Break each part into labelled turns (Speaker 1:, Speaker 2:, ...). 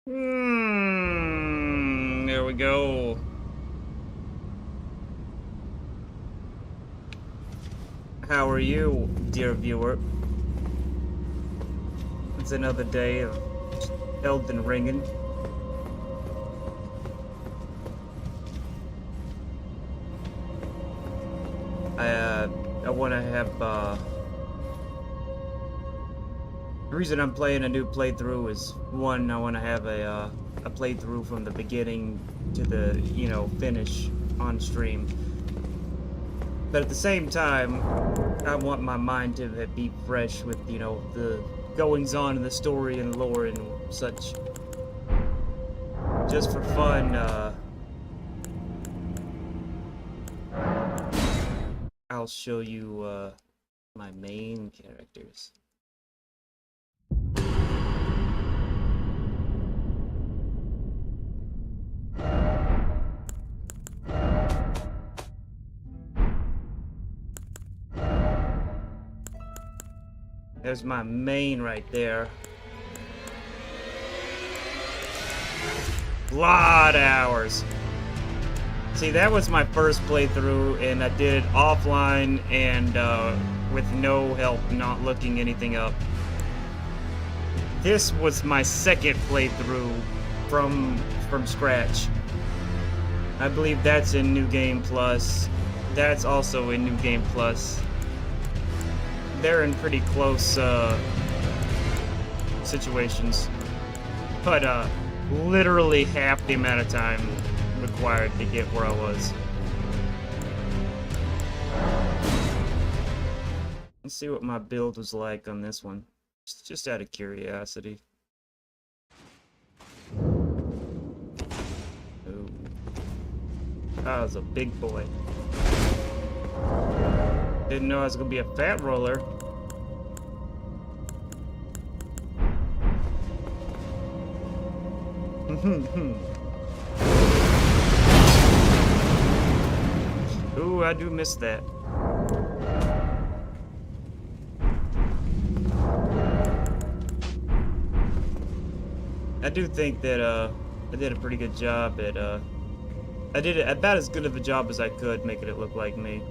Speaker 1: There we go. How are you, dear viewer? It's another day of Elden Ringing. I want to have, the reason I'm playing a new playthrough is, one, I want to have a playthrough from the beginning to the, finish on stream. But at the same time, I want my mind to be fresh with, the goings-on in the story and lore and such. Just for fun, I'll show you, my main characters. There's my main right there. Lot of hours. See, that was my first playthrough, and I did it offline and with no help, not looking anything up. This was my second playthrough from scratch. I believe that's in New Game Plus. That's also in New Game Plus. They're in pretty close situations, but literally half the amount of time required to get where I was. Let's see what my build was like on this one, just out of curiosity. Ooh. That was a big boy. Didn't know I was gonna be a fat roller. Ooh, I do miss that. I do think that I did a pretty good job at I did about as good of a job as I could making it look like me.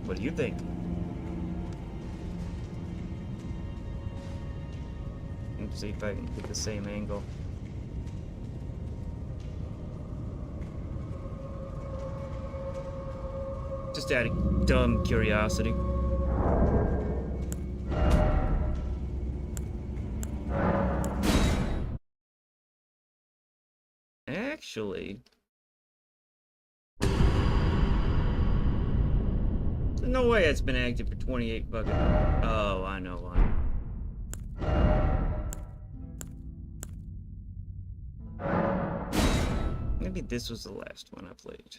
Speaker 1: What do you think? Let's see if I can get the same angle. Just out of dumb curiosity. Actually, no way it's been active for 28 fucking... Oh, I know why. Maybe this was the last one I played.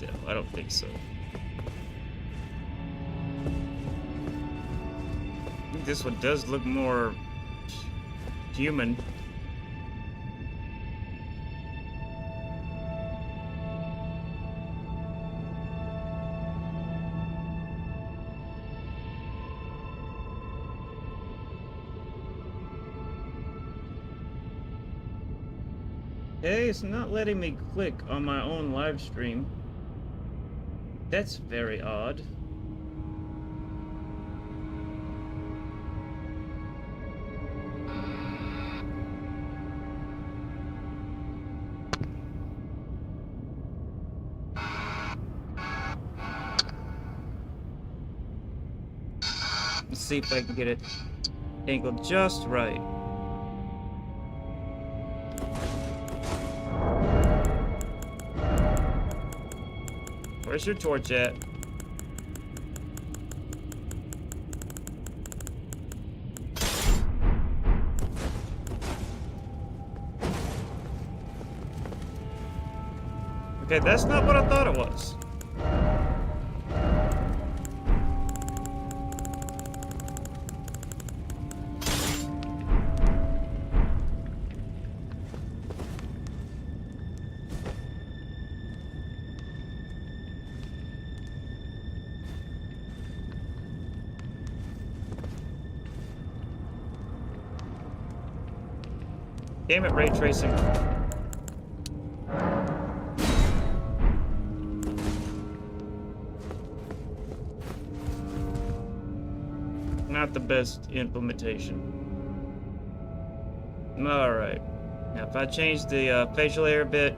Speaker 1: No, I don't think so. This one does look more human. Hey, it's not letting me click on my own live stream. That's very odd. Let's see if I can get it angled just right. Where's your torch at? Okay, that's not what I thought it was. Damn it, ray tracing. Not the best implementation. Alright. Now if I change the facial hair a bit.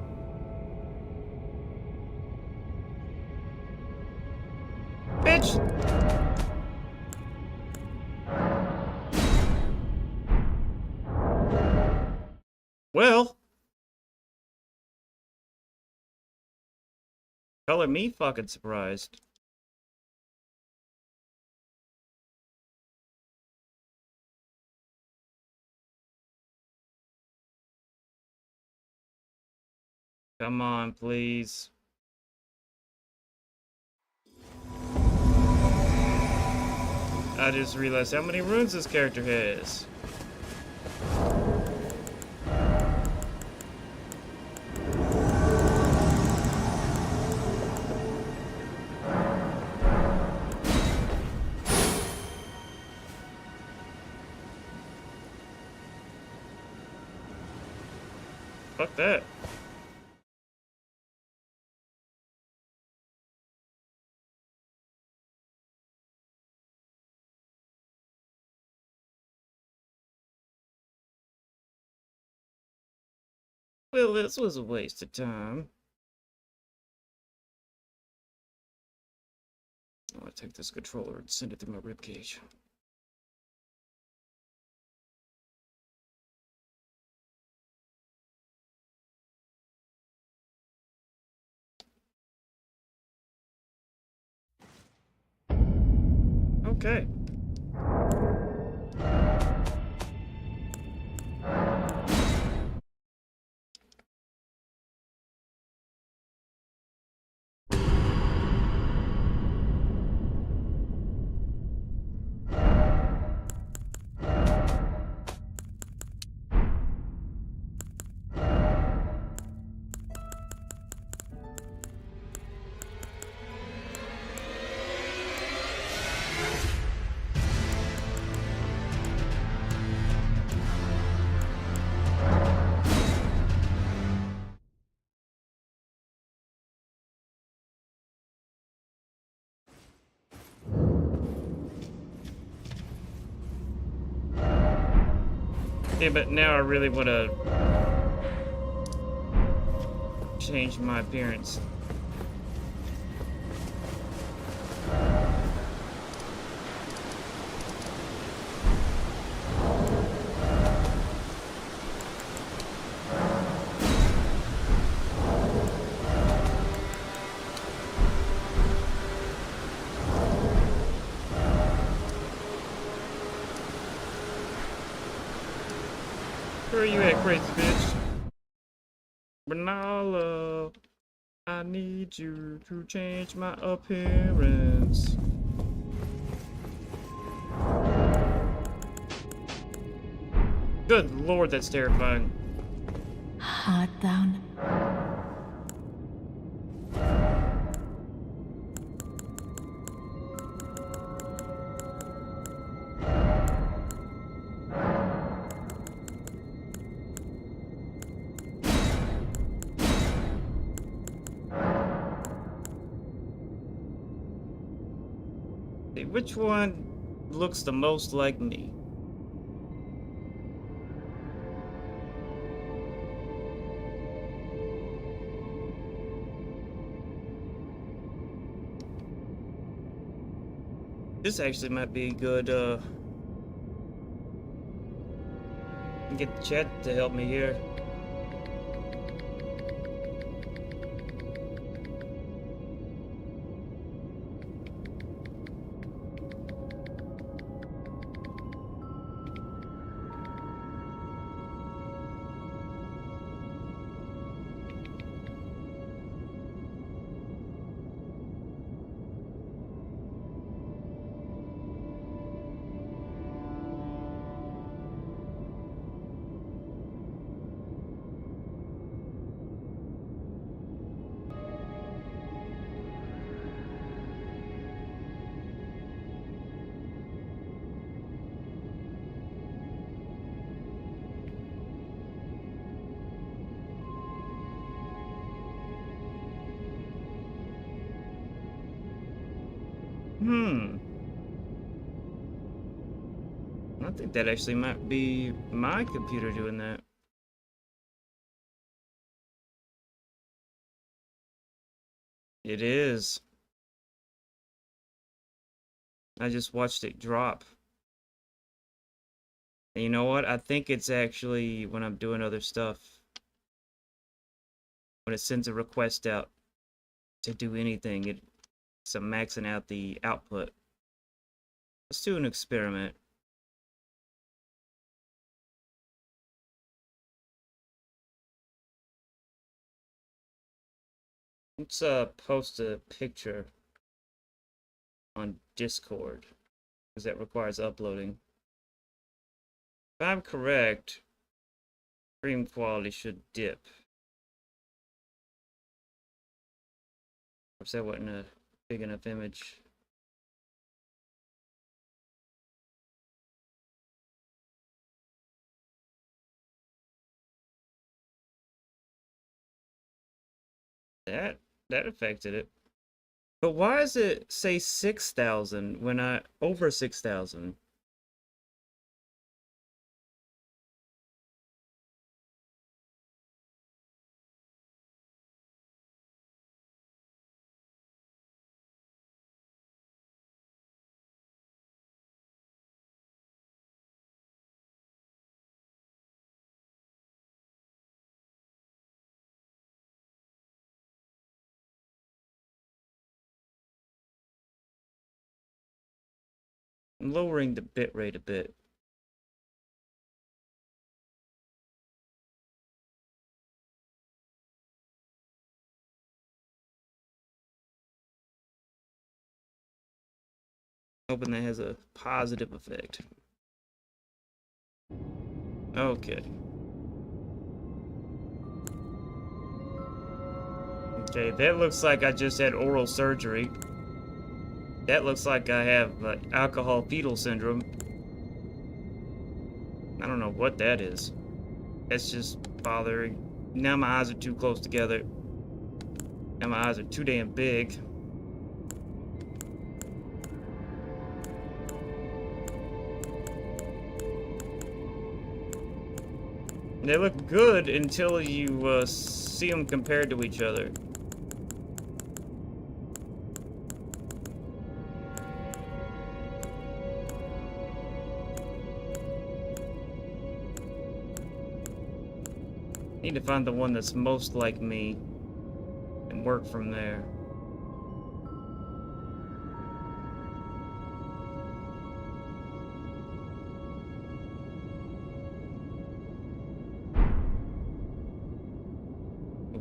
Speaker 1: Bitch! Well. Color me fucking surprised. Come on, please. I just realized how many runes this character has. Fuck that. Well, this was a waste of time. I'm gonna take this controller and send it through my ribcage. Okay. Yeah, but now I really want to change my appearance. Where are you at, crazy bitch? Renala, I need you to change my appearance. Good lord, that's terrifying.
Speaker 2: Heart down.
Speaker 1: Hey, which one looks the most like me? This actually might be good, get the chat to help me here. I think that actually might be my computer doing that. It is. I just watched it drop. And you know what? I think it's actually when I'm doing other stuff. When it sends a request out to do anything, it's maxing out the output. Let's do an experiment. Let's post a picture on Discord, because that requires uploading. If I'm correct, stream quality should dip. Perhaps that wasn't a big enough image. That affected it. But why does it say 6,000 when I over 6,000? I'm lowering the bitrate a bit. Hoping that has a positive effect. Okay. Okay, that looks like I just had oral surgery. That looks like I have alcohol fetal syndrome. I don't know what that is. That's just bothering. Now my eyes are too close together. Now my eyes are too damn big. They look good until you see them compared to each other. Need to find the one that's most like me and work from there.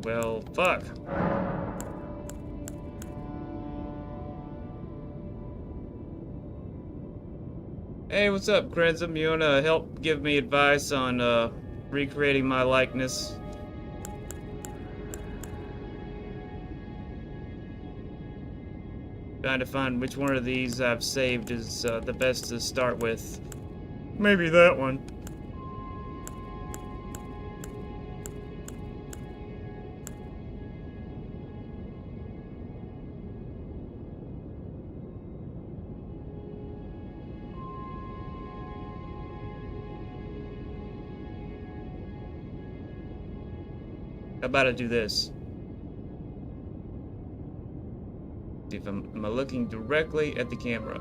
Speaker 1: Well, fuck. Hey, what's up, Grenzum? You wanna help give me advice on recreating my likeness? Trying to find which one of these I've saved is the best to start with. Maybe that one. How about I do this? See if am I looking directly at the camera?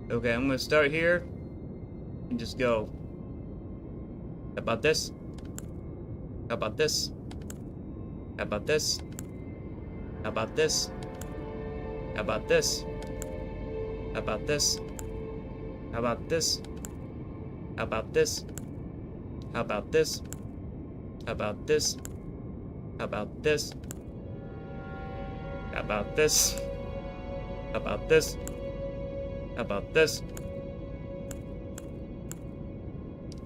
Speaker 1: Okay, I'm gonna start here and just go. How about this? How about this? How about this? How about this? How about this? How about this? How about this? How about this? How about this? How about this? How about this? How about this? How about this? How about this?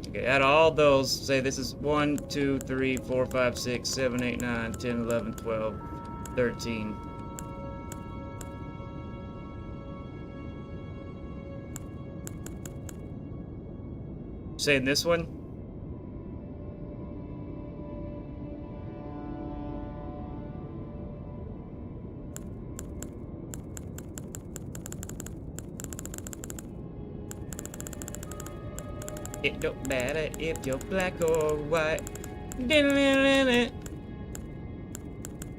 Speaker 1: Okay, out of all those, say this is 1, 2, 3, 4, 5, 6, 7, 8, 9, 10, 11, 12, 13. Saying this one? It don't matter if you're black or white. I'm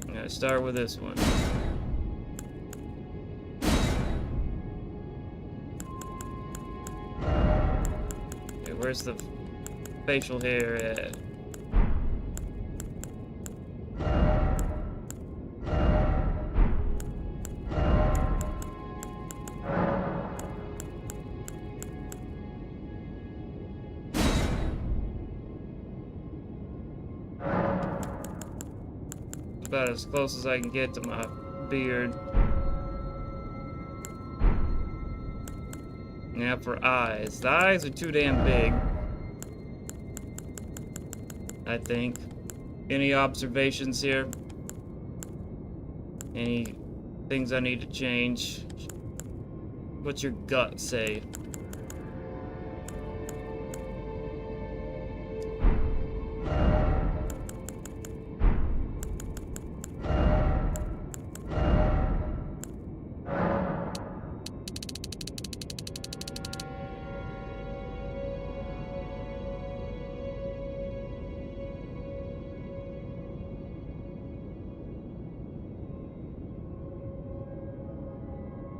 Speaker 1: gonna start with this one. Okay, where's the facial hair at? About as close as I can get to my beard. Now for eyes. The eyes are too damn big, I think. Any observations here? Any things I need to change? What's your gut say?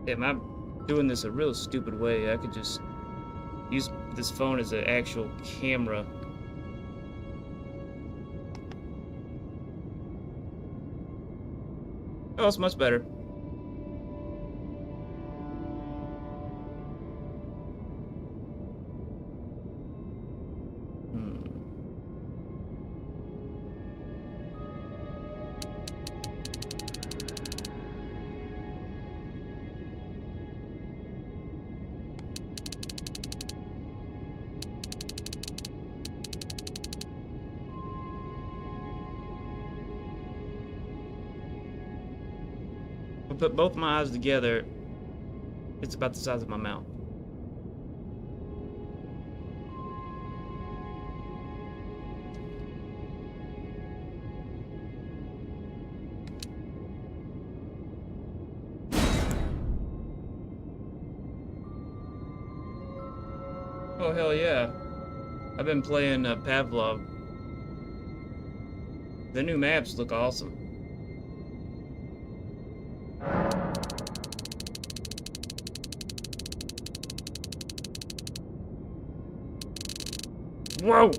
Speaker 1: Damn, I'm doing this a real stupid way. I could just use this phone as an actual camera. Oh, it's much better. Put both my eyes together, it's about the size of my mouth. Oh, hell yeah. I've been playing Pavlov. The new maps look awesome. Whoa!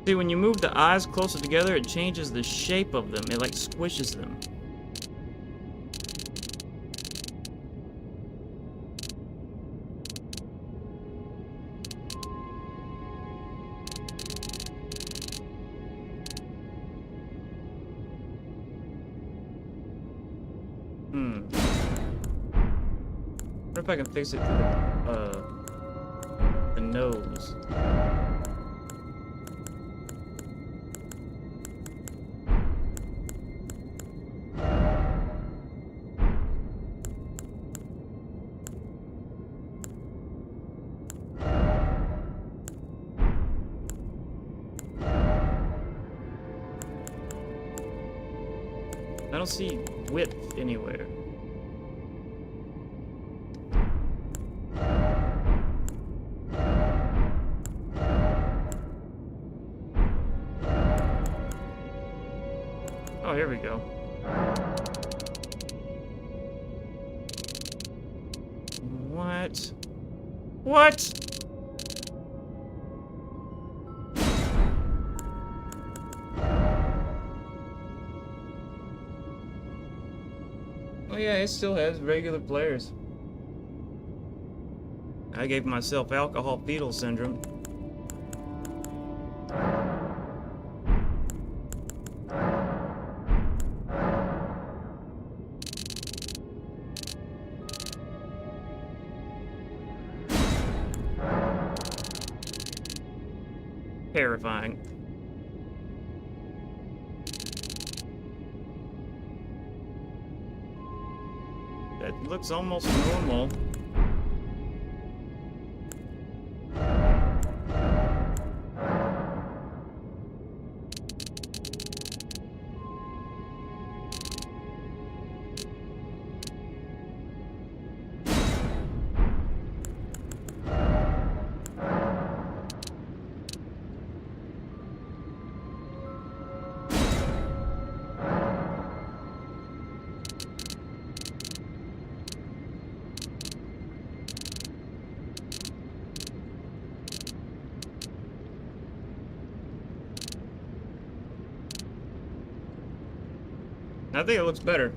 Speaker 1: See, when you move the eyes closer together, it changes the shape of them. It like squishes them. What if I can fix it to the nose? I don't see width anywhere. Oh, here we go. What? Oh yeah, it still has regular players. I gave myself alcohol fetal syndrome. Terrifying. That looks almost normal. I think it looks better.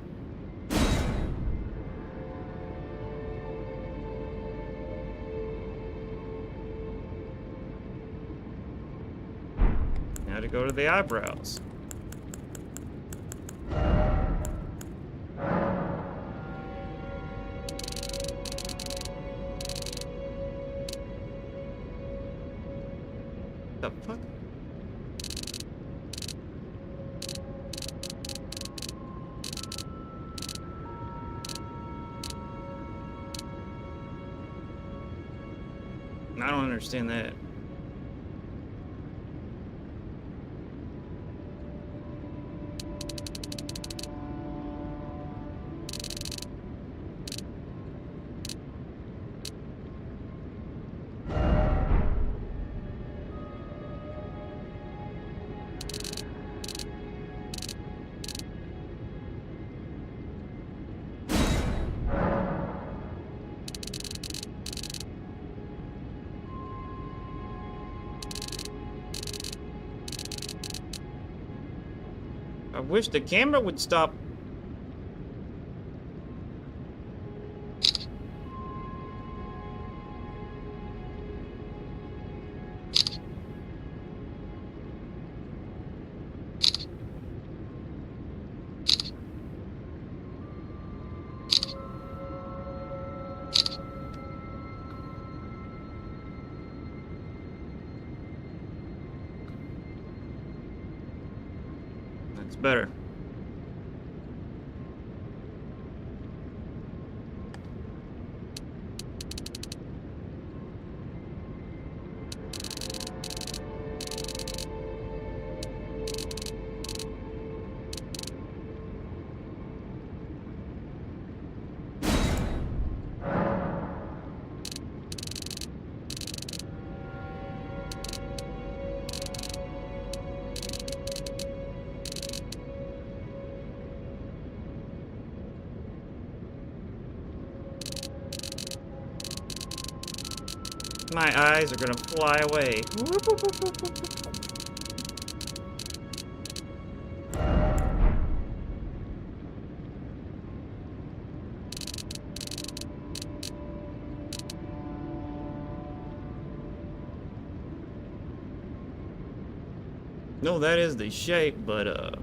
Speaker 1: Now to go to the eyebrows. The fuck? I don't understand that. I wish the camera would stop. That's better. My eyes are gonna fly away. No, that is the shape, but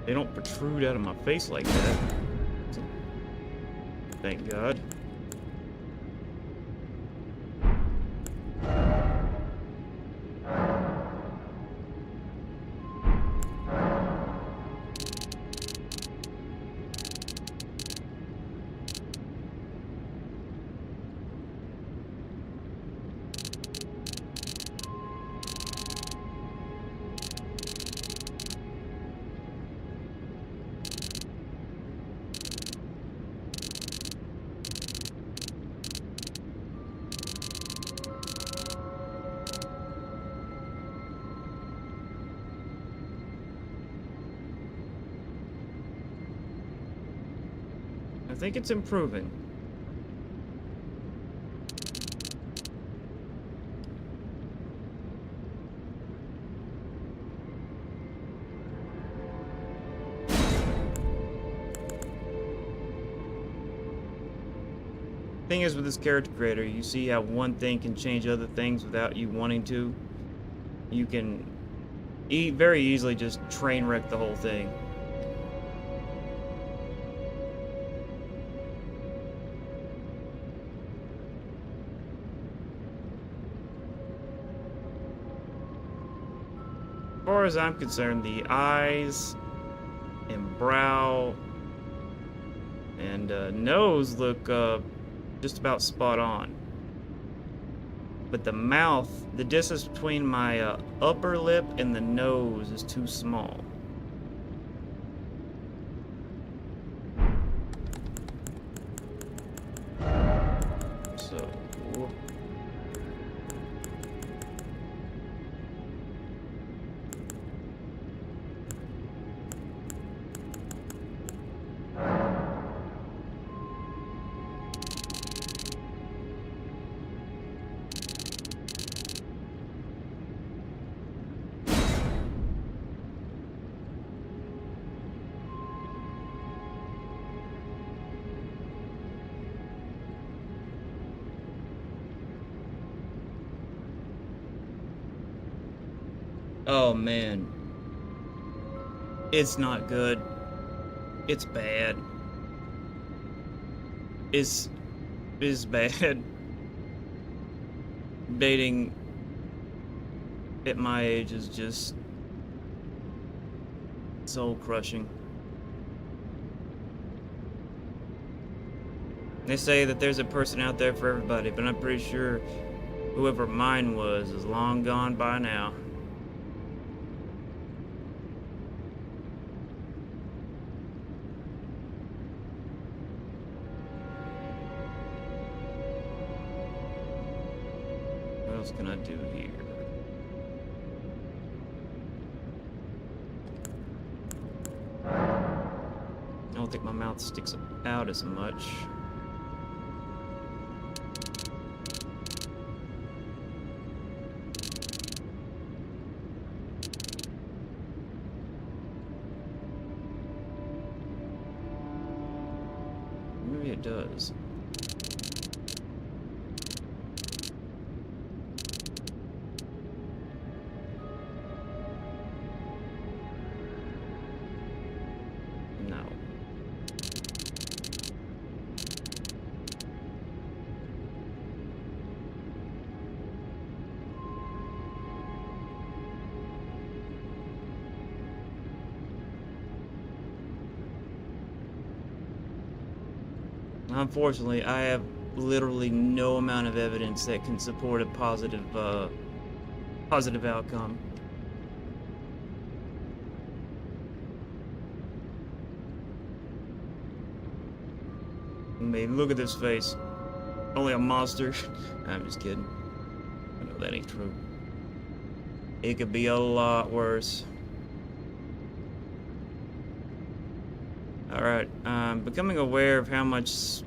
Speaker 1: they don't protrude out of my face like that. Thank God. I think it's improving. thing is with this character creator, you see how one thing can change other things without you wanting to. You can very easily just train wreck the whole thing. As far as I'm concerned, the eyes and brow and nose look just about spot on. But the mouth, the distance between my upper lip and the nose is too small. So... Oh man, it's not good. It's bad. It's bad. Dating at my age is just soul crushing. They say that there's a person out there for everybody, but I'm pretty sure whoever mine was is long gone by now. What else can I do here? I don't think my mouth sticks out as much. Maybe it does. No. Unfortunately, I have literally no amount of evidence that can support a positive outcome. I mean, look at this face. Only a monster. I'm just kidding. I know that ain't true. It could be a lot worse. Alright, becoming aware of how much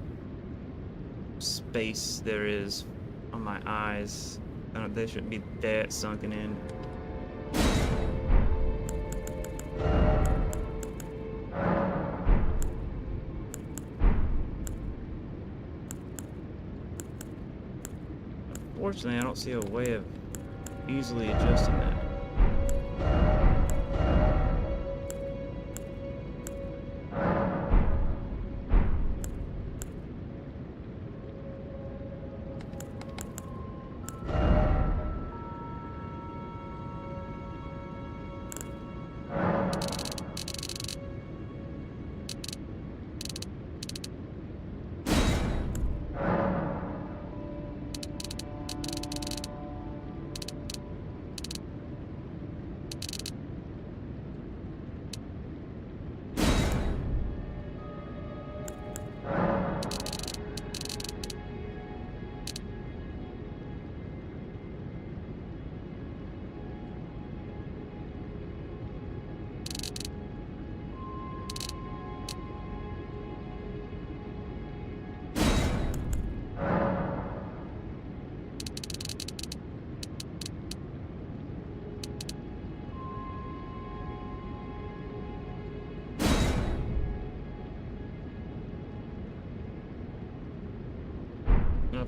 Speaker 1: space there is on my eyes. They shouldn't be that sunken in. Unfortunately, I don't see a way of easily adjusting that.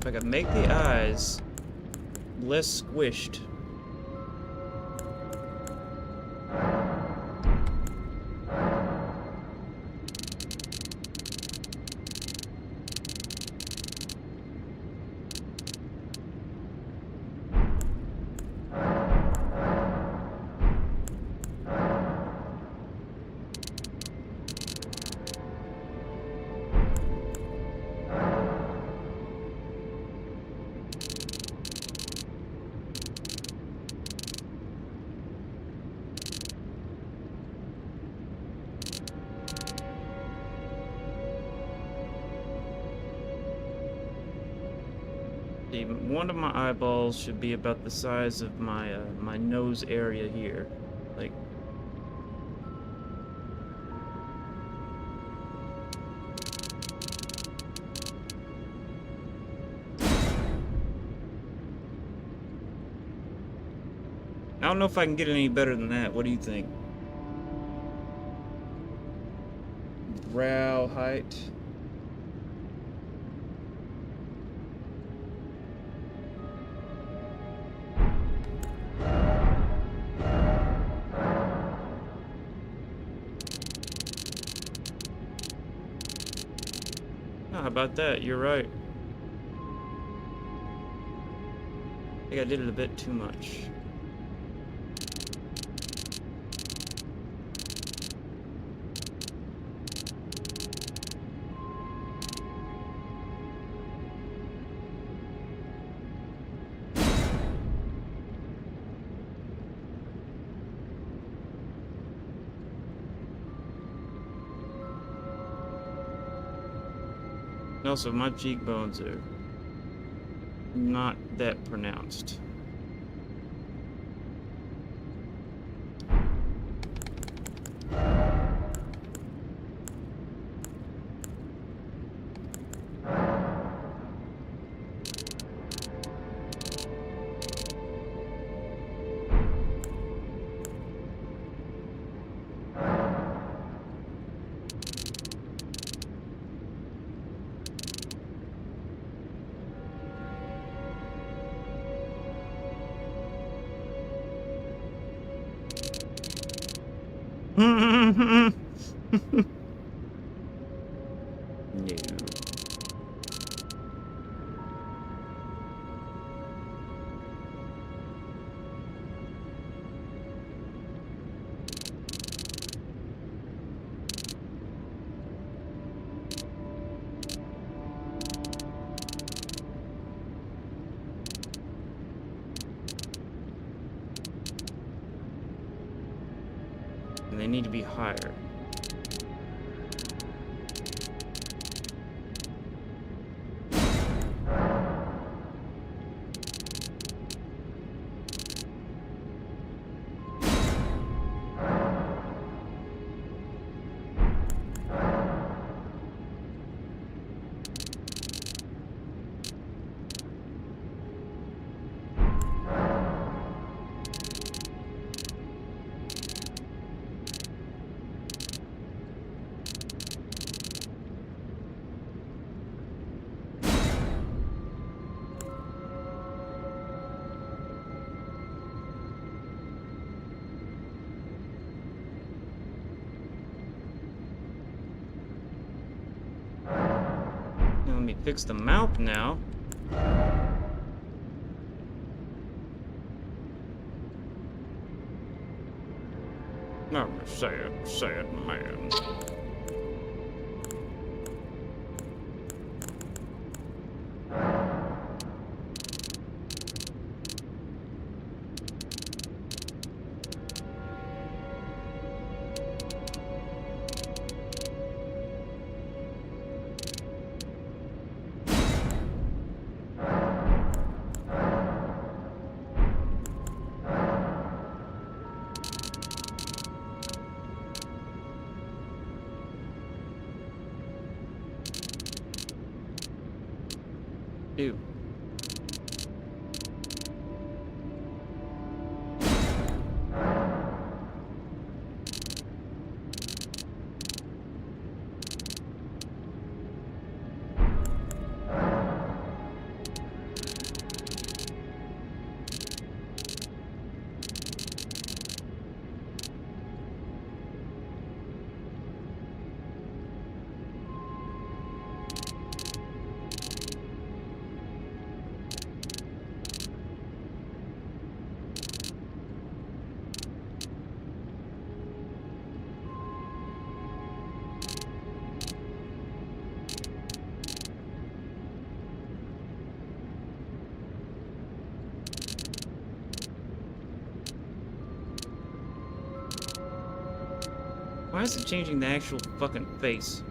Speaker 1: I could make the eyes less squished. One of my eyeballs should be about the size of my my nose area here, like. I don't know if I can get any better than that. What do you think? Brow height. How about that? You're right. I think I did it a bit too much. Also, my cheekbones are not that pronounced. No. And they need to be higher. Let me fix the mouth now. I'm a sad, sad man. Ew. Why is it changing the actual fucking face?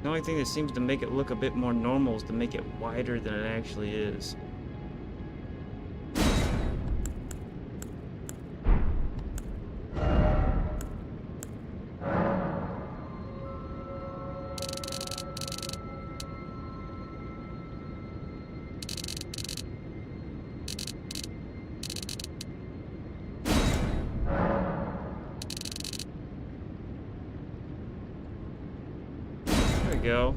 Speaker 1: The only thing that seems to make it look a bit more normal is to make it wider than it actually is. There we go.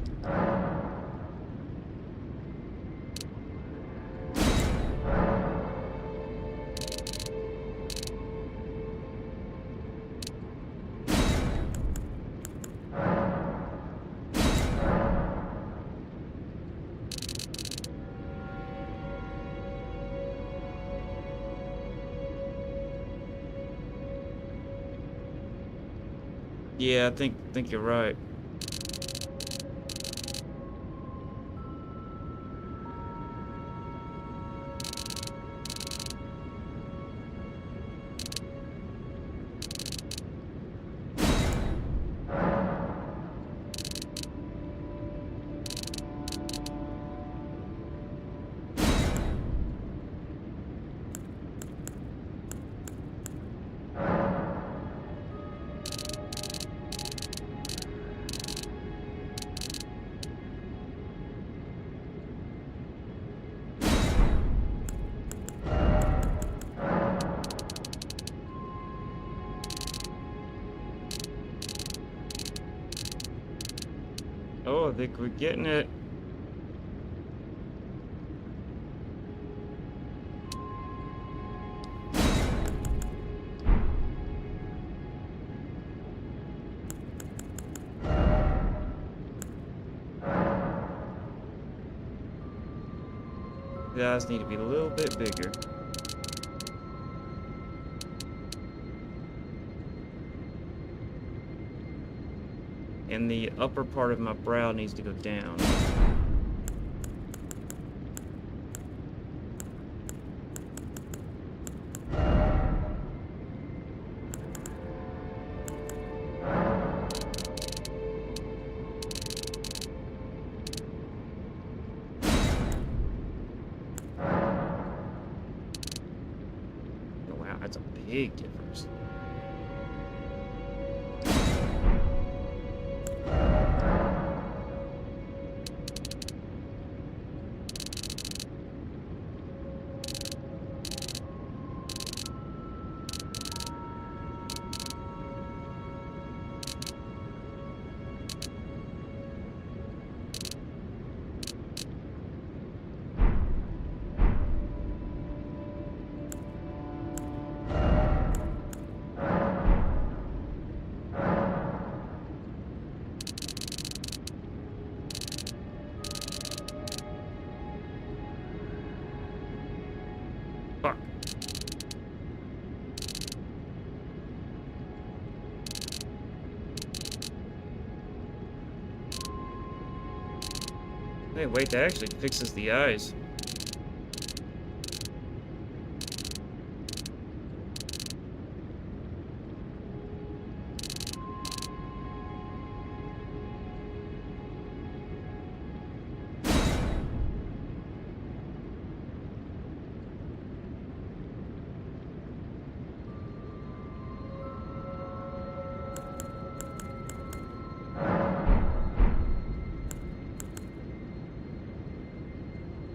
Speaker 1: Yeah, I think you're right. Oh, I think we're getting it. The eyes need to be a little bit bigger. And the upper part of my brow needs to go down. Oh, wow, that's a big difference. Fuck. Hey, wait, that actually fixes the eyes.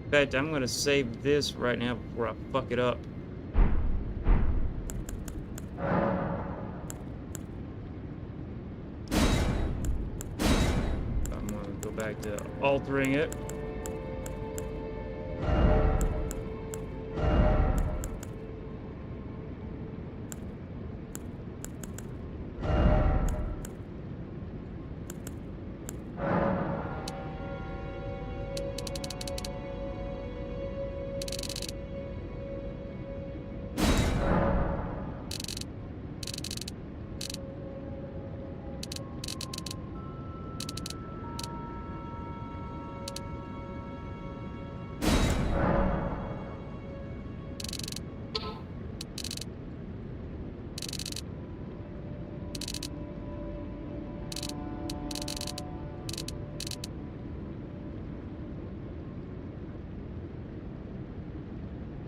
Speaker 1: In fact, I'm gonna save this right now before I fuck it up. I'm gonna go back to altering it.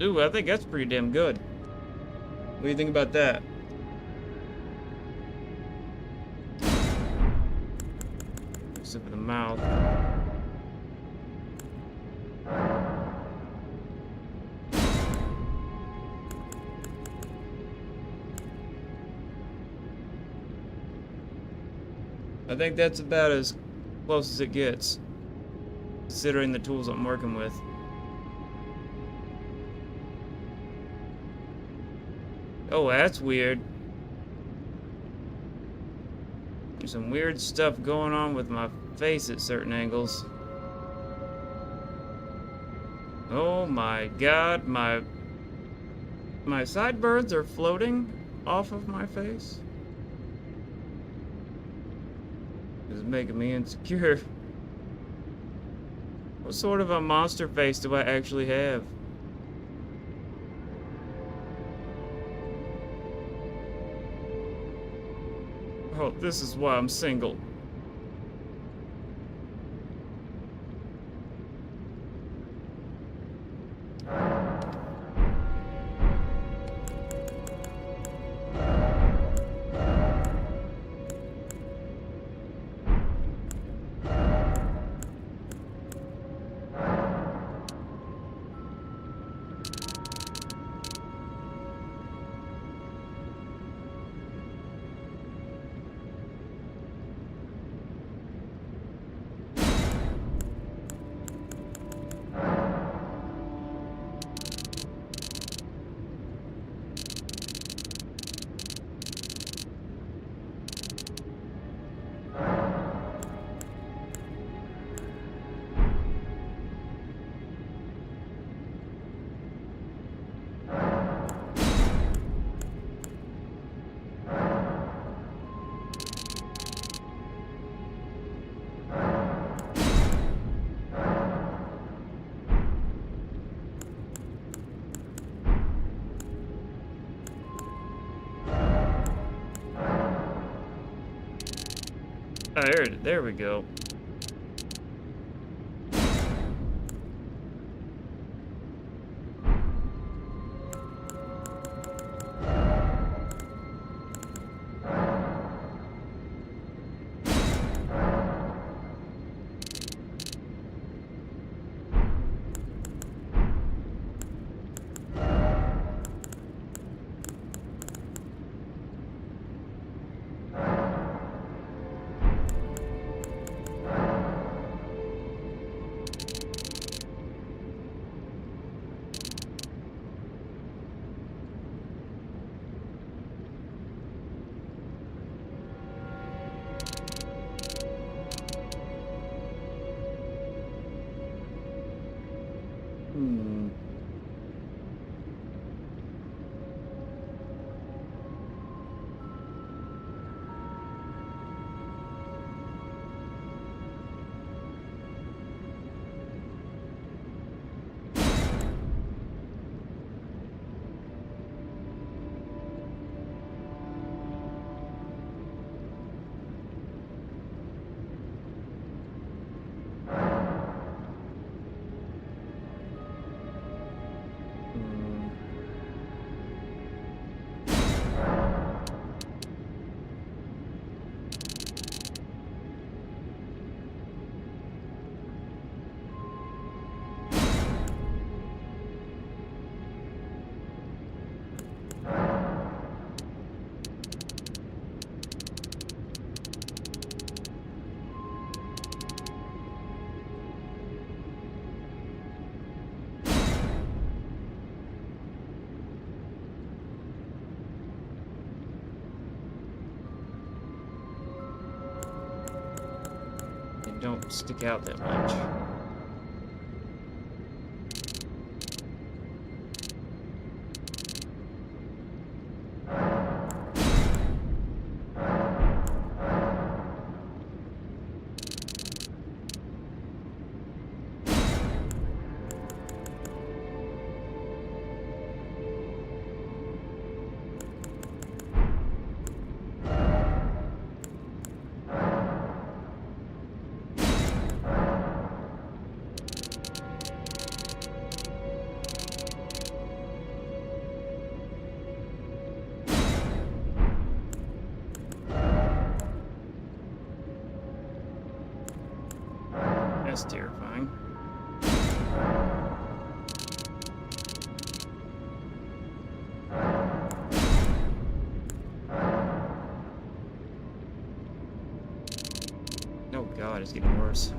Speaker 1: Ooh, I think that's pretty damn good. What do you think about that? Except for the mouth. I think that's about as close as it gets, considering the tools I'm working with. Oh, that's weird. There's some weird stuff going on with my face at certain angles. Oh my god, my sideburns are floating off of my face. This is making me insecure. What sort of a monster face do I actually have? Oh, this is why I'm single. Oh, there we go. don't stick out that much. That's terrifying. Oh god, it's getting worse.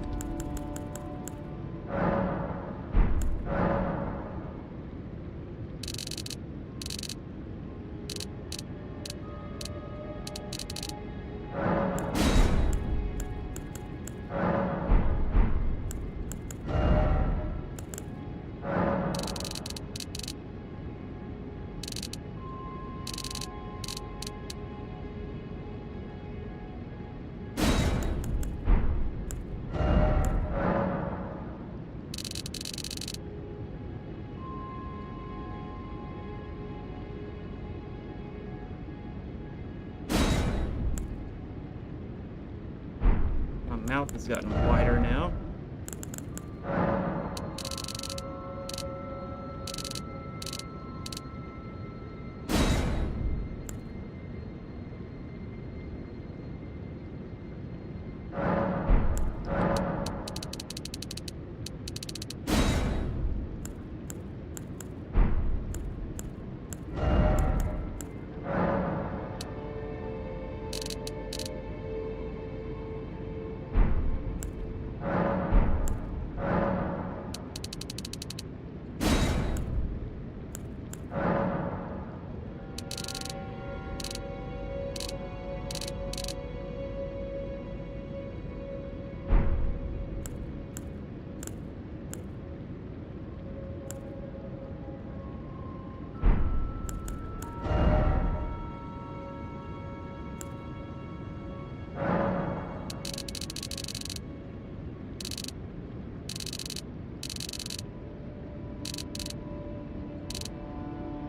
Speaker 1: My mouth has gotten wider now.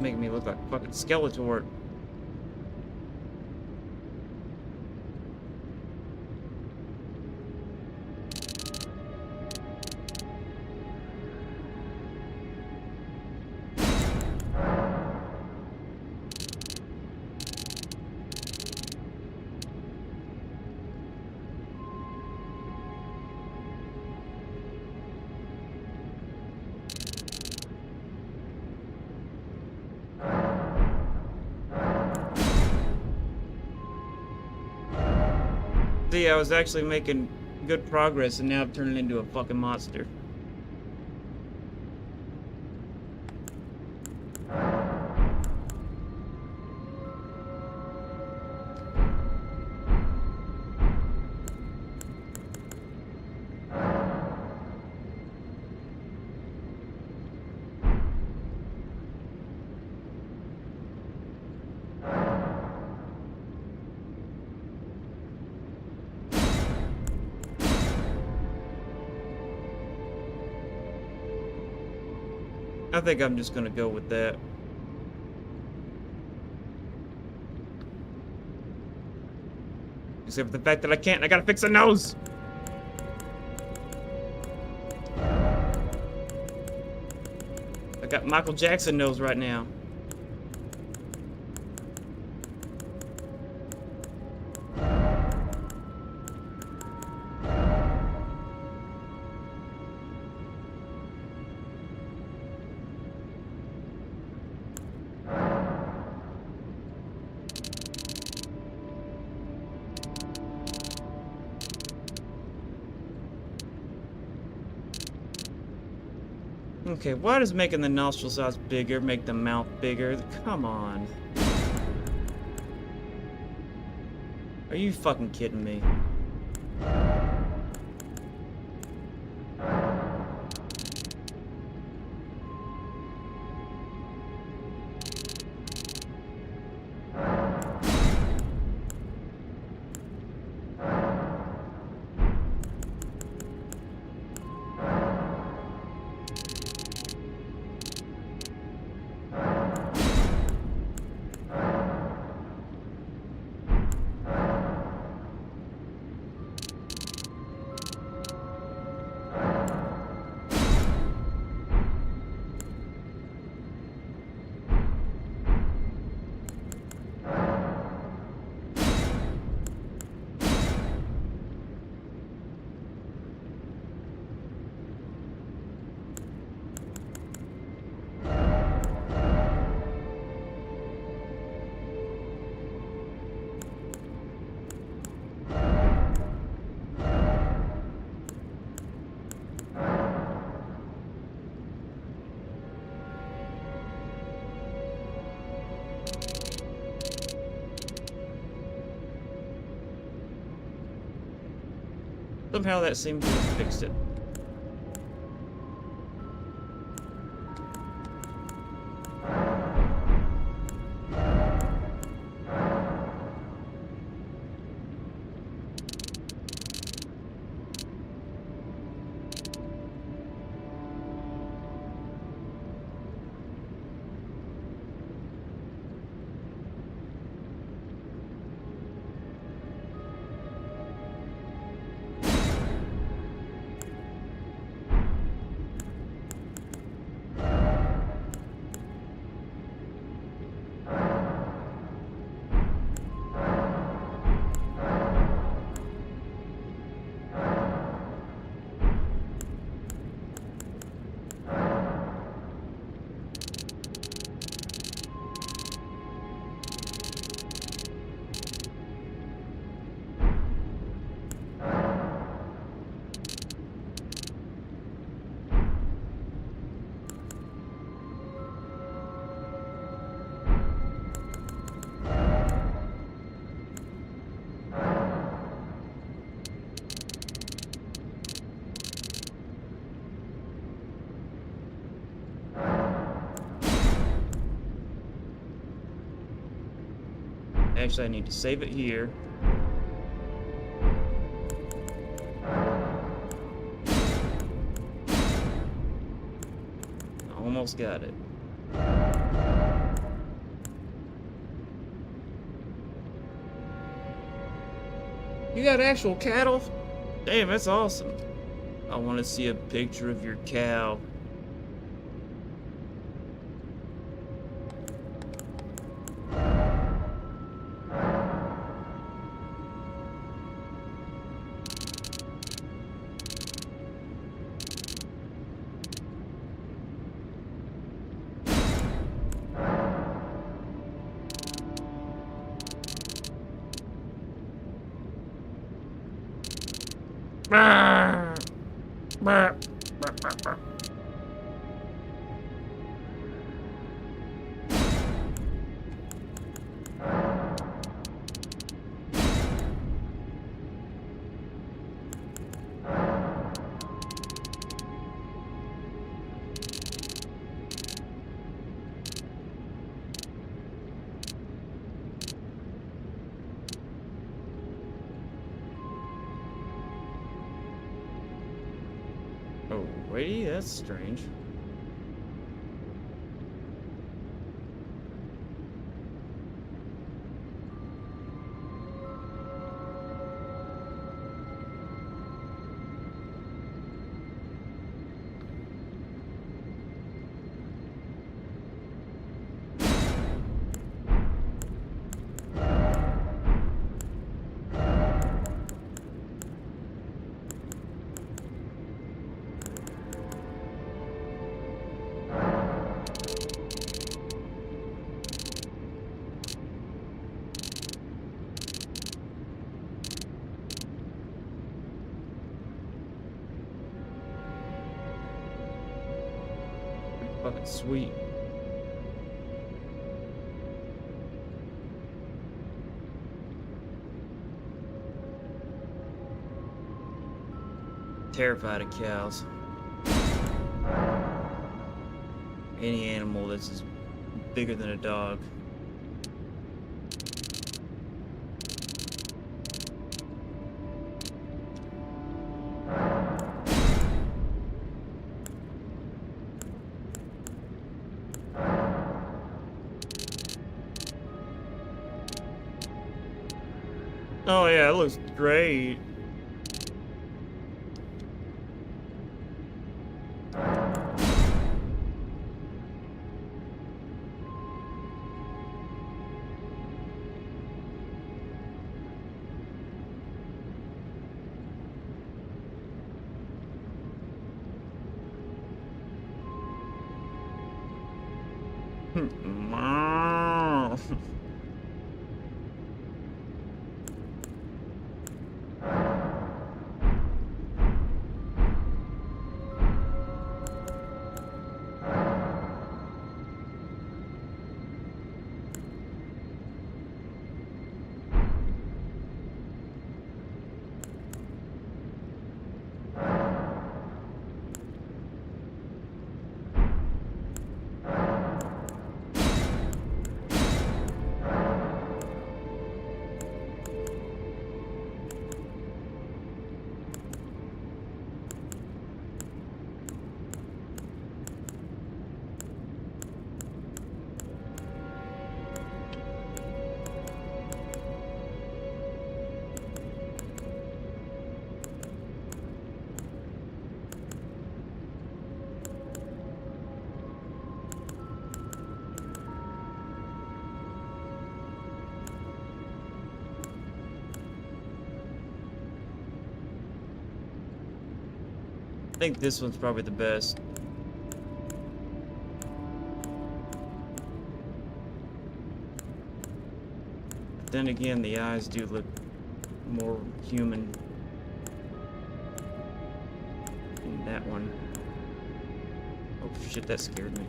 Speaker 1: Making me look like fucking Skeletor. See, I was actually making good progress, and now I'm turning into a fucking monster. I think I'm just gonna go with that. Except for the fact that I can't, I gotta fix the nose! I got Michael Jackson nose right now. Okay, why does making the nostril size bigger make the mouth bigger? Come on. Are you fucking kidding me? Somehow that seemed to have fixed it. Actually, I need to save it here. Almost got it. You got actual cattle? Damn, that's awesome. I want to see a picture of your cow. Oh, wait, that's strange. Fucking sweet. Terrified of cows. Any animal that's as bigger than a dog. Oh yeah, it looks great. think this one's probably the best. But then again, the eyes do look more human in that one. Oh shit, that scared me.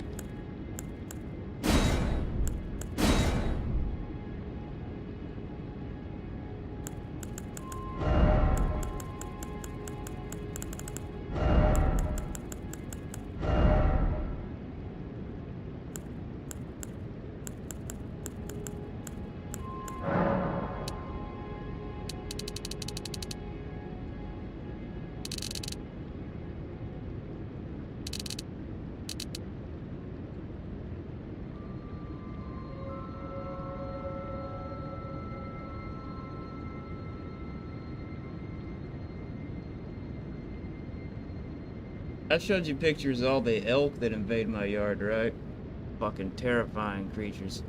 Speaker 1: I showed you pictures of all the elk that invade my yard, right? Fucking terrifying creatures.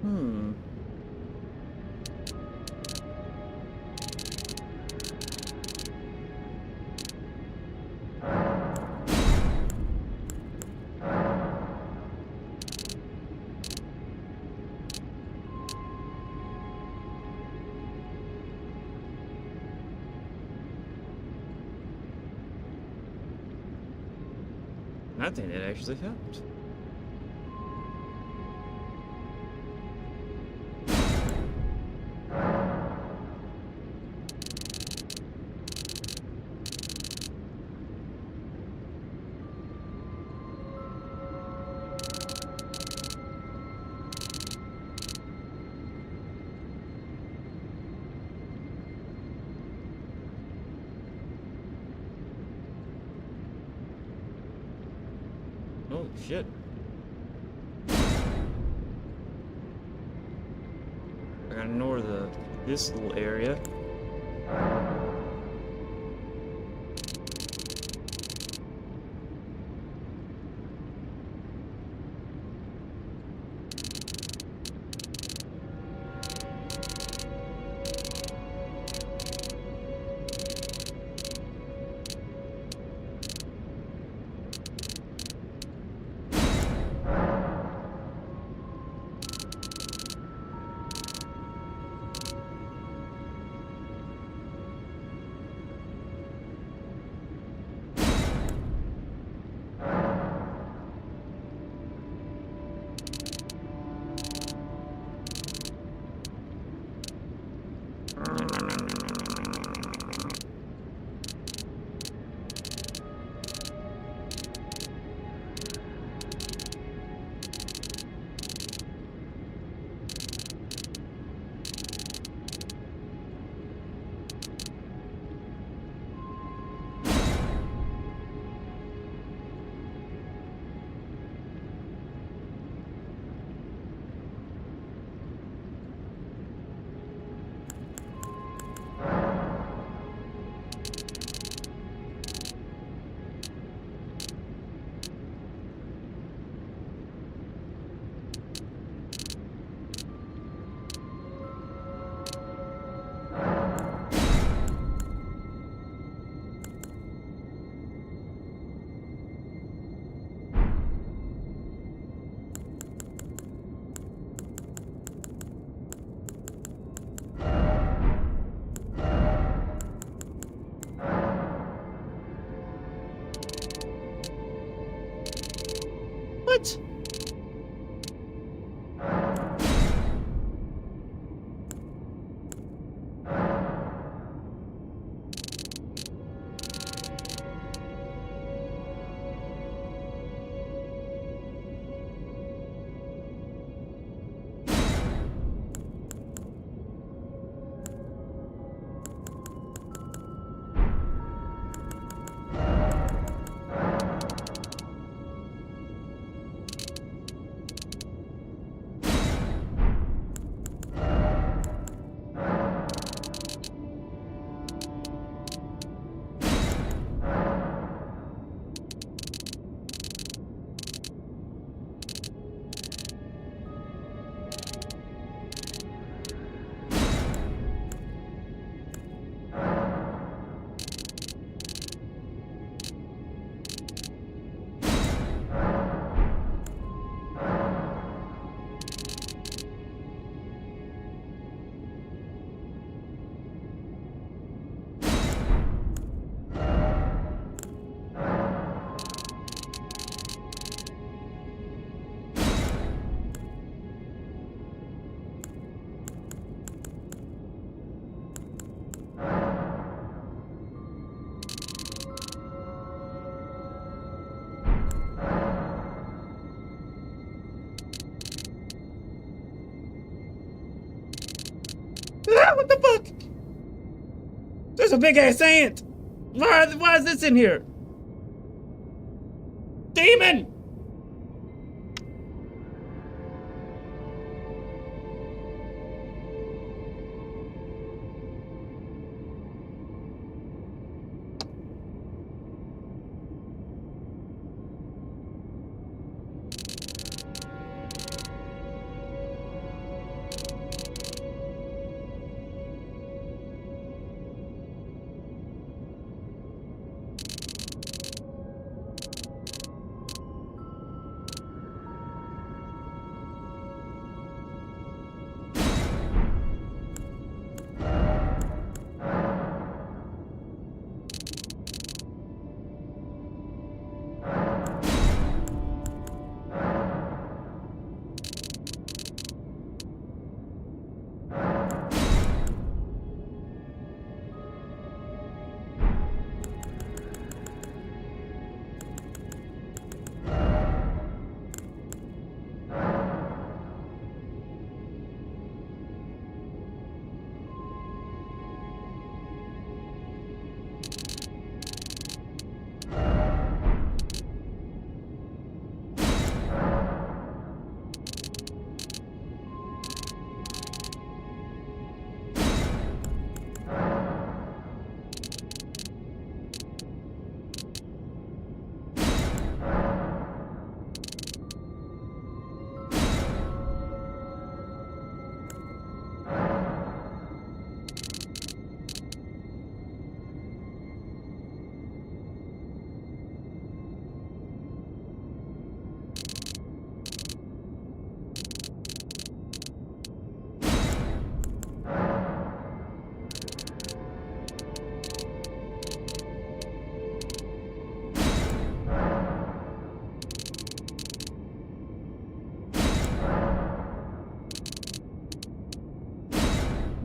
Speaker 1: Hmm. I think it actually helped. Oh shit. I gotta ignore this little area. Ah, what the fuck? There's a big ass ant. Why is this in here? Demon!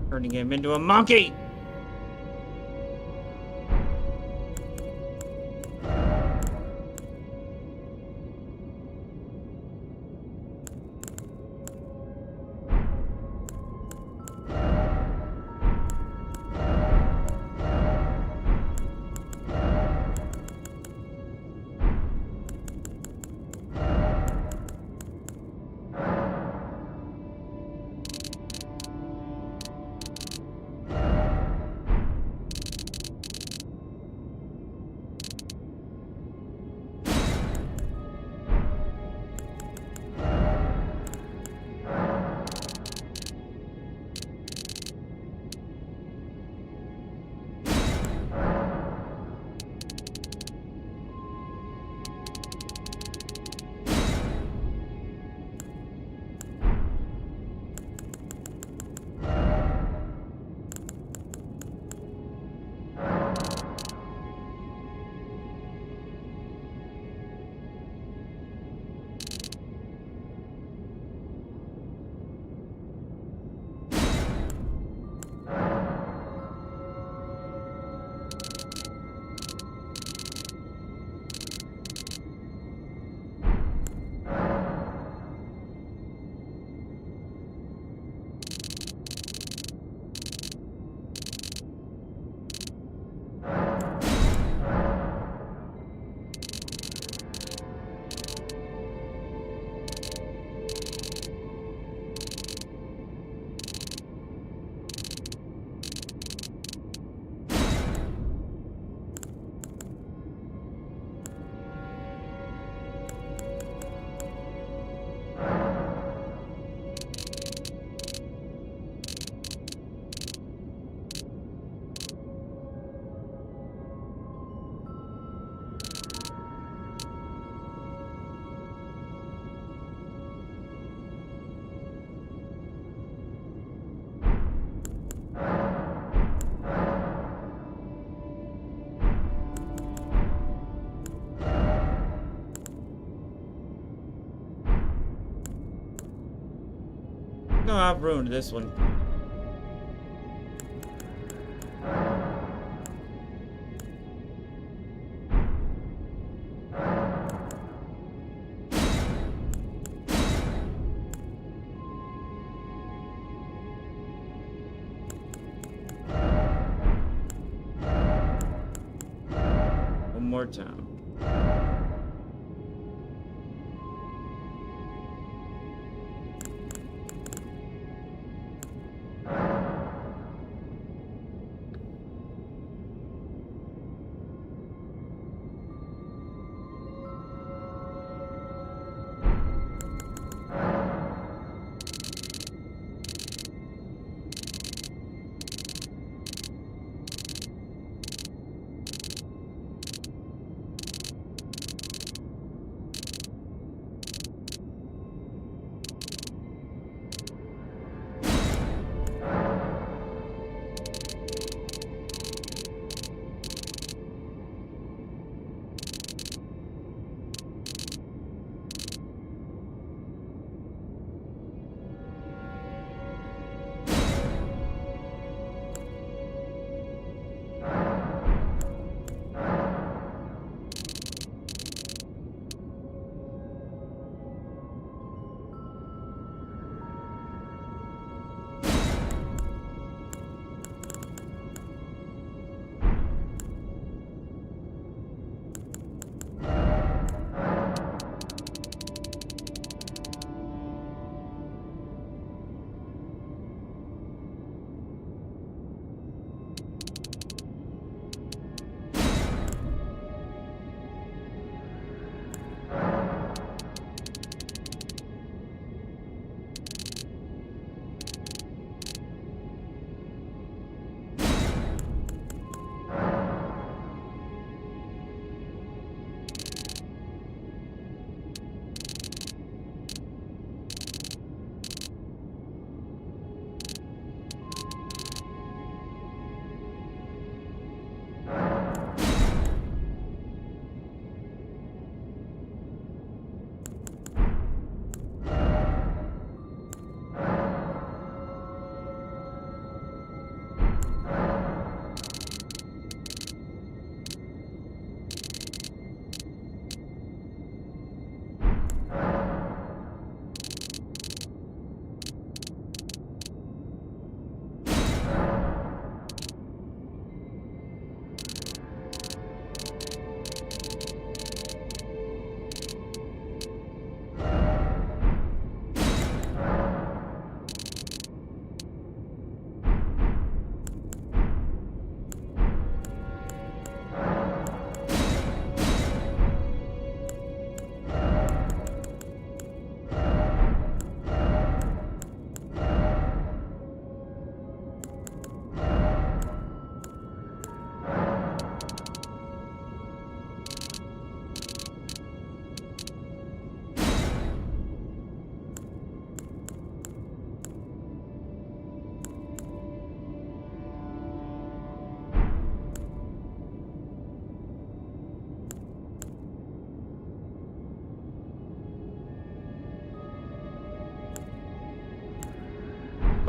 Speaker 1: Turning him into a monkey! No, I've ruined this one. more time.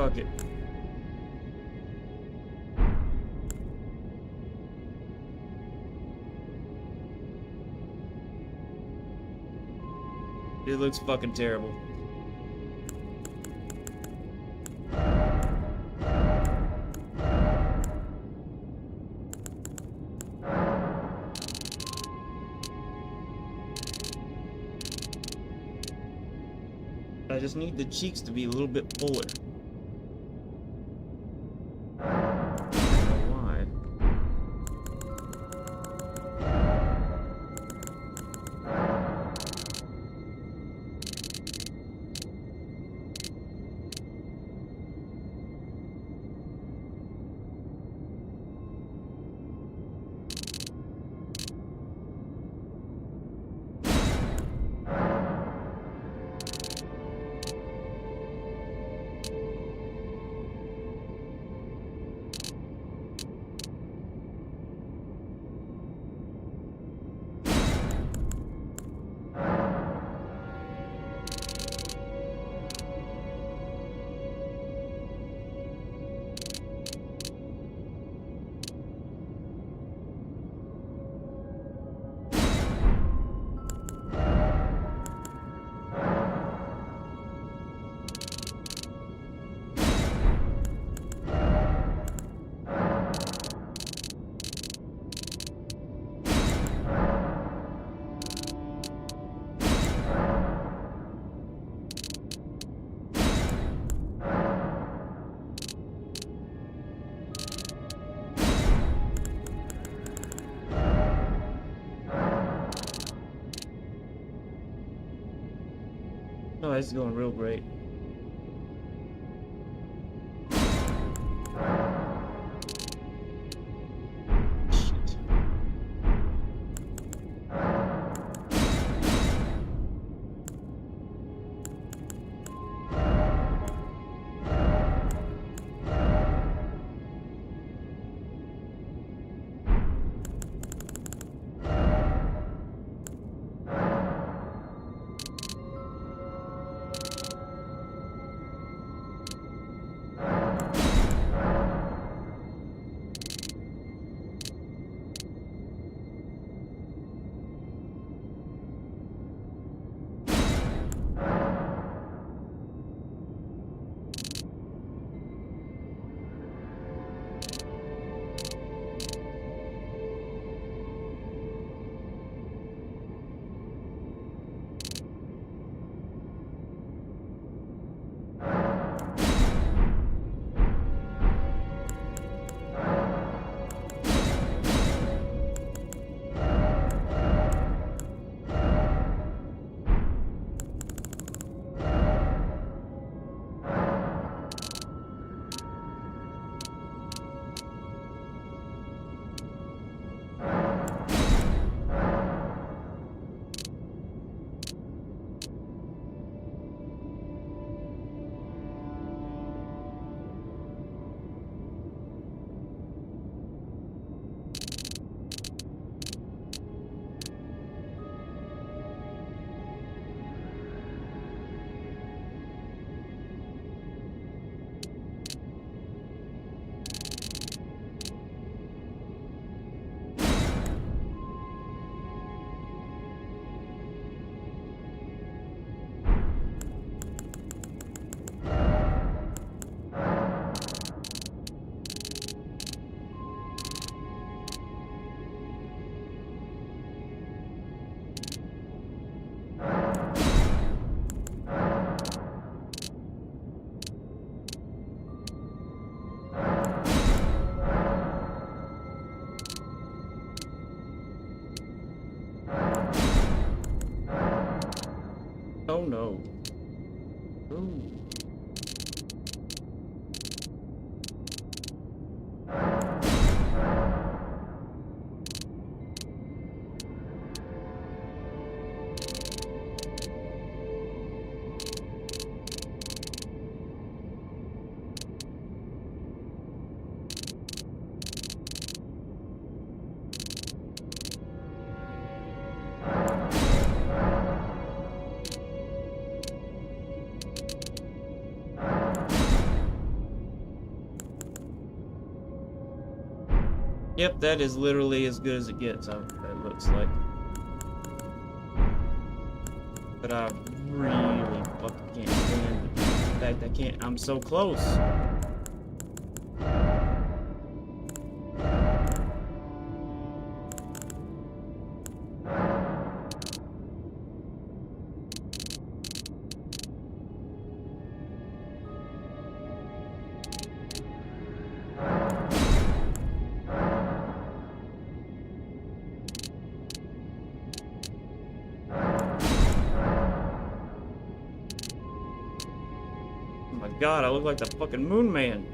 Speaker 1: Fuck it. It looks fucking terrible. I just need the cheeks to be a little bit fuller. Why? Oh, it's going real great. Shit. Oh no. Ooh. Yep, that is literally as good as it gets, it looks like. But I really fucking can't stand the fact I can't. I'm so close. Oh my god, I look like the fucking Moon Man.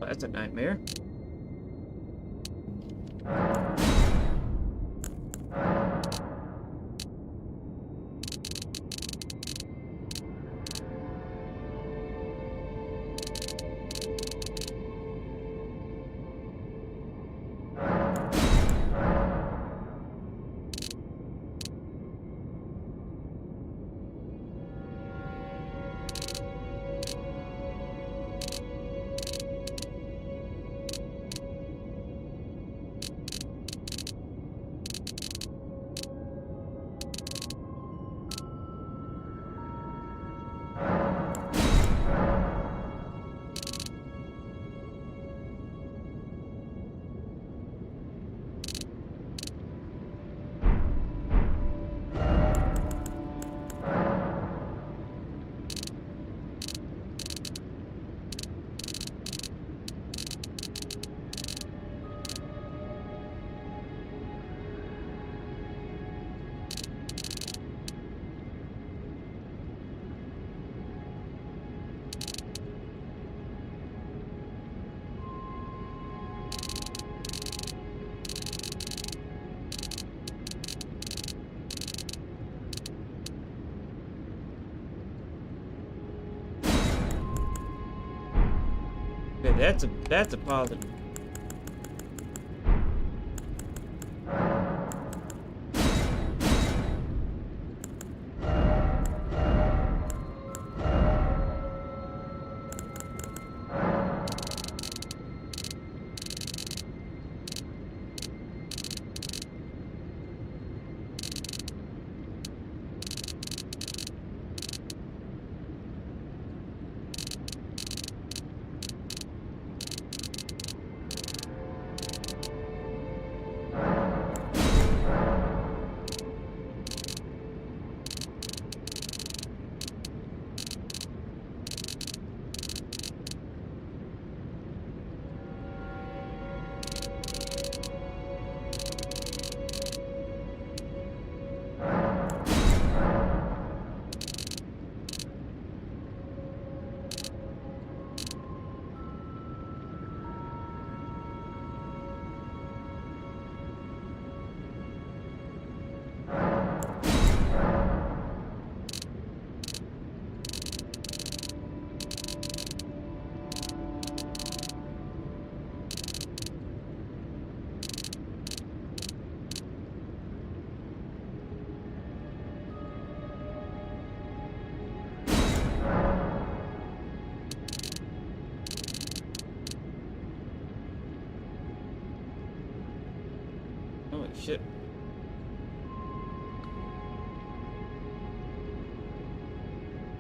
Speaker 1: That's a nightmare. that's a positive. Holy shit.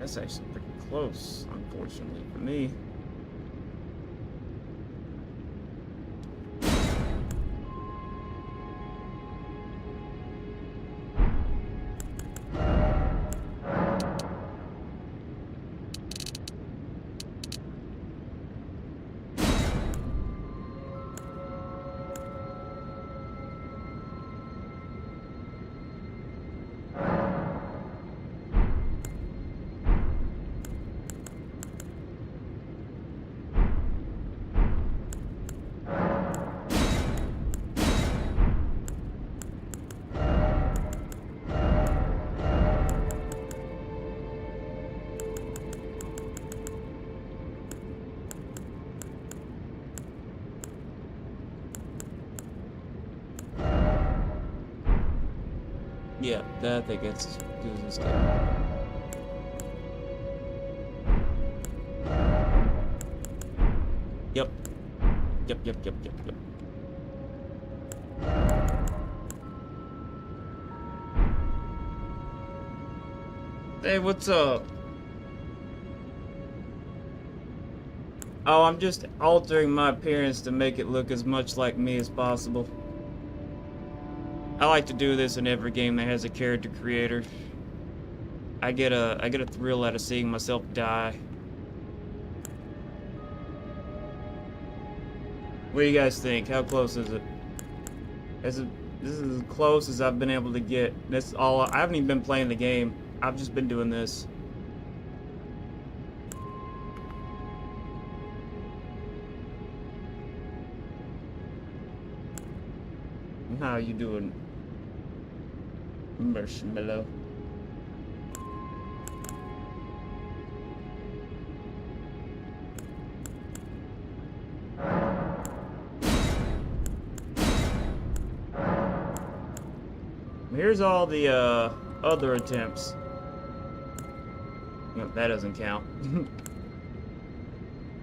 Speaker 1: That's actually pretty close, unfortunately for me. Yeah, I think that's as good as it's getting. Yep. Yep. Hey, what's up? Oh, I'm just altering my appearance to make it look as much like me as possible. I like to do this in every game that has a character creator. I get a thrill out of seeing myself die. What do you guys think? How close is it? This is as close as I've been able to get. That's all. I haven't even been playing the game. I've just been doing this. How you doing, Marshmallow? Here's all the other attempts. No, that doesn't count.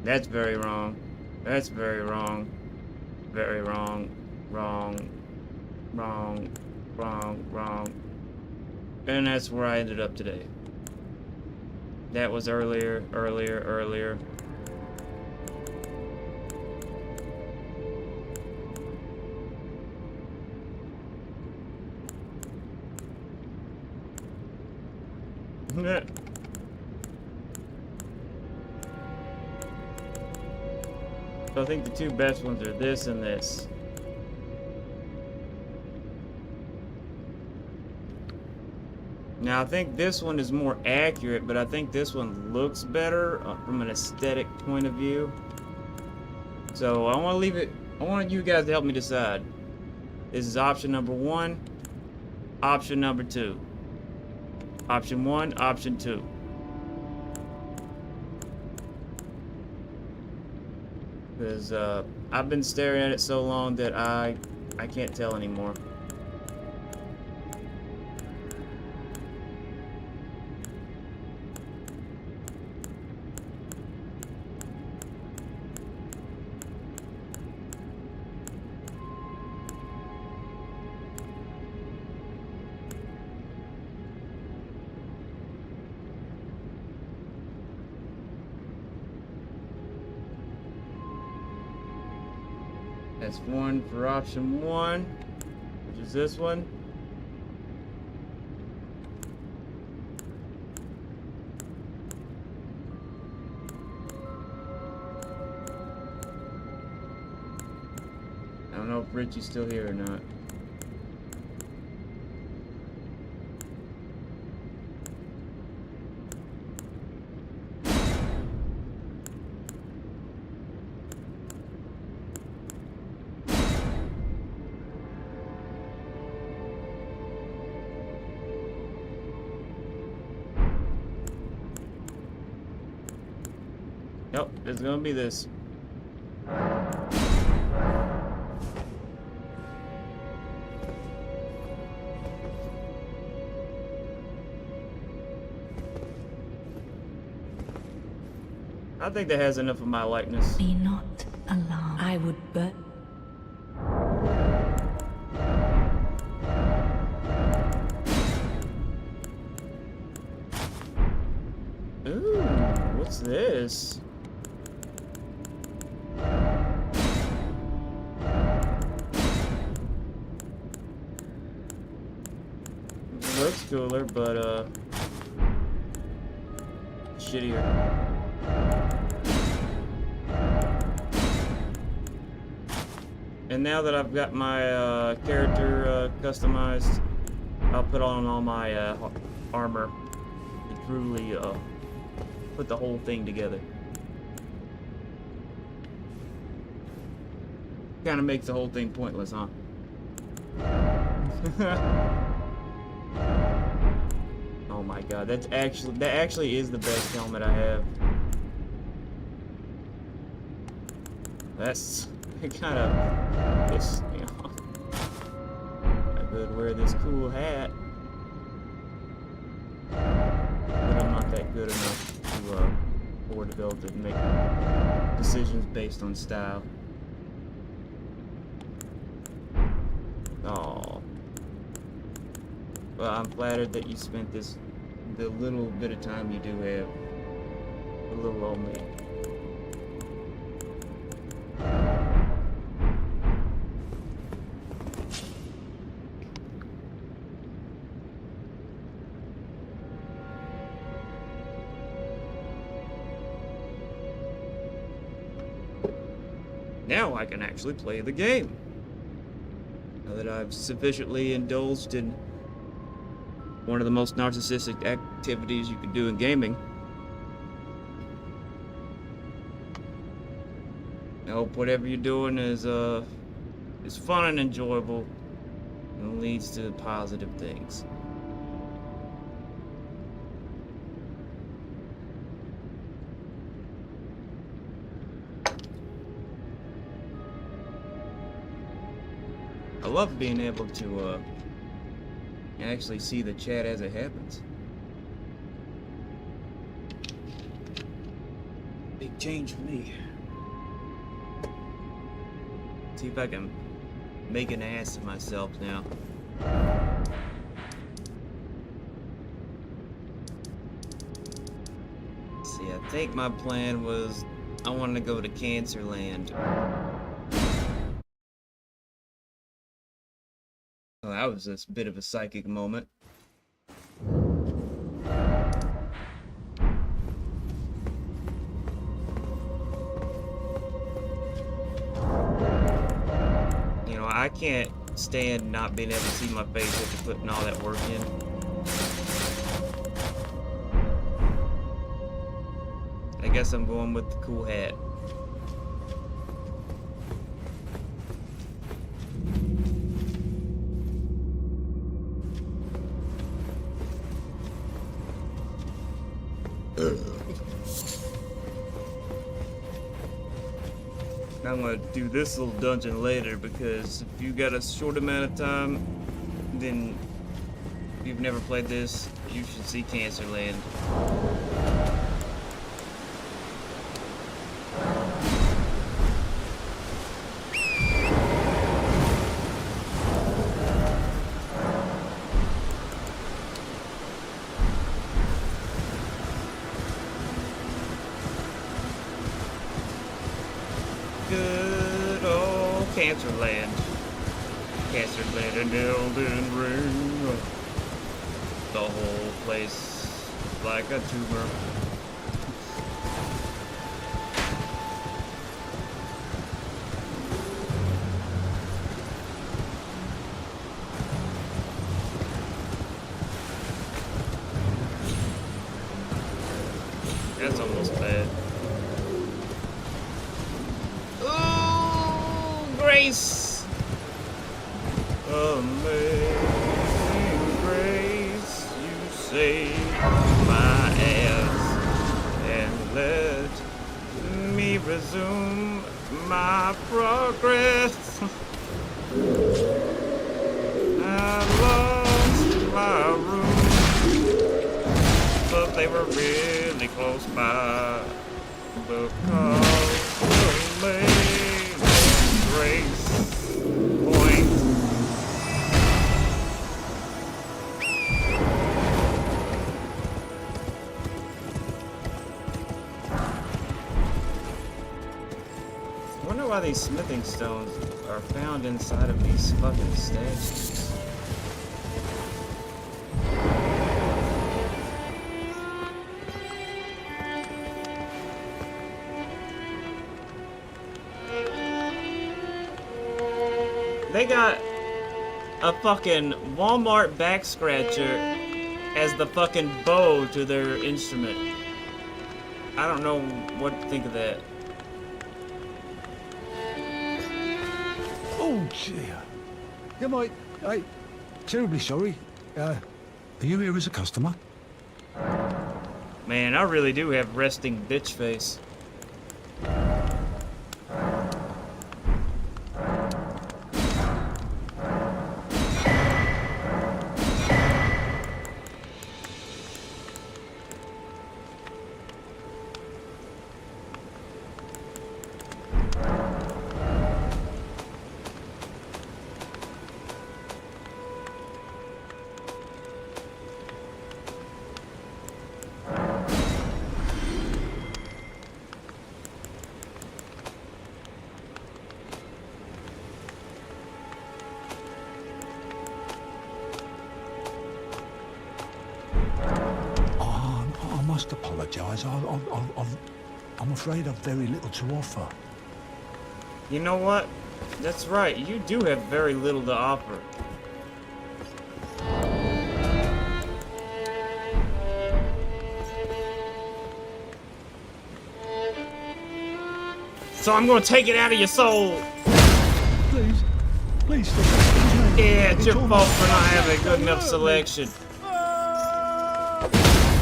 Speaker 1: That's very wrong. That's very wrong. Very wrong. Wrong. And that's where I ended up today. That was earlier. So I think the two best ones are this and this. Now I think this one is more accurate, but I think this one looks better from an aesthetic point of view. So I want to leave it, I want you guys to help me decide. This is option number 1, option number 2. Option 1, option 2. Because I've been staring at it so long that I can't tell anymore. That's one for option 1, which is this one. I don't know if Richie's still here or not. Nope, it's gonna be this. I think that has enough of my likeness.
Speaker 2: Be not alarmed. I would but.
Speaker 1: Ooh, what's this? It looks cooler, but shittier. And now that I've got my character customized, I'll put on all my armor to truly put the whole thing together. Kind of makes the whole thing pointless, huh? Oh my god, that actually is the best helmet I have. That's kind of this, you know. I could wear this cool hat, but I'm not that good enough to afford to be able to make decisions based on style. Oh, well, I'm flattered that you spent the little bit of time you do have, a little old me. Now I can actually play the game. Now that I've sufficiently indulged in one of the most narcissistic activities you can do in gaming. I hope whatever you're doing is fun and enjoyable and leads to positive things. I love being able to actually see the chat as it happens. Big change for me. See if I can make an ass of myself now. See, I think my plan was I wanted to go to Cancerland. Well, that was a bit of a psychic moment. You know, I can't stand not being able to see my face after putting all that work in. I guess I'm going with the cool hat. I'm gonna do this little dungeon later because if you got a short amount of time, then if you've never played this, you should see Cancerland. Good old Cancerland. Cancerland and Elden Ring. The whole place like a tumor. That's almost bad. Ooh, Grace! Amazing grace, you saved my ass and let me resume my progress. I lost my room, but they were really close by because of amazing grace. Point. I wonder why these smithing stones are found inside of these fucking statues. They got a fucking Walmart back scratcher as the fucking bow to their instrument. I don't know what to think of that.
Speaker 3: Oh dear. Yeah, mate. Hey, terribly sorry. Are you here as a customer?
Speaker 1: Man, I really do have resting bitch face.
Speaker 3: I must apologise. I'm afraid I've very little to offer.
Speaker 1: You know what? That's right, you do have very little to offer. So I'm gonna take it out of your soul.
Speaker 3: Please, please stop.
Speaker 1: Yeah, it's your fault for not having a good enough selection.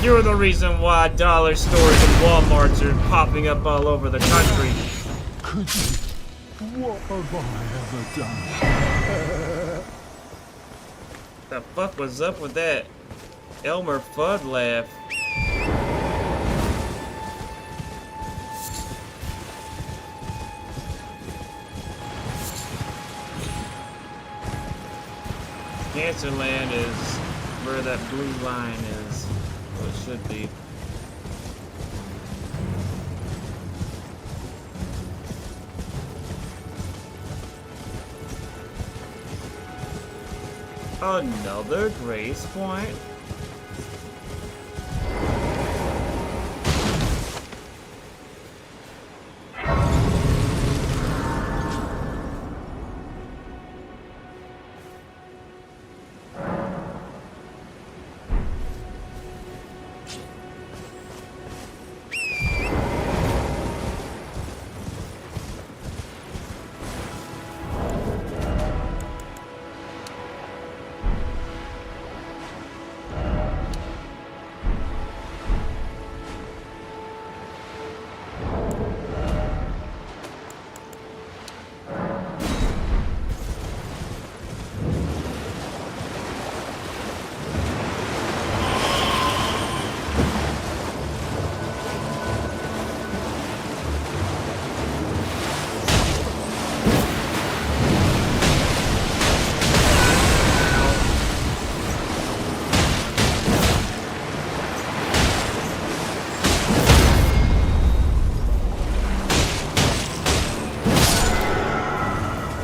Speaker 1: You're the reason why dollar stores and Walmarts are popping up all over the country.
Speaker 3: Could you? What have I ever done?
Speaker 1: The fuck was up with that Elmer Fudd laugh? Cancerland is where that blue line is. Well, it should be. Another grace point.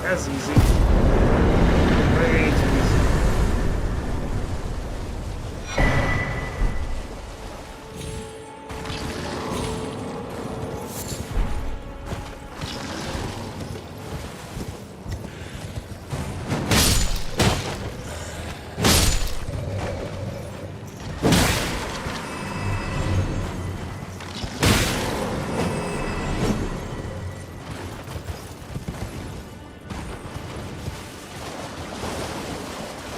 Speaker 1: That's easy. Very easy.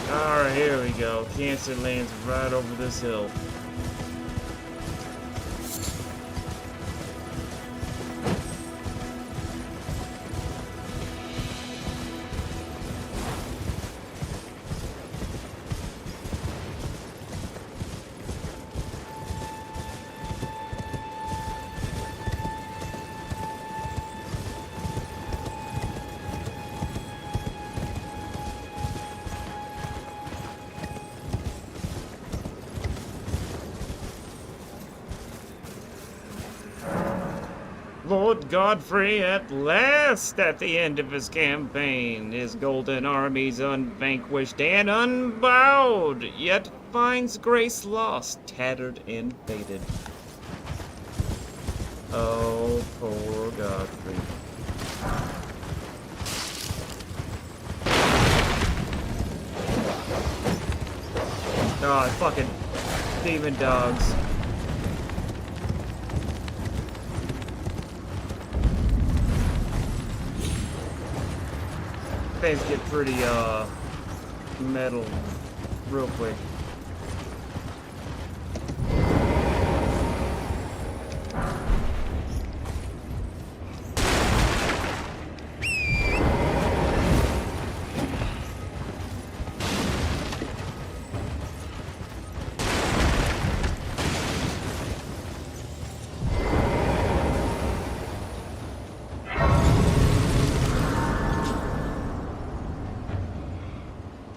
Speaker 1: Alright, here we go. Cancer lands right over this hill. Lord Godfrey at last at the end of his campaign, his golden armies unvanquished and unbowed, yet finds grace lost, tattered and faded. Oh, poor Godfrey. Oh, fucking demon dogs. Things get pretty metal real quick.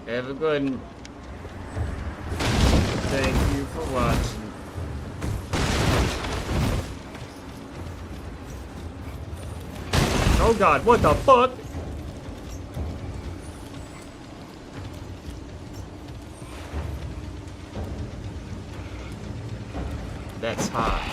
Speaker 1: Have a good one. Thank you for watching. Oh god, what the fuck? That's hot.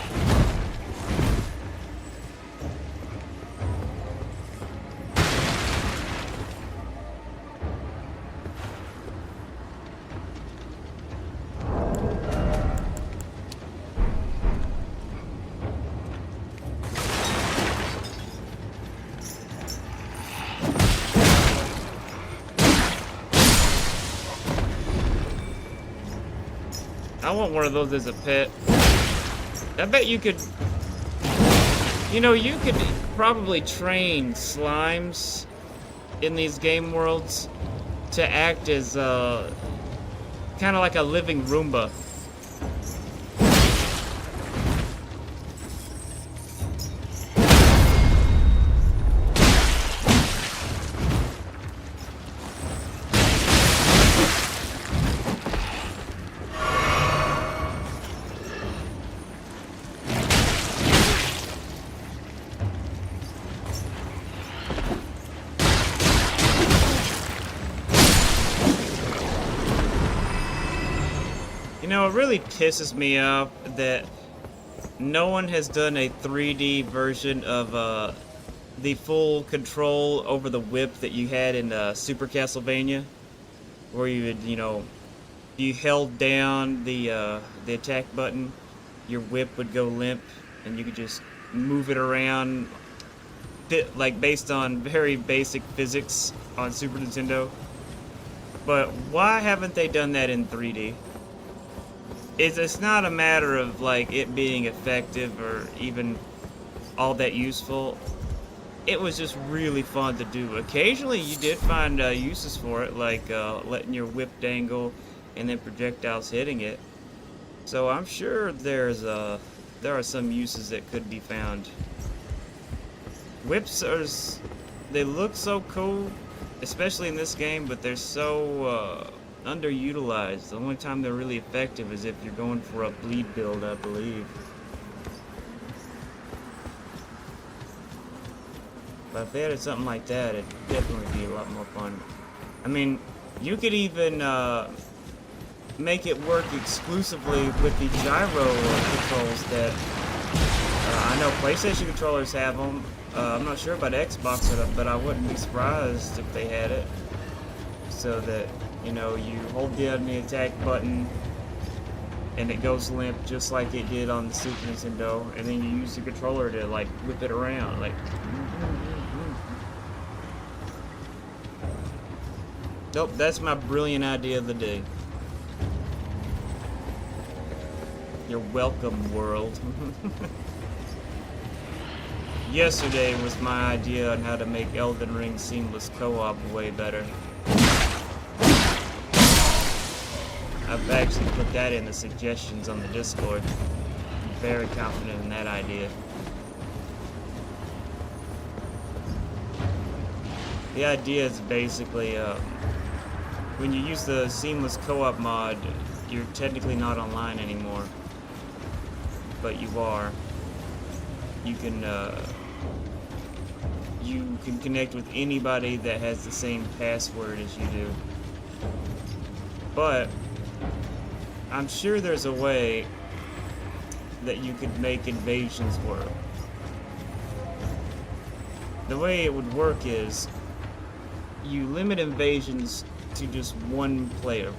Speaker 1: I want one of those as a pet. I bet you could... You know, you could probably train slimes in these game worlds to act as kind of like a living Roomba. You know, it really pisses me off that no one has done a 3D version of the full control over the whip that you had in Super Castlevania, where you would, you know, you held down the attack button, your whip would go limp, and you could just move it around, like based on very basic physics on Super Nintendo. But why haven't they done that in 3D? It's not a matter of like it being effective or even all that useful. It was just really fun to do. Occasionally you did find uses for it, like letting your whip dangle and then projectiles hitting it. So I'm sure there are some uses that could be found. Whips they look so cool, especially in this game, but they're so underutilized. The only time they're really effective is if you're going for a bleed build, I believe. But if they added something like that, it'd definitely be a lot more fun. I mean, you could even make it work exclusively with the gyro controls that I know PlayStation controllers have them. I'm not sure about Xbox, but I wouldn't be surprised if they had it. So that, you know, you hold down the attack button and it goes limp just like it did on the Super Nintendo, and then you use the controller to like whip it around, like. Nope, that's my brilliant idea of the day. You're welcome, world. Yesterday was my idea on how to make Elden Ring seamless co-op way better. I've actually put that in the suggestions on the Discord. I'm very confident in that idea. The idea is basically, when you use the seamless co-op mod, you're technically not online anymore. But you are. You can connect with anybody that has the same password as you do. But I'm sure there's a way that you could make invasions work. The way it would work is you limit invasions to just one player.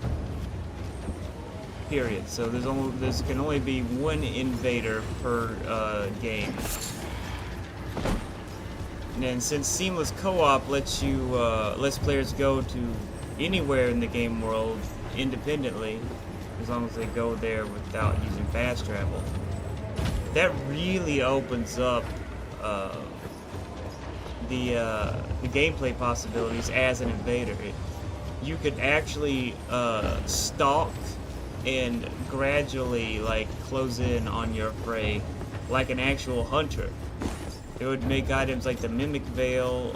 Speaker 1: Period. So there can only be one invader per game. And then since seamless co-op lets players go to anywhere in the game world independently, as long as they go there without using fast travel, that really opens up the gameplay possibilities as an invader. You could actually stalk and gradually like close in on your prey like an actual hunter. It would make items like the Mimic Veil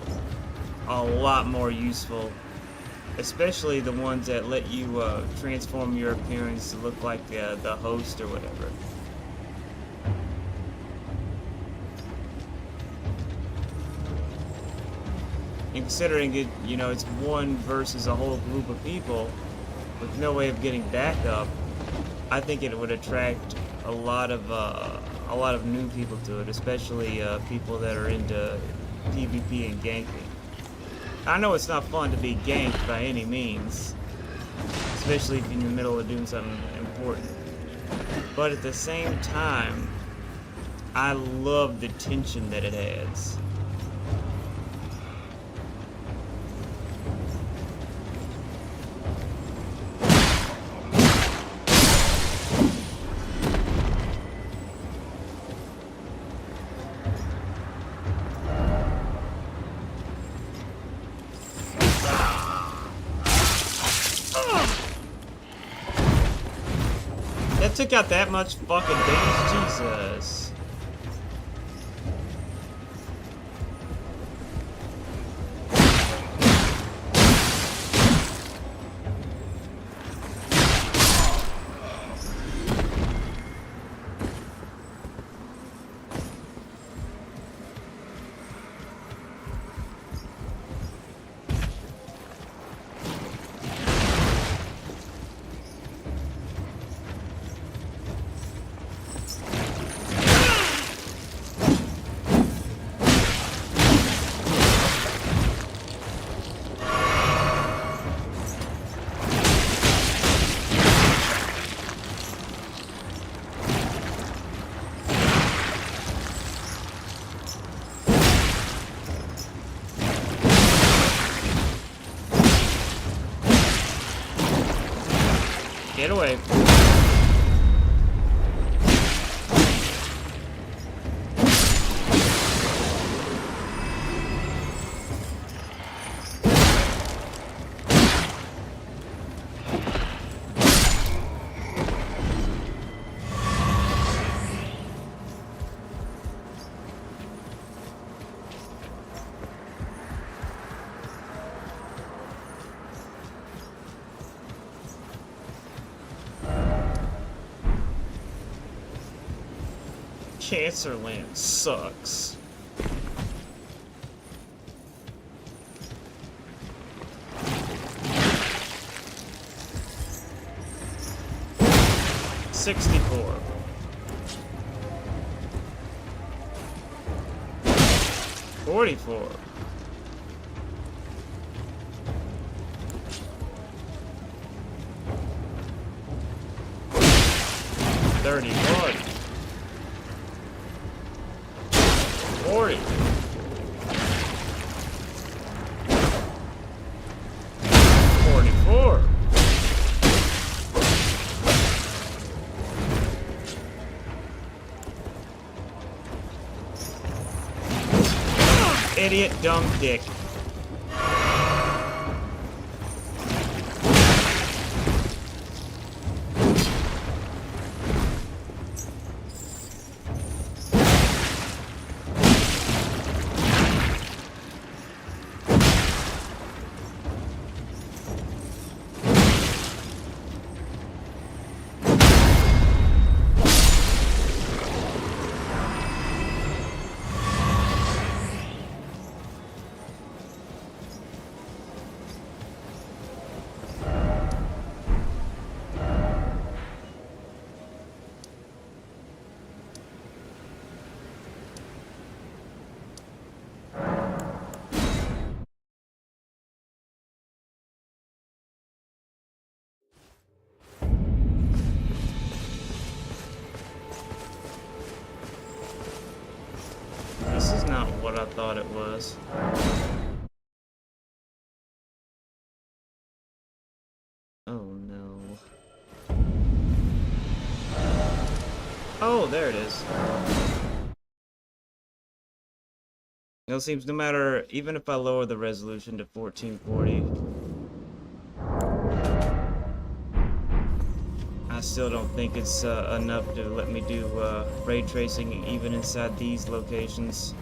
Speaker 1: a lot more useful, especially the ones that let you transform your appearance to look like the host or whatever. And considering it, you know, it's one versus a whole group of people with no way of getting backup, I think it would attract a lot of new people to it, especially people that are into PvP and ganking. I know it's not fun to be ganked by any means, especially if you're in the middle of doing something important. But at the same time, I love the tension that it adds. That took out that much fucking damage, Jesus. Get away. Cancerland sucks. 64. 44. 31. 40. 44. Idiot, dumb dick. This is not what I thought it was. Oh no. Oh, there it is. It seems no matter, even if I lower the resolution to 1440, I still don't think it's enough to let me do ray tracing even inside these locations.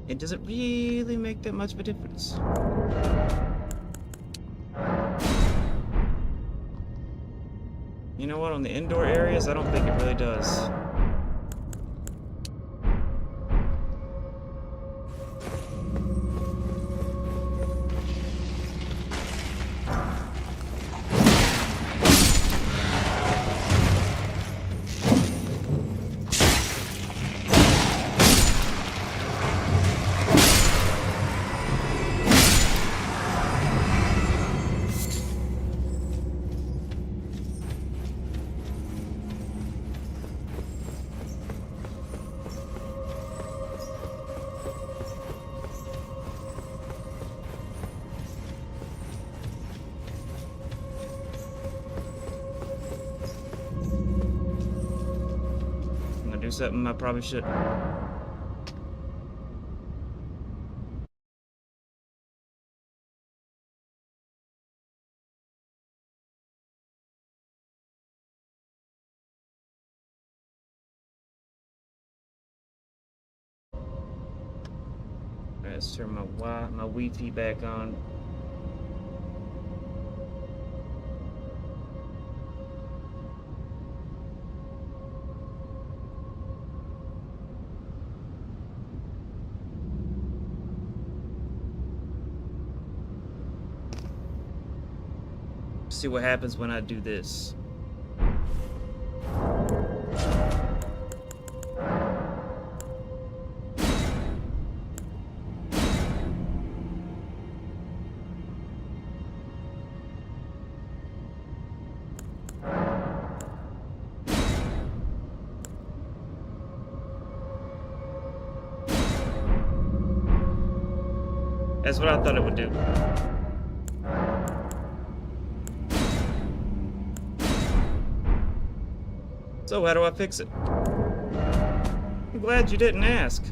Speaker 1: It doesn't really make that much of a difference. You know what, on the indoor areas, I don't think it really does. Do something I probably shouldn't. Let's turn my Wi-Fi back on. See what happens when I do this. That's what I thought it would do. So how do I fix it? I'm glad you didn't ask.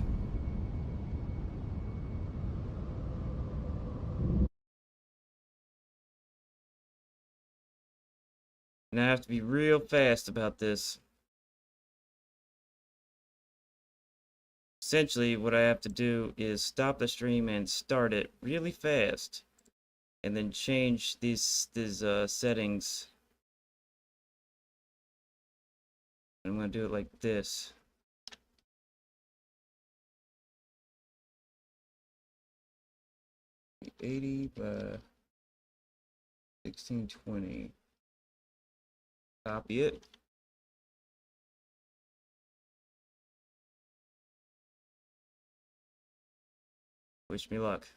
Speaker 1: And I have to be real fast about this. essentially what I have to do is stop the stream and start it really fast, and then change these settings. I'm gonna do it like this. $80 by 1620. Copy it. Wish me luck.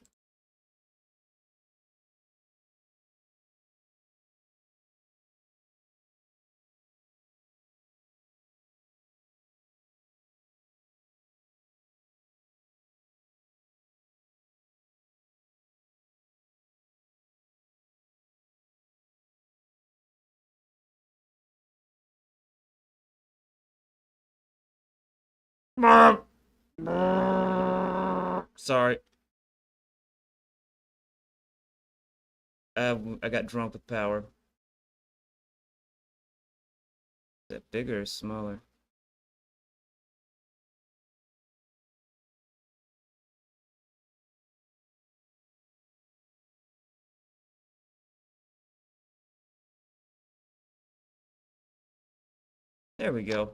Speaker 1: Sorry. I got drunk with power. Is that bigger or smaller? There we go.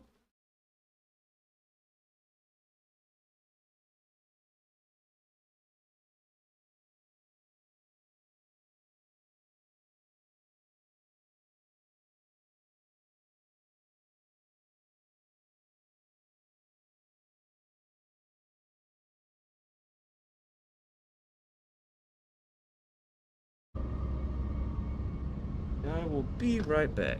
Speaker 1: I will be right back.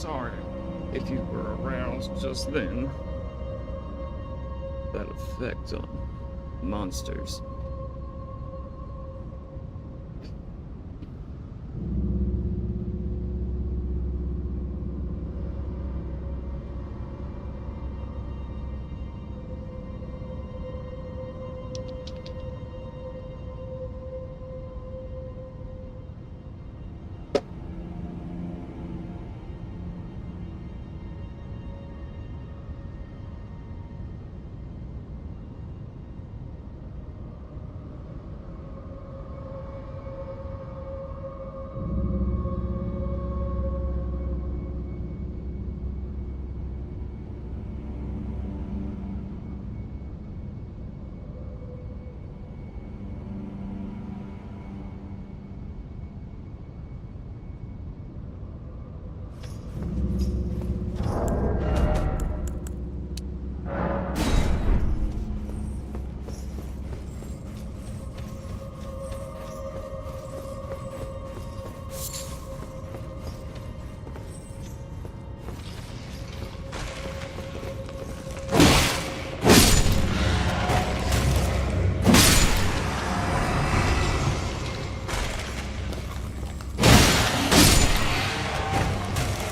Speaker 1: Sorry if you were aroused just then. That effect on monsters.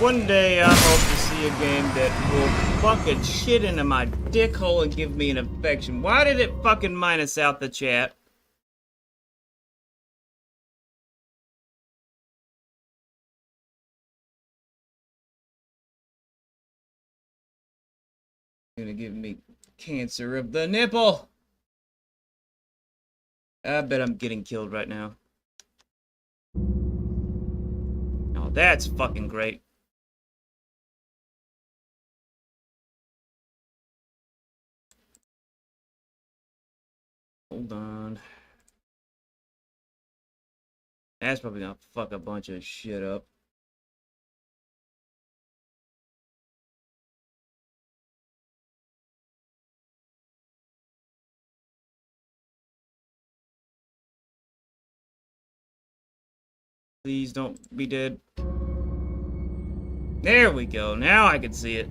Speaker 1: One day I hope to see a game that will fucking shit into my dick hole and give me an infection. Why did it fucking minus out the chat? Gonna give me cancer of the nipple. I bet I'm getting killed right now. Oh, that's fucking great. Hold on. That's probably gonna fuck a bunch of shit up. Please don't be dead. There we go. Now I can see it.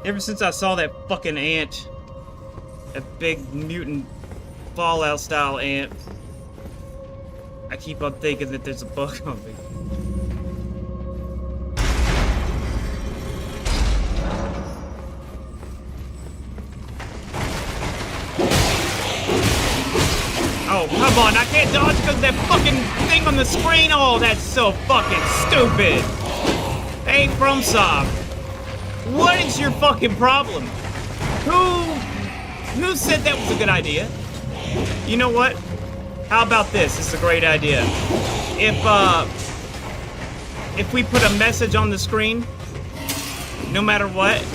Speaker 1: Ever since I saw that fucking ant, a big mutant Fallout style ant, I keep on thinking that there's a bug on me. Oh, come on. I can't dodge because that fucking thing on the screen. Oh, that's so fucking stupid. Hey, FromSoft. What is your fucking problem? Who said that was a good idea? You know what? How about this? It's a great idea. If we put a message on the screen, no matter what,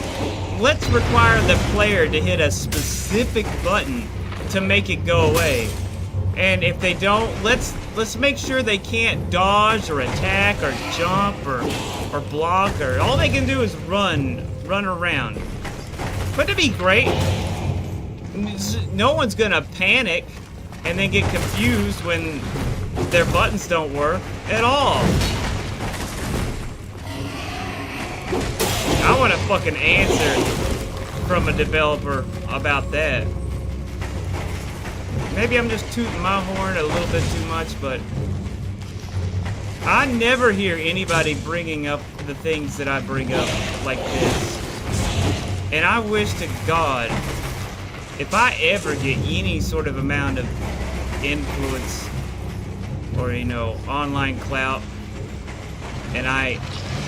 Speaker 1: let's require the player to hit a specific button to make it go away. And if they don't, let's make sure they can't dodge or attack or jump or block, or all they can do is run around. Wouldn't it be great? No one's gonna panic and then get confused when their buttons don't work at all. I want a fucking answer from a developer about that. Maybe I'm just tooting my horn a little bit too much, but I never hear anybody bringing up the things that I bring up like this. And I wish to God, if I ever get any sort of amount of influence or, you know, online clout, and I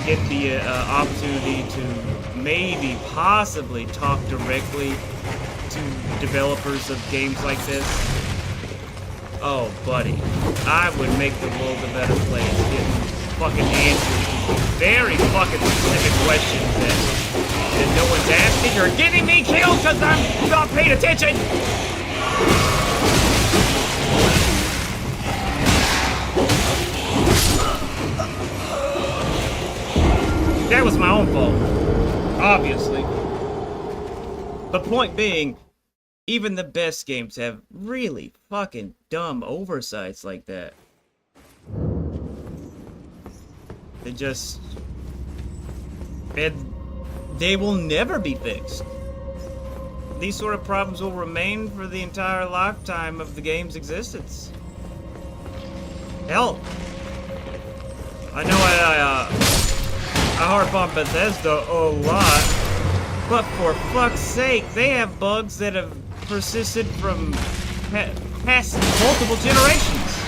Speaker 1: get the opportunity to maybe possibly talk directly to developers of games like this, oh buddy, I would make the world a better place, getting fucking answers to very fucking specific questions that no one's asking or getting me killed because I'm not paying attention. That was my own fault, obviously. The point being, even the best games have really fucking dumb oversights like that. And they will never be fixed. These sort of problems will remain for the entire lifetime of the game's existence. Hell, I know I harp on Bethesda a lot, but for fuck's sake, they have bugs that have persisted from past multiple generations.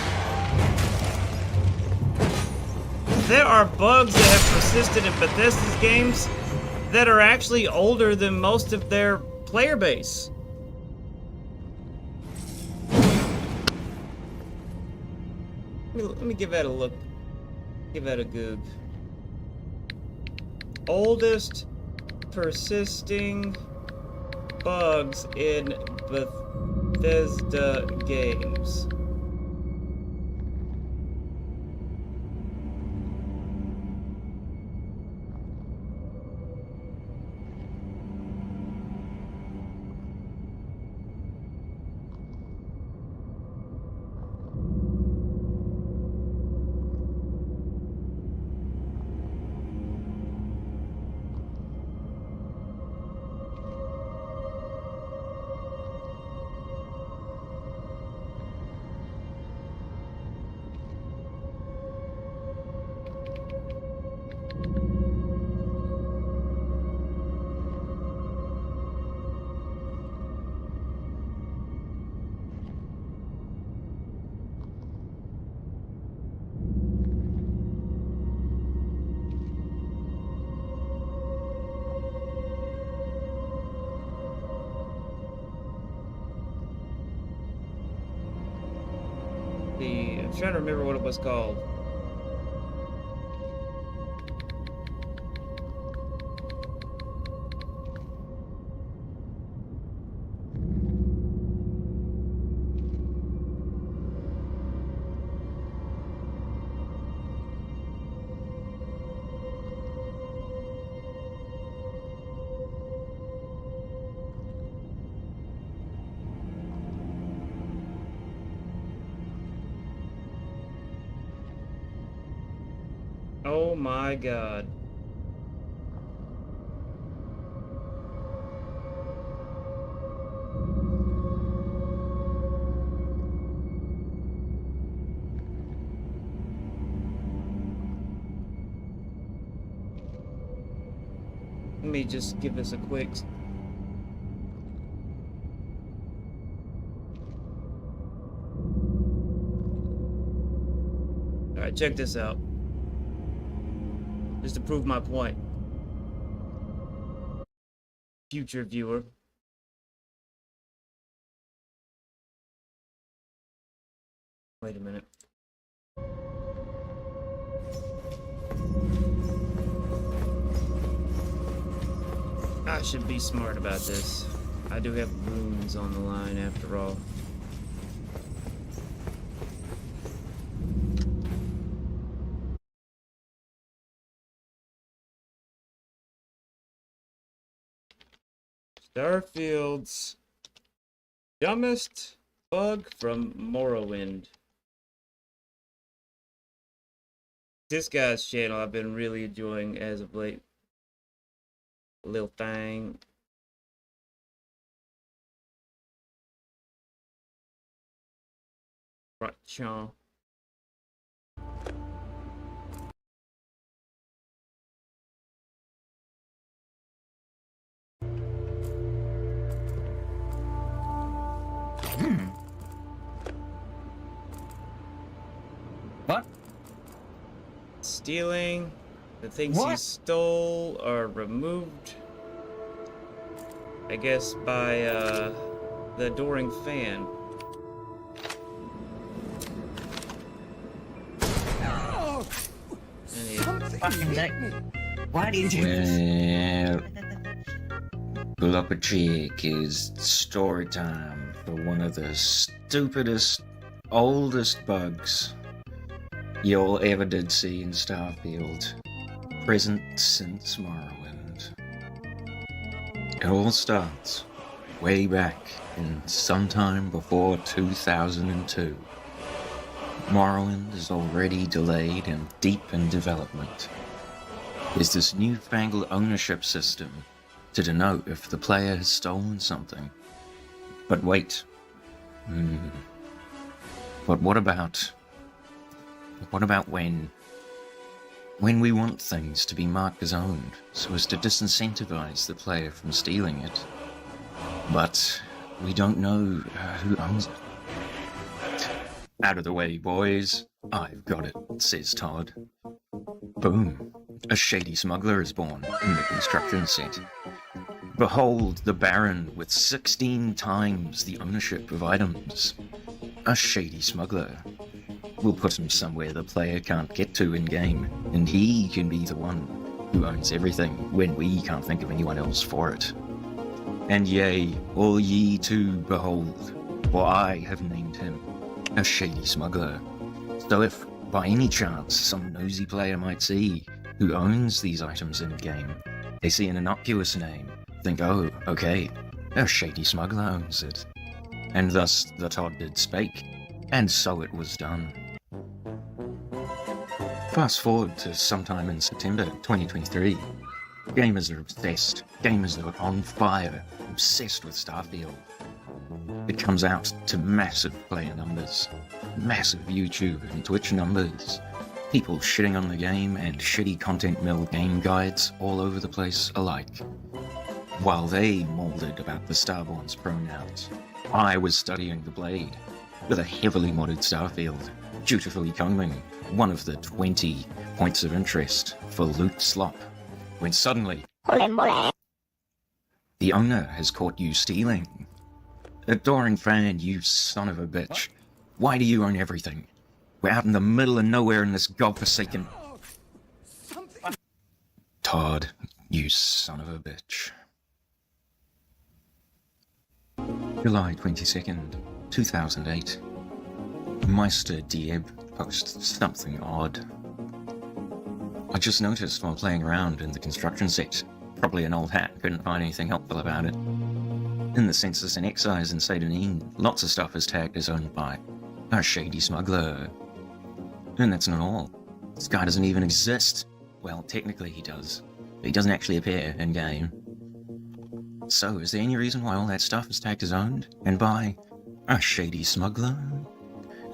Speaker 1: There are bugs that have persisted in Bethesda's games that are actually older than most of their player base. Let me give that a look. Give that a goog. Oldest persisting bugs in Bethesda games. I'm trying to remember what it was called. Oh my God. Let me just give this a quick... Alright, check this out. Just to prove my point. Future viewer. Wait a minute. I should be smart about this. I do have runes on the line after all. Starfield's dumbest bug from Morrowind. This guy's channel I've been really enjoying as of late. Lil Fang. Rachon.
Speaker 4: What?
Speaker 1: Stealing. The things he
Speaker 4: What?
Speaker 1: stole are removed, I guess, by the adoring fan. And he-
Speaker 4: Fucking Dick. Why do you do this?
Speaker 5: Well, pull up a cheek is story time for one of the stupidest, oldest bugs you'll ever did see in Starfield. Present since Morrowind. It all starts way back in sometime before 2002. Morrowind is already delayed and deep in development. There's this newfangled ownership system to denote if the player has stolen something. But wait. But what about when we want things to be marked as owned, so as to disincentivize the player from stealing it, but we don't know who owns it? Out of the way, boys. I've got it, says Todd. Boom. A shady smuggler is born in the construction set. Behold the Baron with 16 times the ownership of items. A shady smuggler. We'll put him somewhere the player can't get to in-game, and he can be the one who owns everything when we can't think of anyone else for it. And yea, all ye too behold, for I have named him a shady smuggler. So if, by any chance, some nosy player might see who owns these items in-game, they see an innocuous name, think, oh, okay, a shady smuggler owns it. And thus the Todd did spake, and so it was done. Fast forward to sometime in September 2023. Gamers are obsessed. Gamers are on fire, obsessed with Starfield. It comes out to massive player numbers, massive YouTube and Twitch numbers, people shitting on the game and shitty content mill game guides all over the place alike. While they molded about the Starborn's pronouns, I was studying the Blade with a heavily modded Starfield, dutifully combing one of the 20 points of interest for loot slop, when suddenly the owner has caught you stealing. Adoring fan, you son of a bitch. Why do you own everything? We're out in the middle of nowhere in this godforsaken... Todd, you son of a bitch. July 22nd, 2008. Meister Dieb posts something odd. I just noticed while playing around in the construction set, probably an old hat, couldn't find anything helpful about it. In the census and excise in Satanine, lots of stuff is tagged as owned by a shady smuggler. And that's not all. This guy doesn't even exist. Well, technically he does, but he doesn't actually appear in-game. So, is there any reason why all that stuff is tagged as owned, and by a shady smuggler?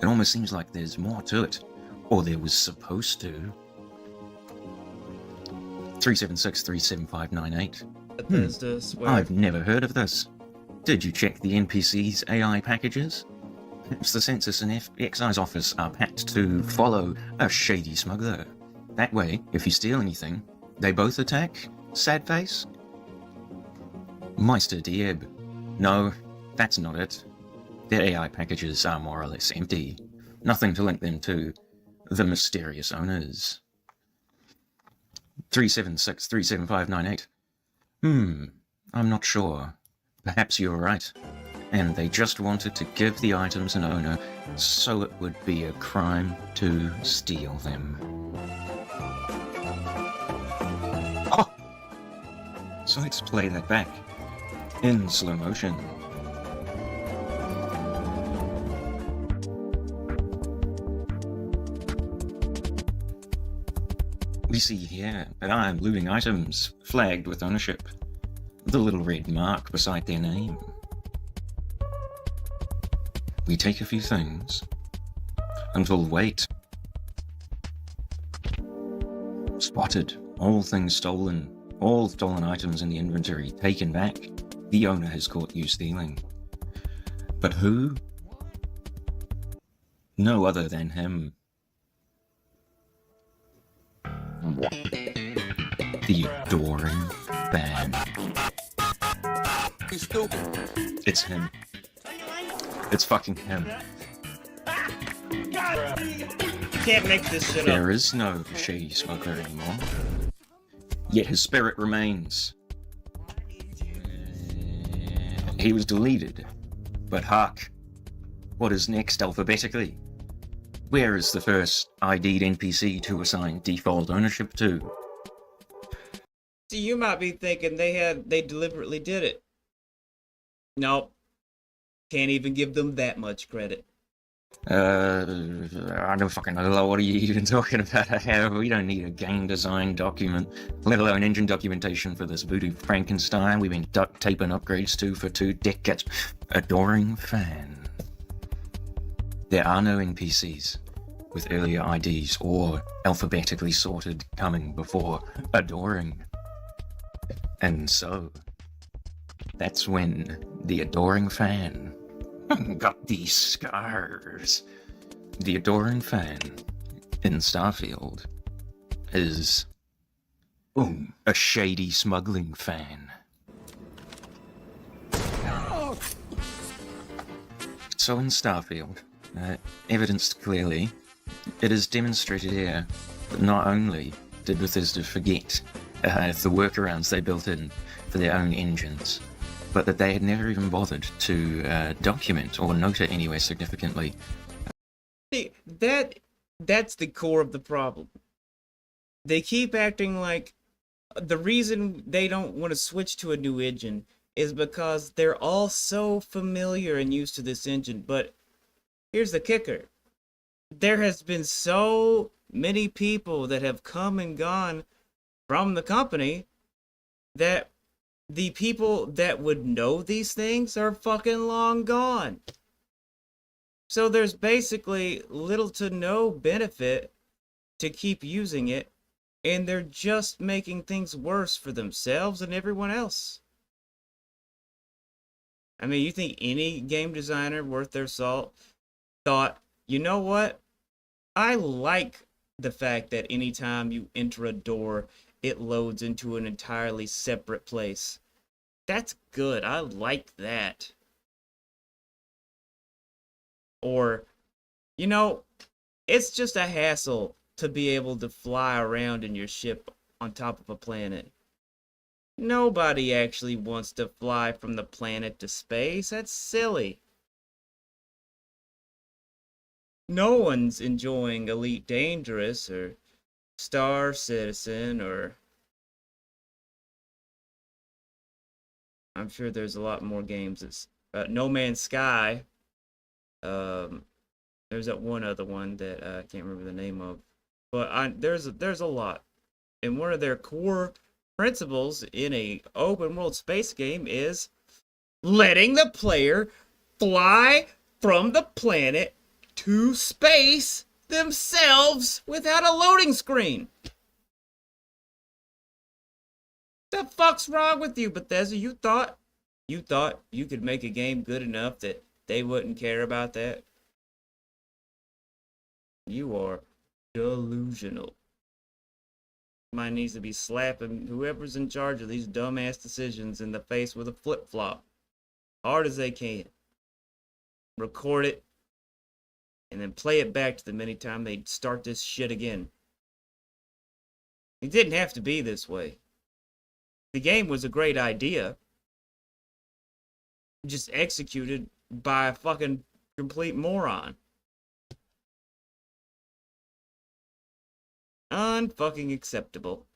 Speaker 5: It almost seems like there's more to it, or there was supposed to. 376-37598.
Speaker 1: Bethesda, swear.
Speaker 5: I've never heard of this. Did you check the NPC's AI packages? Perhaps the census and excise office are packed to follow a shady smuggler. That way, if you steal anything, they both attack? Sad face? Meister Dieb. No, that's not it. Their AI packages are more or less empty. Nothing to link them to the mysterious owners. 376-37598. I'm not sure. Perhaps you're right. And they just wanted to give the items an owner, so it would be a crime to steal them. Oh! So let's play that back in slow motion. We see here that I am looting items flagged with ownership. The little red mark beside their name. We take a few things until wait. Spotted. All things stolen. All stolen items in the inventory taken back. The owner has caught you stealing. But who? No other than him. The adoring fan. It's him. It's fucking him.
Speaker 1: You can't make this shit up.
Speaker 5: There is no shady smuggler anymore. Yet his spirit remains. He was deleted. But hark. What is next alphabetically? Where is the first ID'd NPC to assign default ownership to?
Speaker 1: See, you might be thinking they deliberately did it. Nope. Can't even give them that much credit.
Speaker 5: I don't fucking know. What are you even talking about? We don't need a game design document, let alone engine documentation for this voodoo Frankenstein we've been duct taping upgrades to for 2 decades. Adoring fan. There are no NPCs with earlier IDs or alphabetically sorted coming before adoring. And so, that's when the adoring fan got these scars. The adoring fan in Starfield is, boom, a shady smuggling fan. So in Starfield, evidenced clearly, it is demonstrated here that not only did Bethesda forget the workarounds they built in for their own engines, but that they had never even bothered to document or note it anywhere significantly.
Speaker 1: See, that's the core of the problem. They keep acting like the reason they don't want to switch to a new engine is because they're all so familiar and used to this engine. But here's the kicker. There has been so many people that have come and gone from the company that the people that would know these things are fucking long gone. So there's basically little to no benefit to keep using it, and they're just making things worse for themselves and everyone else. I mean, you think any game designer worth their salt thought, you know what? I like the fact that anytime you enter a door, it loads into an entirely separate place. That's good. I like that. Or, you know, it's just a hassle to be able to fly around in your ship on top of a planet. Nobody actually wants to fly from the planet to space. That's silly. No one's enjoying Elite Dangerous or Star Citizen or... I'm sure there's a lot more games. It's No Man's Sky. There's that one other one that I can't remember the name of. But there's a lot. And one of their core principles in a open world space game is letting the player fly from the planet to space themselves without a loading screen. The fuck's wrong with you, Bethesda? You thought you could make a game good enough that they wouldn't care about that? You are delusional. Mine needs to be slapping whoever's in charge of these dumbass decisions in the face with a flip-flop. Hard as they can. Record it. And then play it back to them anytime they start this shit again. It didn't have to be this way. The game was a great idea. Just executed by a fucking complete moron. Unfucking acceptable.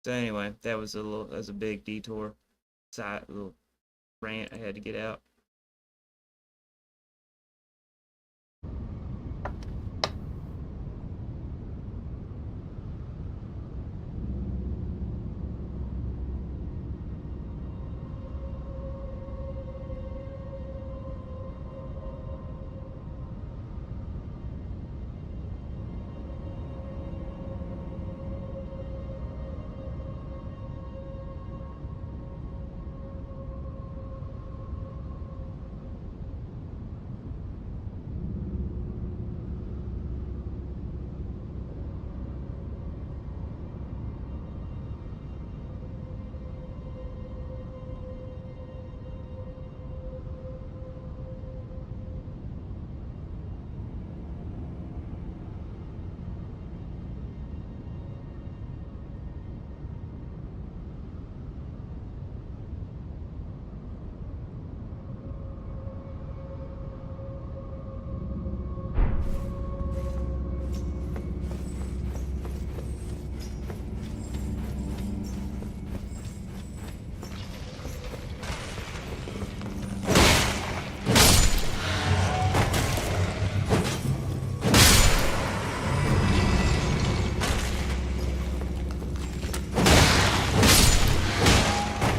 Speaker 1: So anyway, that was a big detour. Side little rant I had to get out.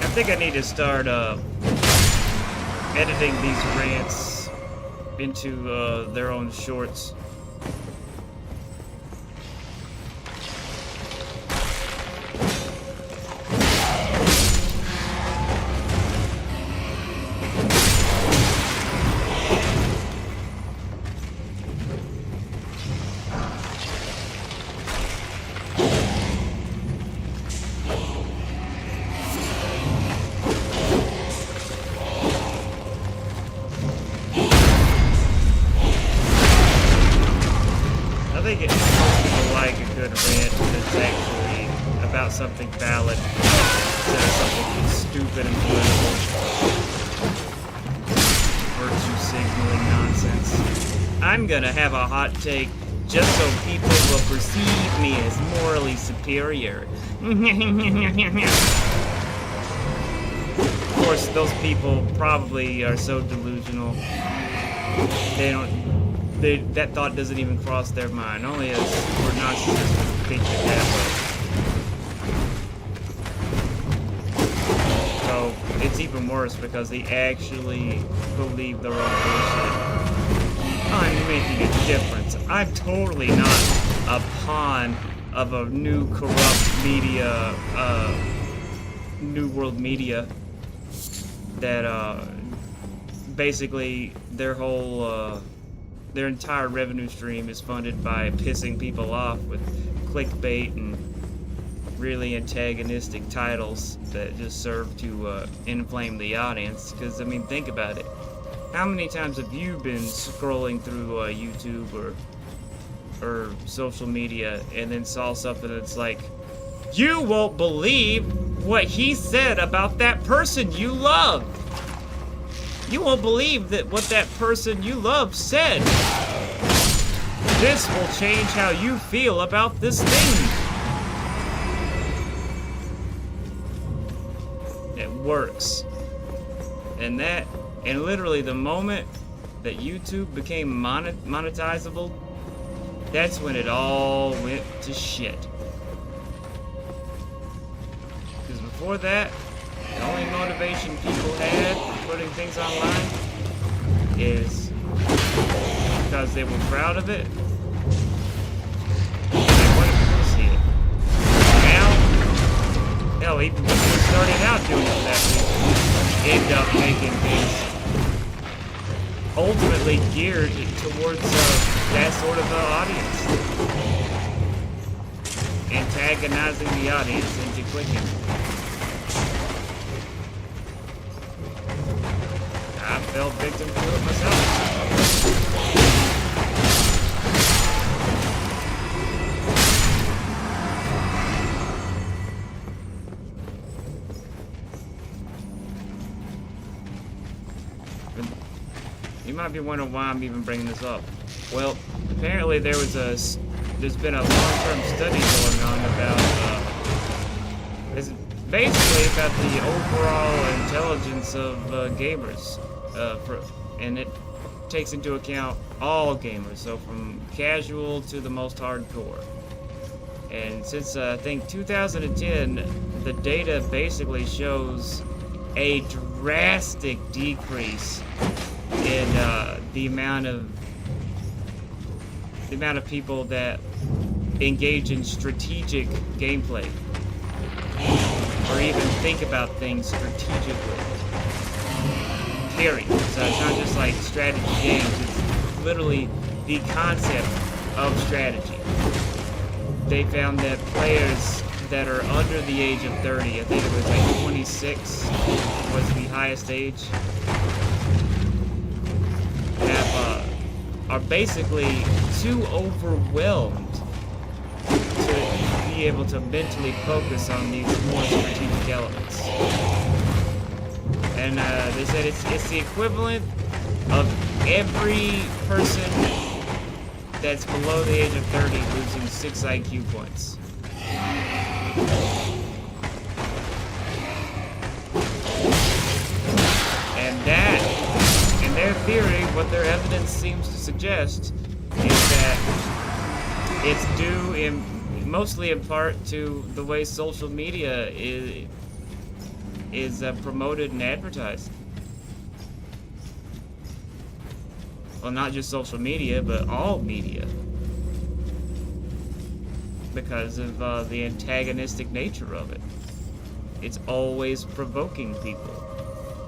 Speaker 1: I think I need to start editing these rants into their own shorts. Something valid instead of something stupid and political. Virtue signaling nonsense. I'm gonna have a hot take just so people will perceive me as morally superior. Of course, those people probably are so delusional. That thought doesn't even cross their mind. Only us we're narcissists think that way. So it's even worse because they actually believe their own bullshit. I'm making a difference. I'm totally not a pawn of a new corrupt media, New World Media that basically their whole their entire revenue stream is funded by pissing people off with clickbait and really antagonistic titles that just serve to inflame the audience. Because I mean, think about it. How many times have you been scrolling through YouTube or social media and then saw something that's like, you won't believe what he said about that person you love. You won't believe that what that person you love said. This will change how you feel about this thing. It works. And literally the moment that YouTube became monetizable, that's when it all went to shit. Because before that, the only motivation people had for putting things online is because they were proud of it. They wanted people to see it. Now, hell, even when we started out doing it that way, end up making things ultimately geared towards that sort of audience. Antagonizing the audience into clicking. I fell victim to it myself. You might be wondering why I'm even bringing this up. Well, apparently there's been a long-term study going on about, it's basically about the overall intelligence of gamers, and it takes into account all gamers, so from casual to the most hardcore. And since I think 2010, the data basically shows a drastic decrease in the amount of people that engage in strategic gameplay or even think about things strategically. Period. So it's not just like strategy games, it's literally the concept of strategy. They found that players that are under the age of 30, I think it was like 26 was the highest age, are basically too overwhelmed to be able to mentally focus on these more strategic elements. And they said it's the equivalent of every person that's below the age of 30 losing 6 IQ points. And that, in their theory, what their evidence seems to suggest is that it's due mostly in part to the way social media is promoted and advertised. Well, not just social media, but all media. Because of the antagonistic nature of it. It's always provoking people.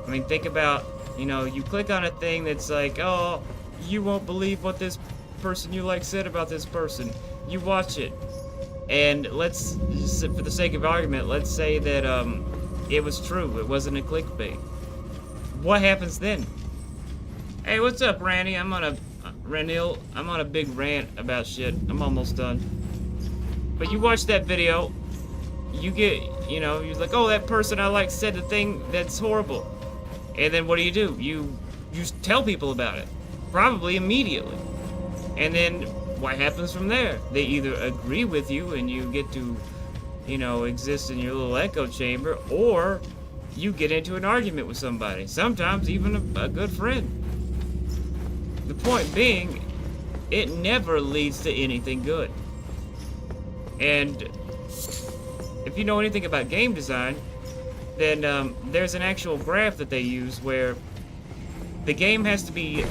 Speaker 1: I mean, think about, you click on a thing that's like, oh, you won't believe what this person you like said about this person. You watch it. And let's, for the sake of argument, let's say that it was true. It wasn't a clickbait. What happens then? Hey, what's up, Randy? I'm on a big rant about shit. I'm almost done. But you watch that video, you get, you're like, oh, that person I like said the thing that's horrible. And then what do? You tell people about it. Probably immediately. And then what happens from there? They either agree with you and you get to, exist in your little echo chamber, or you get into an argument with somebody. Sometimes even a good friend. The point being, it never leads to anything good. And if you know anything about game design, then there's an actual graph that they use where the game has to be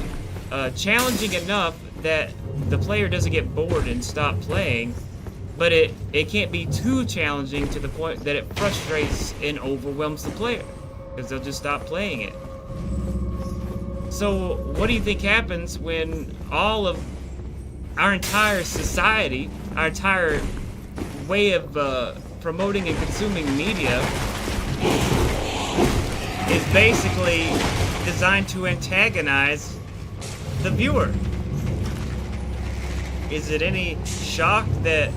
Speaker 1: challenging enough that the player doesn't get bored and stop playing, but it can't be too challenging to the point that it frustrates and overwhelms the player, because they'll just stop playing it. So what do you think happens when all of our entire society, our entire way of promoting and consuming media is basically designed to antagonize the viewer? Is it any shock that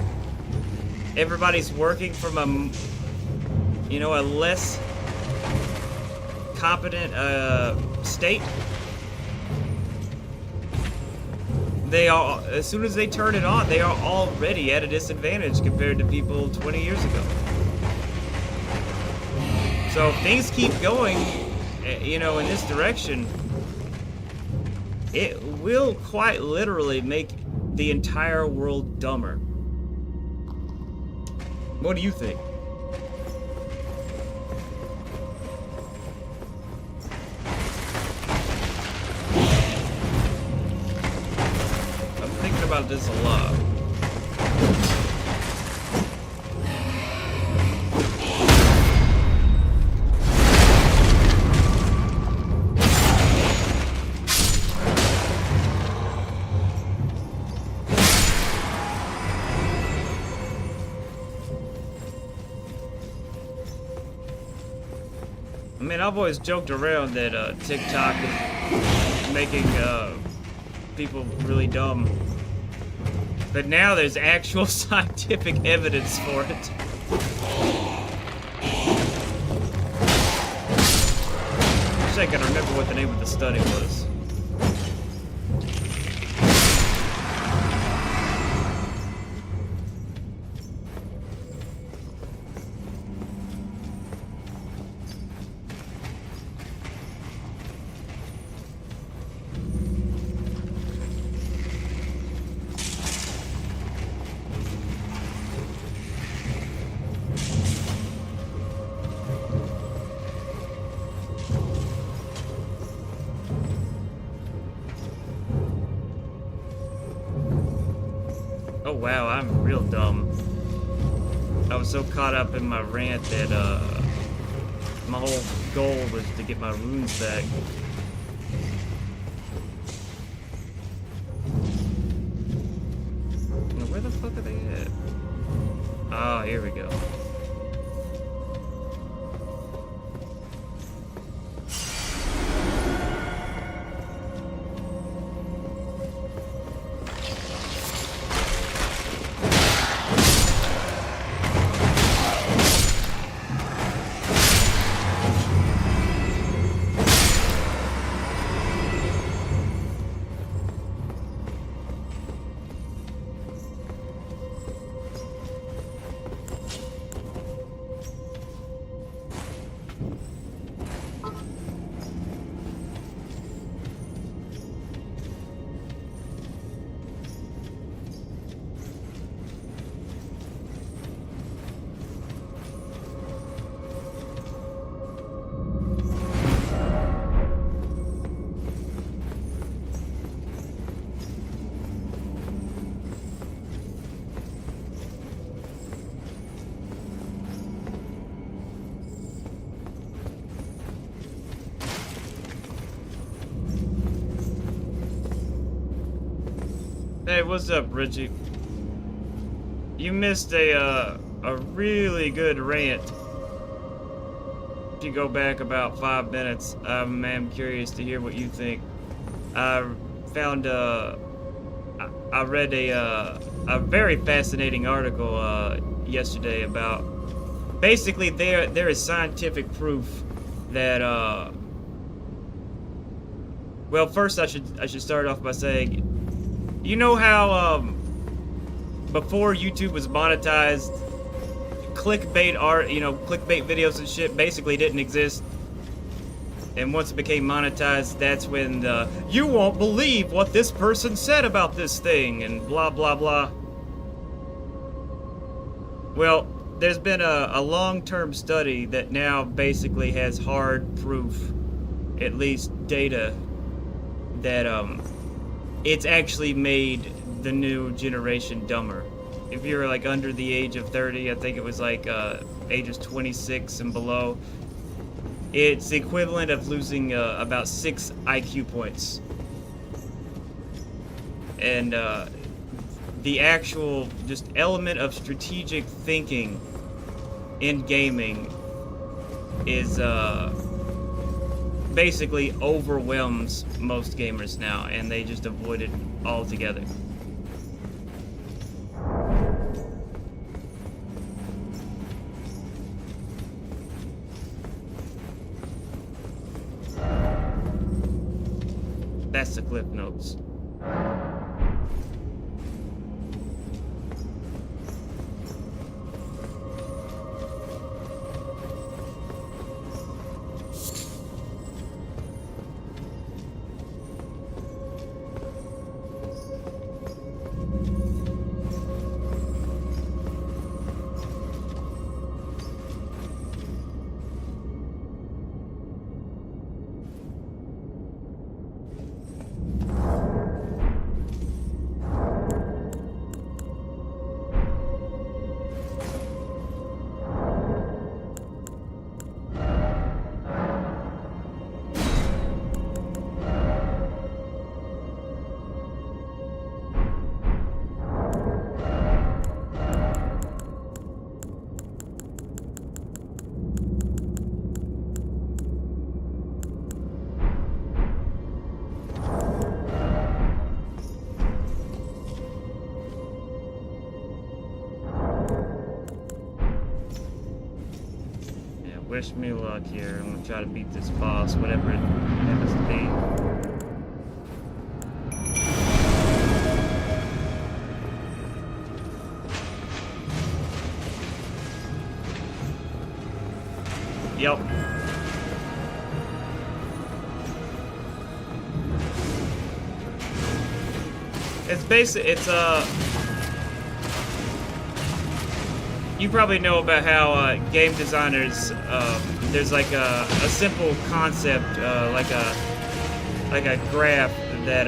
Speaker 1: everybody's working from a less competent state? They are, as soon as they turn it on, they are already at a disadvantage compared to people 20 years ago. So if things keep going, in this direction, it will quite literally make the entire world dumber. What do you think? About this a lot. I've always joked around that TikTok is making people really dumb. But now there's actual scientific evidence for it. Wish I can remember what the name of the study was. Oh wow, I'm real dumb. I was so caught up in my rant that my whole goal was to get my runes back. Now, where the fuck are they at? Oh, here we go. Hey, what's up, Richie? You missed a really good rant. If you go back about 5 minutes, I'm curious to hear what you think. I found I read a very fascinating article yesterday about basically there is scientific proof that well, first I should start off by saying, you know how before YouTube was monetized, clickbait art, clickbait videos and shit basically didn't exist. And once it became monetized, that's when you won't believe what this person said about this thing and blah blah blah. Well, there's been a long-term study that now basically has hard proof, at least data, that it's actually made the new generation dumber. If you're like under the age of 30, I think it was like ages 26 and below, it's the equivalent of losing about 6 IQ points. And the actual just element of strategic thinking in gaming is basically overwhelms most gamers now, and they just avoid it altogether. That's the Cliff Notes. wish me luck here. I'm gonna try to beat this boss, whatever it happens to be. Yep. It's you probably know about how game designers, there's like a simple concept, like a graph that,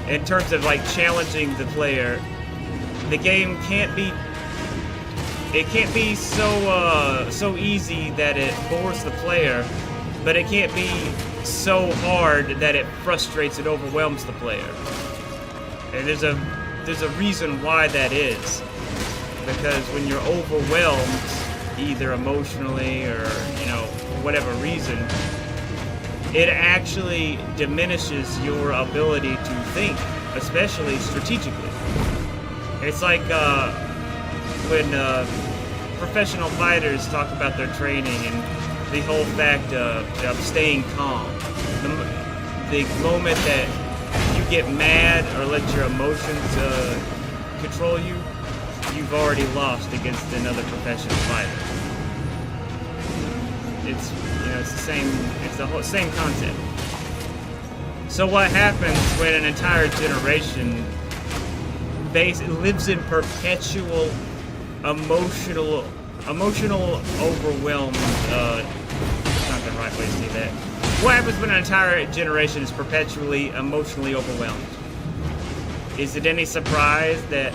Speaker 1: in terms of like challenging the player, the game can't be so easy that it bores the player, but it can't be so hard that it frustrates and overwhelms the player. And there's a reason why that is. Because when you're overwhelmed, either emotionally or, you know, whatever reason, it actually diminishes your ability to think, especially strategically. It's like when professional fighters talk about their training and the whole fact of staying calm. The moment that you get mad or let your emotions control you, you've already lost against another professional fighter. It's, you know, it's the whole same concept. So what happens when an entire generation lives in perpetual emotional overwhelm, that's not the right way to say that. What happens when an entire generation is perpetually emotionally overwhelmed? Is it any surprise that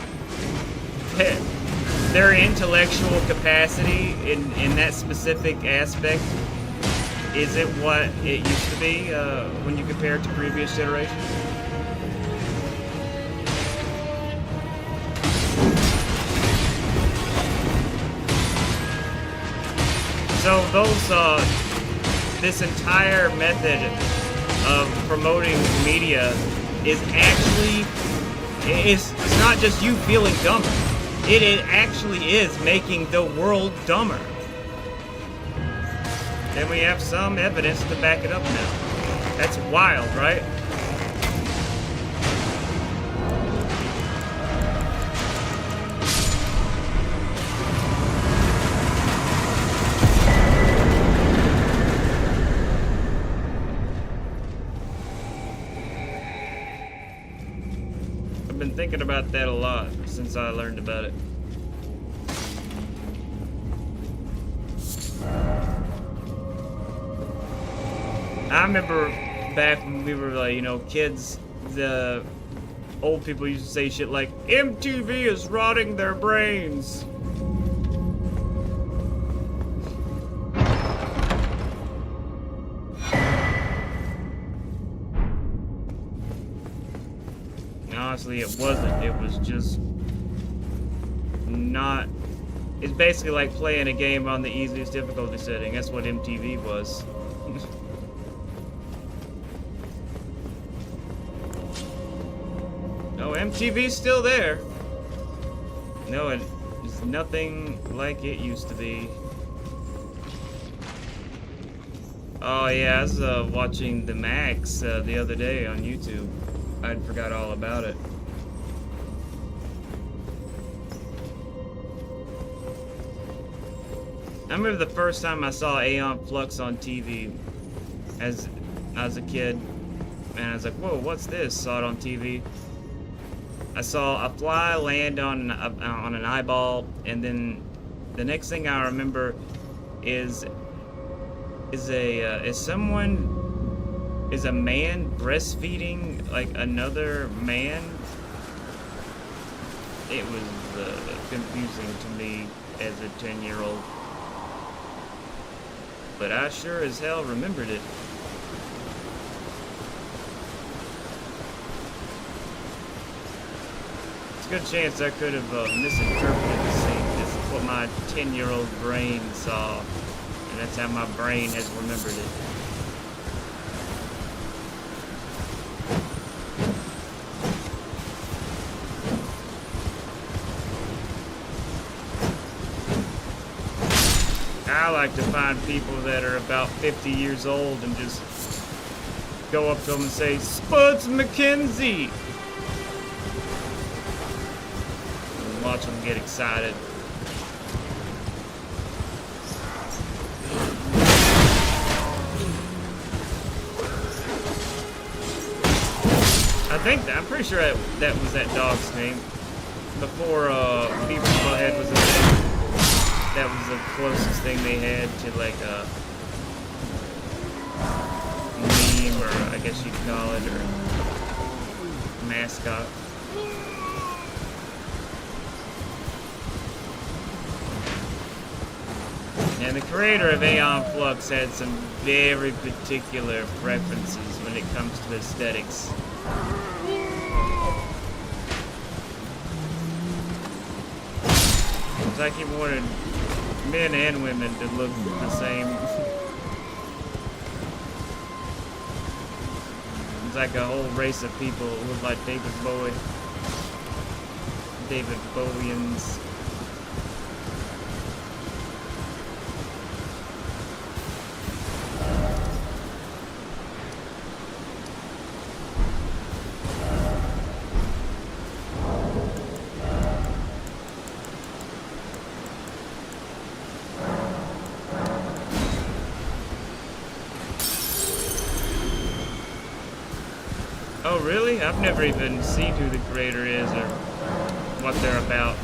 Speaker 1: their intellectual capacity in that specific aspect isn't what it used to be when you compare it to previous generations? So this entire method of promoting media is actually, it's not just you feeling dumber. It actually is making the world dumber. And we have some evidence to back it up now. That's wild, right? I've been thinking about that a lot since I learned about it. I remember back when we were like, you know, kids, the old people used to say shit like, MTV is rotting their brains. Honestly, it wasn't. It was just not. It's basically like playing a game on the easiest difficulty setting. That's what MTV was. No, MTV's still there. No, it's nothing like it used to be. Oh yeah, I was watching The Max the other day on YouTube. I forgot all about it. I remember the first time I saw Aeon Flux on TV as a kid, and I was like, whoa, what's this? Saw it on TV. I saw a fly land on an eyeball, and then the next thing I remember is a man breastfeeding like another man. It was confusing to me as a 10-year-old, but I sure as hell remembered it. It's a good chance I could have misinterpreted the scene. This is what my 10-year-old brain saw, and that's how my brain has remembered it. I like to find people that are about 50 years old and just go up to them and say, Spuds McKenzie! And watch them get excited. I'm pretty sure that was that dog's name. Before Beaver Butthead was a thing. That was the closest thing they had to like a meme, or I guess you'd call it, or mascot. And the creator of Aeon Flux had some very particular preferences when it comes to aesthetics. It's like he wanted men and women to look the same. It's like a whole race of people who look like David Bowie. David Bowians. Oh, really? I've never even seen who the creator is or what they're about.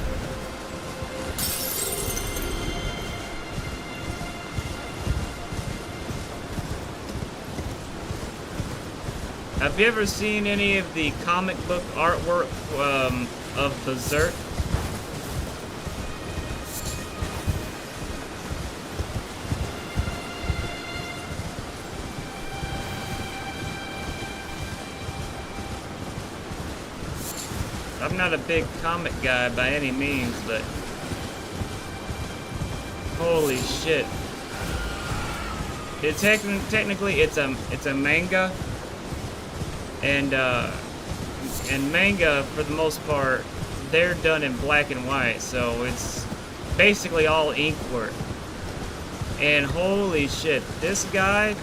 Speaker 1: Have you ever seen any of the comic book artwork of Berserk? I'm not a big comic guy by any means, but holy shit! Technically it's a manga, and manga for the most part they're done in black and white, so it's basically all ink work. And holy shit, this guy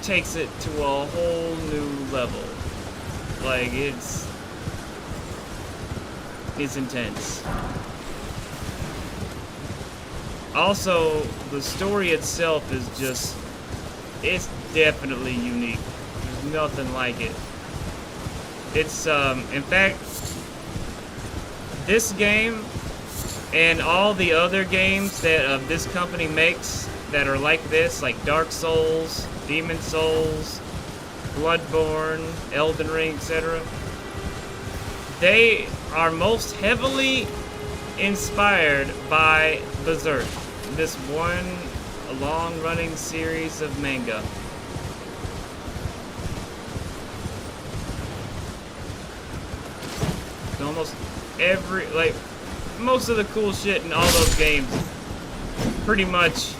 Speaker 1: takes it to a whole new level. Like it's intense. Also, the story itself is just, it's definitely unique. There's nothing like it. It's, in fact, this game and all the other games that this company makes that are like this, like Dark Souls, Demon Souls, Bloodborne, Elden Ring, etc., they are most heavily inspired by Berserk, this one long-running series of manga. Almost every, like, most of the cool shit in all those games, pretty much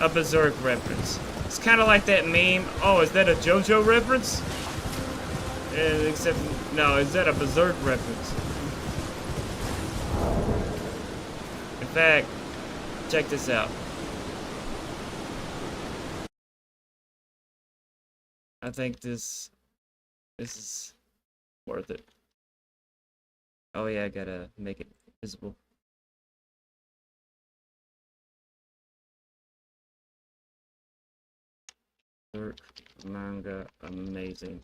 Speaker 1: a Berserk reference. It's kind of like that meme, oh, is that a JoJo reference? Except, no, is that a Berserk reference? In fact, check this out. I think this is worth it. Oh yeah, I gotta make it visible. Berserk manga, amazing.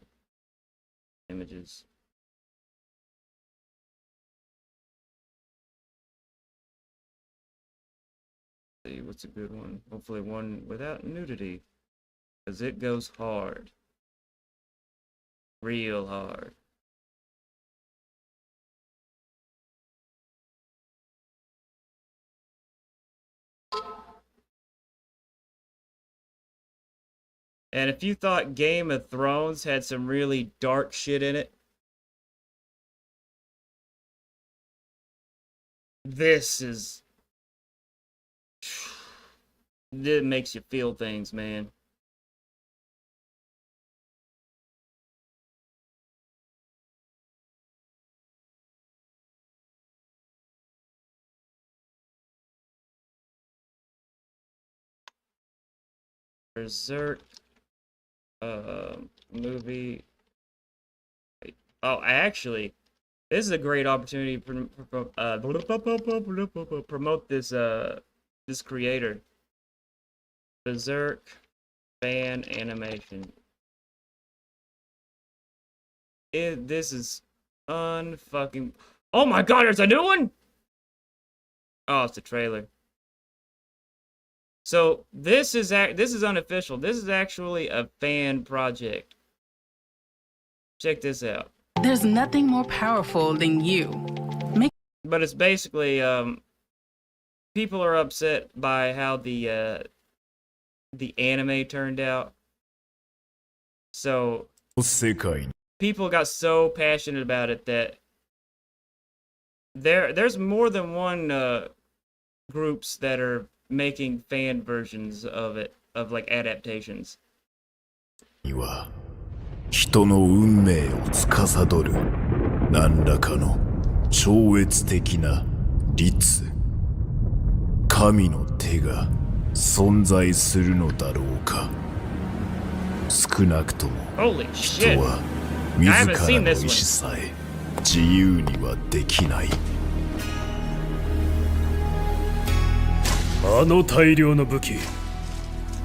Speaker 1: Images. Let's see, what's a good one? Hopefully one without nudity, because it goes hard. Real hard. And if you thought Game of Thrones had some really dark shit in it, this is... it makes you feel things, man. Berserk movie. Oh, actually, this is a great opportunity to promote this this creator. Berserk fan animation. This is unfucking. Oh my god, there's a new one? Oh, it's a trailer. So this is unofficial. This is actually a fan project. Check this out.
Speaker 6: There's nothing more powerful than you.
Speaker 1: But it's basically people are upset by how the anime turned out. So people got so passionate about it that there's more than one groups that are making fan versions of it, of like adaptations.
Speaker 7: 人の運命を司る何らかの超越的な律、神の手が存在するのだろうか。少なくとも
Speaker 1: Holy
Speaker 7: 人
Speaker 1: shit.
Speaker 7: は
Speaker 1: I
Speaker 7: 自
Speaker 1: haven't
Speaker 7: ら
Speaker 1: seen
Speaker 7: の意
Speaker 1: this
Speaker 7: 志
Speaker 1: one.
Speaker 7: さえ自由にはできない。
Speaker 8: あの大量の武器、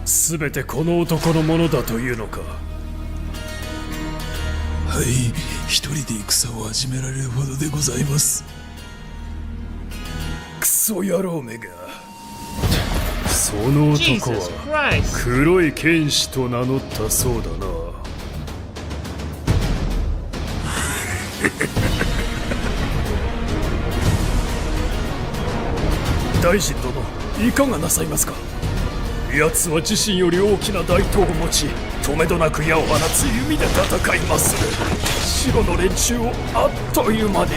Speaker 8: すべてこの男のものだというのか。
Speaker 7: はい、一人で戦を始められるほどでございます。
Speaker 8: クソ野郎めが。その男
Speaker 1: Jesus
Speaker 8: は
Speaker 1: Christ.
Speaker 8: 黒い剣士と名乗ったそうだな。大臣殿、いかがなさいますか。奴は自身より大きな大刀を持ち、止めどなく矢を放つ弓で戦いまする。白の連中をあっという間に。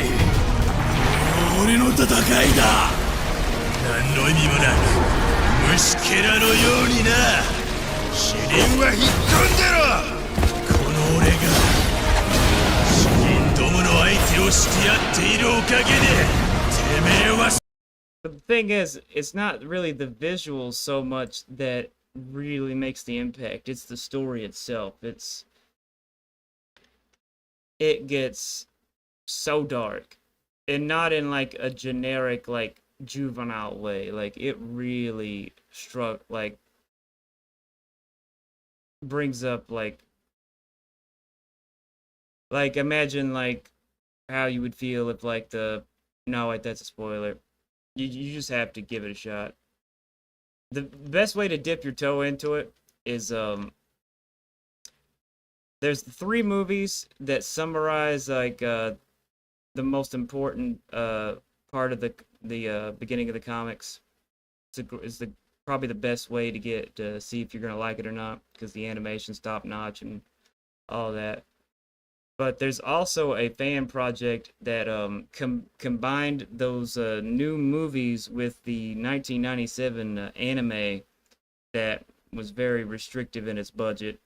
Speaker 7: 俺の戦いだ。何の意味もなく虫けらのようにな。試練は引っ込んでろ。この俺が主人どもの相手をしてやっているおかげで、てめえは
Speaker 1: But the thing is, it's not really the visuals so much that really makes the impact. It's the story itself. It gets so dark, and not in like a generic like juvenile way. Like it really brings up like imagine like how you would feel if like no, wait, that's a spoiler. You just have to give it a shot. The best way to dip your toe into it is there's 3 movies that summarize like the most important part of the beginning of the comics. It's probably the best way to get to see if you're gonna like it or not, because the animation's top notch and all that. But there's also a fan project that combined those new movies with the 1997 anime that was very restrictive in its budget.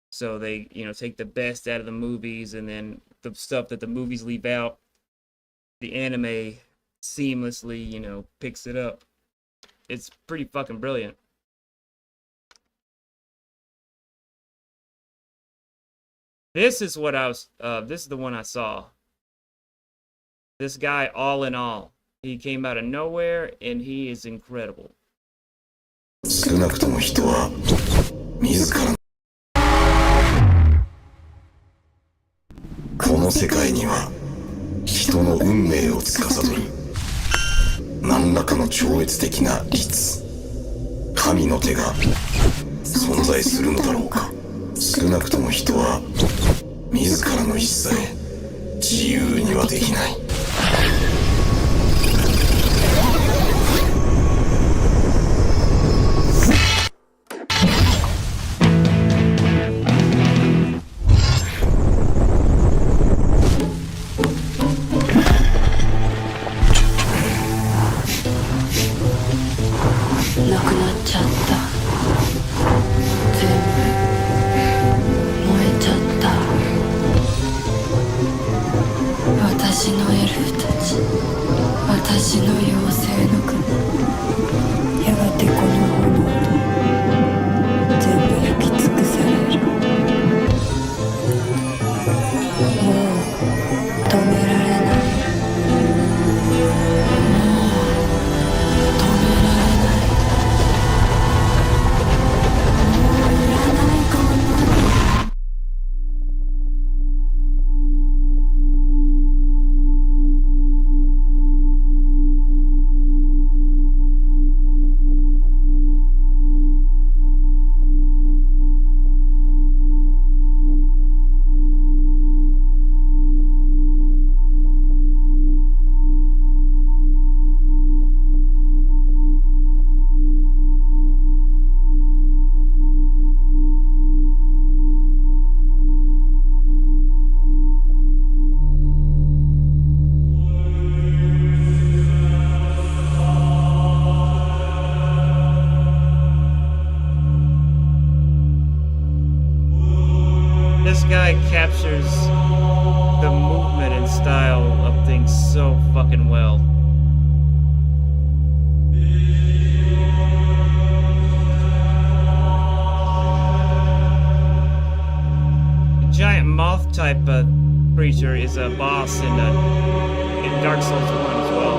Speaker 1: So they, take the best out of the movies, and then the stuff that the movies leave out, the anime seamlessly, picks it up. It's pretty fucking brilliant. This is what this is the one I saw. This guy, all in all, he came out of nowhere, and he is incredible.
Speaker 7: 少なくとも人は自らこの世界には人の運命を司る何らかの超越的な律、神の手が存在するのだろうか。少なくとも人は自らの意志さえ自由にはできない。
Speaker 2: なくなっちゃった。全部燃えちゃった。私のエルフたち。
Speaker 1: this guy captures the movement and style of things so fucking well. The giant moth type creature is a boss in Dark Souls 1 as well.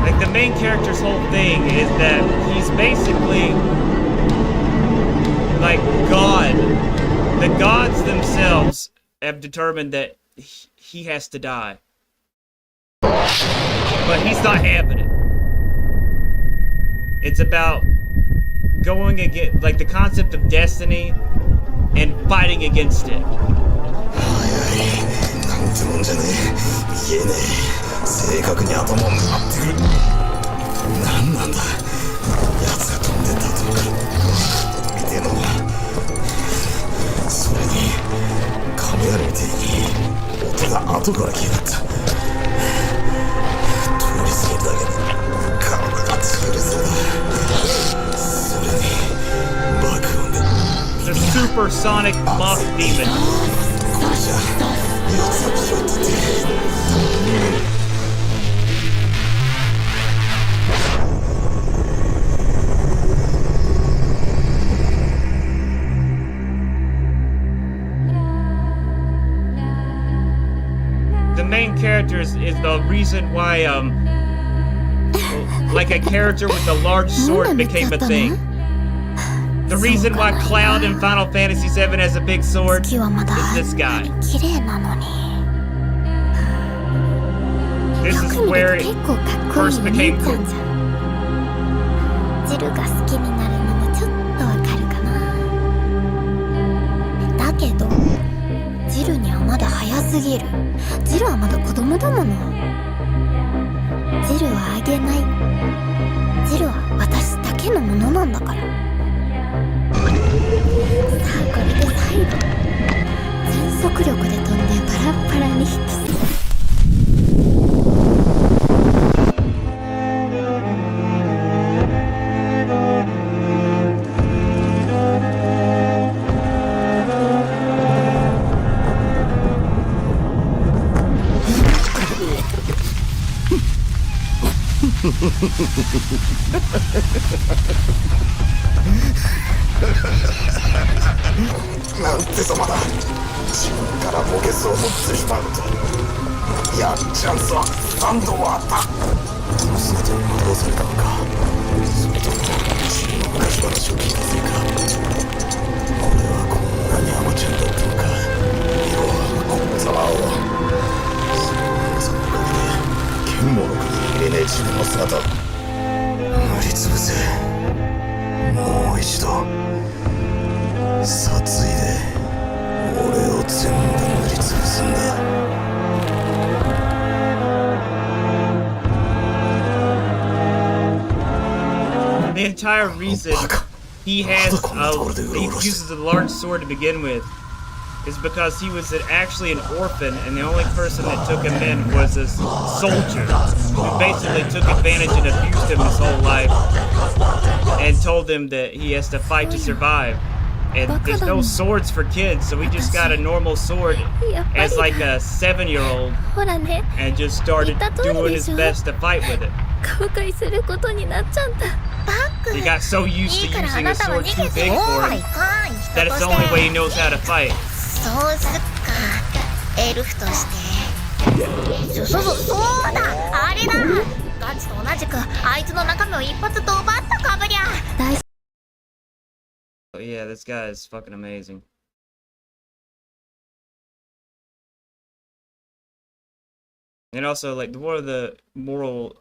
Speaker 1: Like, the main character's whole thing is that he's basically like God. The gods themselves have determined that he has to die. But he's not having it. It's about going against, like, the concept of destiny and fighting against it.
Speaker 7: なんてもんじゃねえ言えねえ正確に頭を回ってくる何なんだ奴が飛んでった後から見てえのそれに雷みてえに音が後から消えた通り過ぎるだけで体が潰れそうだそれに爆音で
Speaker 1: The supersonic moth demon. The main character is the reason why like a character with a large sword became a thing. The reason why Cloud in Final Fantasy VII has a big sword is this guy. This is where it first became cool.
Speaker 9: ジルが好きになるのもちょっとわかるかな。だけどジルにはまだ早すぎる。ジルはまだ子供だもの。ジルはあげない。ジルは私だけのものなんだから。さあこれで最後。全速力で飛んでパラッパラに引きする。
Speaker 7: なんて様だ自分からボケスを持ってしまうといやチャンスは3度もあったこの姿に惑わされたのかそれとも自分の昔話を聞いたせいか俺はこんなに甘ちゃんだったのかよこのざまをそのおかげで剣もろくに入れねえ自分の姿塗りつぶせもう一度殺意で俺を全部塗りつぶすんだ
Speaker 1: The entire reason he uses a large sword to begin with is because he was actually an orphan, and the only person that took him in was a soldier who basically took advantage and abused him his whole life and told him that he has to fight to survive. And there's no swords for kids, so he just got a normal sword as like a 7-year-old and just started doing his best to fight with it. He got so used to using a sword too big for him that it's the only way he knows how to fight.
Speaker 9: そうすっかエルフとしてそうだあれだガチと同じくあいつの中身を一発ドバッとかぶりゃ
Speaker 1: But yeah, this guy is fucking amazing. And also, like, one of the moral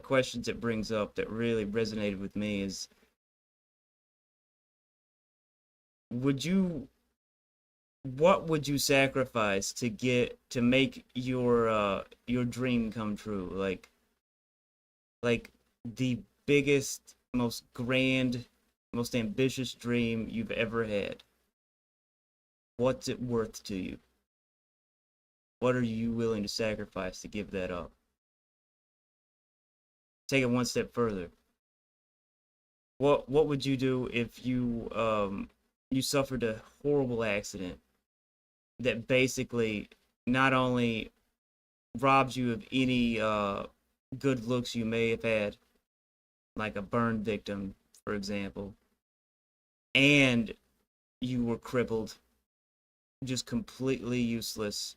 Speaker 1: questions it brings up that really resonated with me is, what would you sacrifice to make your dream come true? Like the biggest, most grand, most ambitious dream you've ever had. What's it worth to you? What are you willing to sacrifice to give that up? Take it one step further. What would you do if you you suffered a horrible accident that basically not only robs you of any good looks you may have had, like a burn victim, for example, and you were crippled, just completely useless?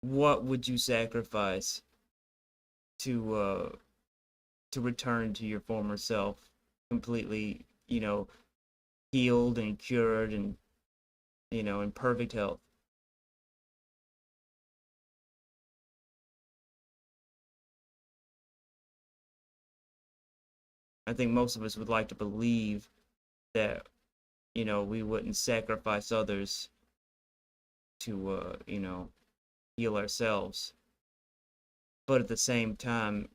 Speaker 1: What would you sacrifice to return to your former self, completely, you know, healed and cured and, you know, in perfect health? I think most of us would like to believe that, you know, we wouldn't sacrifice others to, you know, heal ourselves. But at the same time,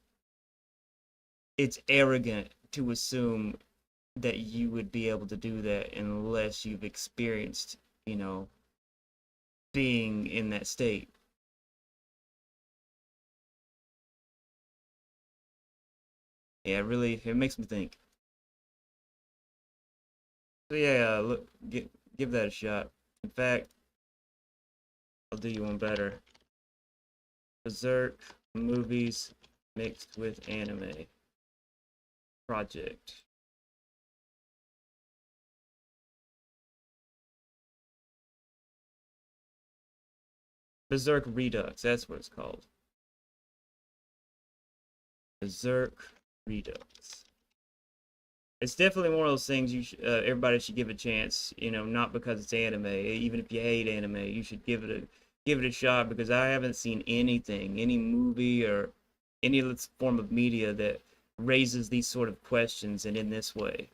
Speaker 1: it's arrogant to assume that you would be able to do that unless you've experienced, you know, being in that state. Yeah, really, it makes me think. So yeah, look, give that a shot. In fact, I'll do you one better. Berserk movies mixed with anime project. Berserk Redux, that's what it's called. Berserk Redux. It's definitely one of those things everybody should give a chance. You know, not because it's anime. Even if you hate anime, you should give it a shot, because I haven't seen anything, any movie or any form of media that raises these sort of questions and in this way.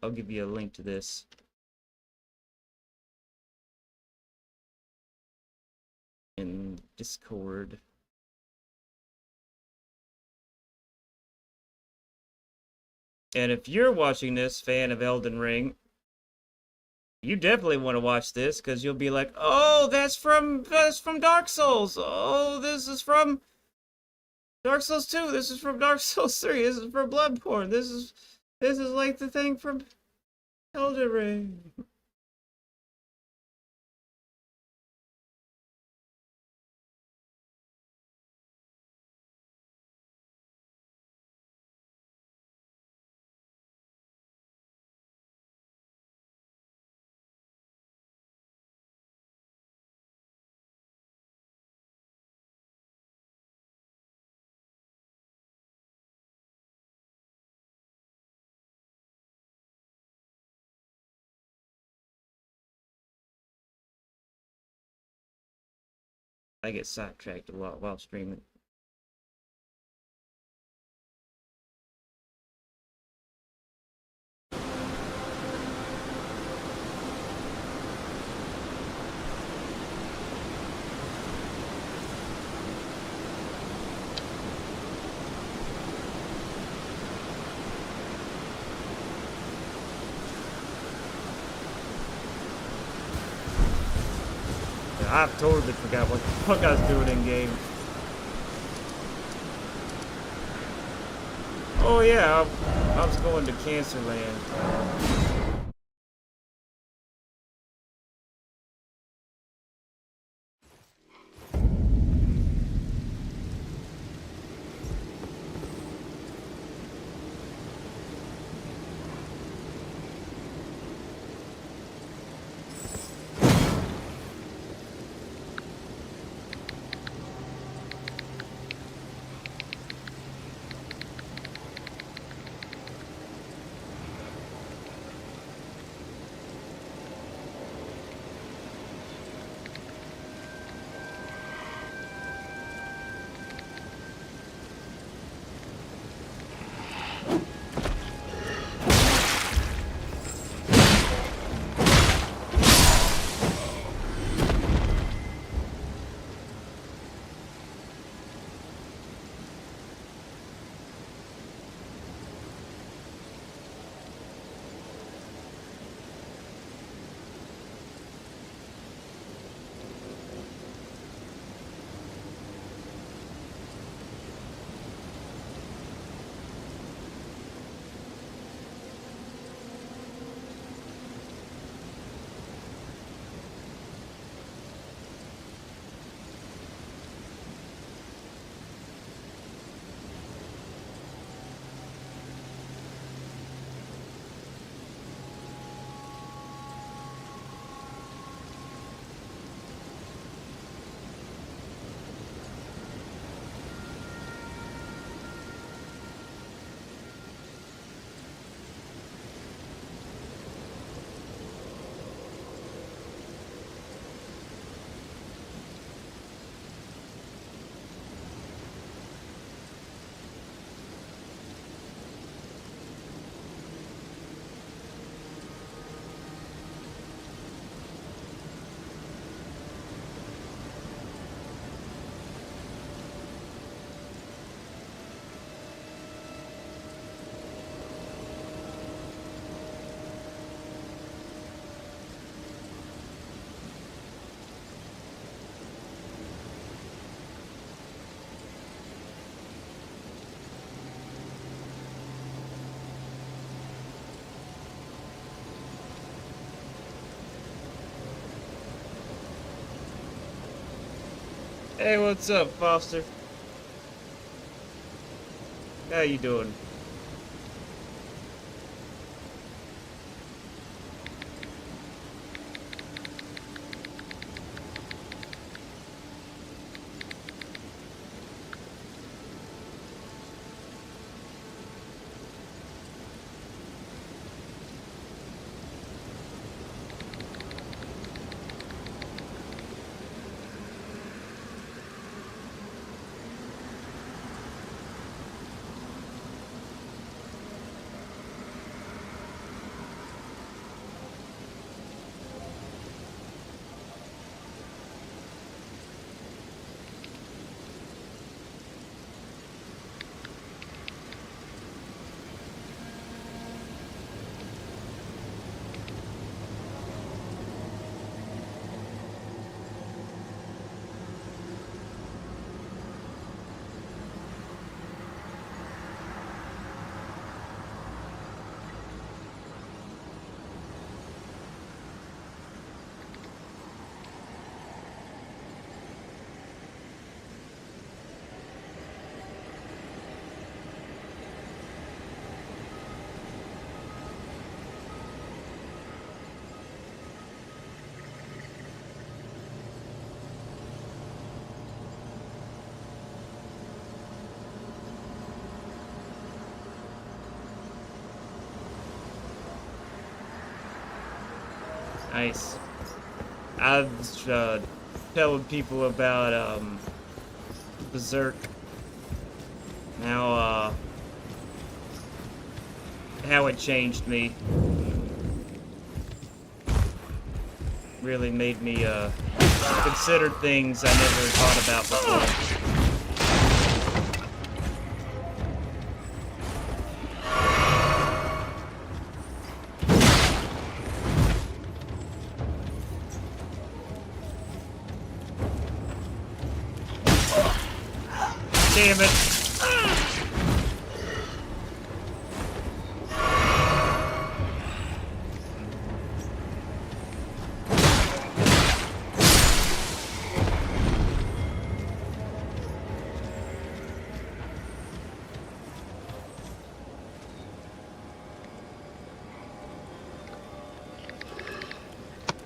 Speaker 1: I'll give you a link to this. In Discord. And if you're watching this, fan of Elden Ring, you definitely want to watch this, because you'll be like, oh, that's from Dark Souls. Oh, this is from Dark Souls 2. This is from Dark Souls 3. This is from Bloodborne. This is like the thing from Elden Ring. I get sidetracked a lot while streaming. I totally forgot what the fuck I was doing in game. Oh yeah, I was going to Cancerland. Hey, what's up, Foster? How you doing? Nice. I was telling people about Berserk. How it changed me. Really made me consider things I never thought about before. Damn it.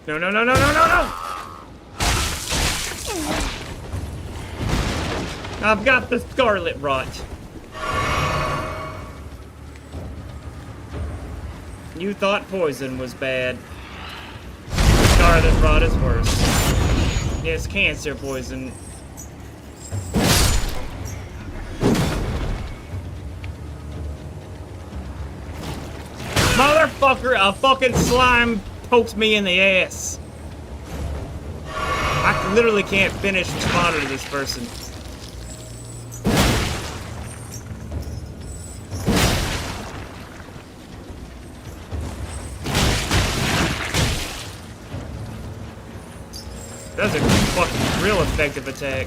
Speaker 1: No, no, no, no, no, no, no! I've got the Scarlet Rot. You thought poison was bad. Scarlet Rot is worse. It's cancer poison. Motherfucker, a fucking slime poked me in the ass. I literally can't finish responding to this person. That's a fucking real effective attack.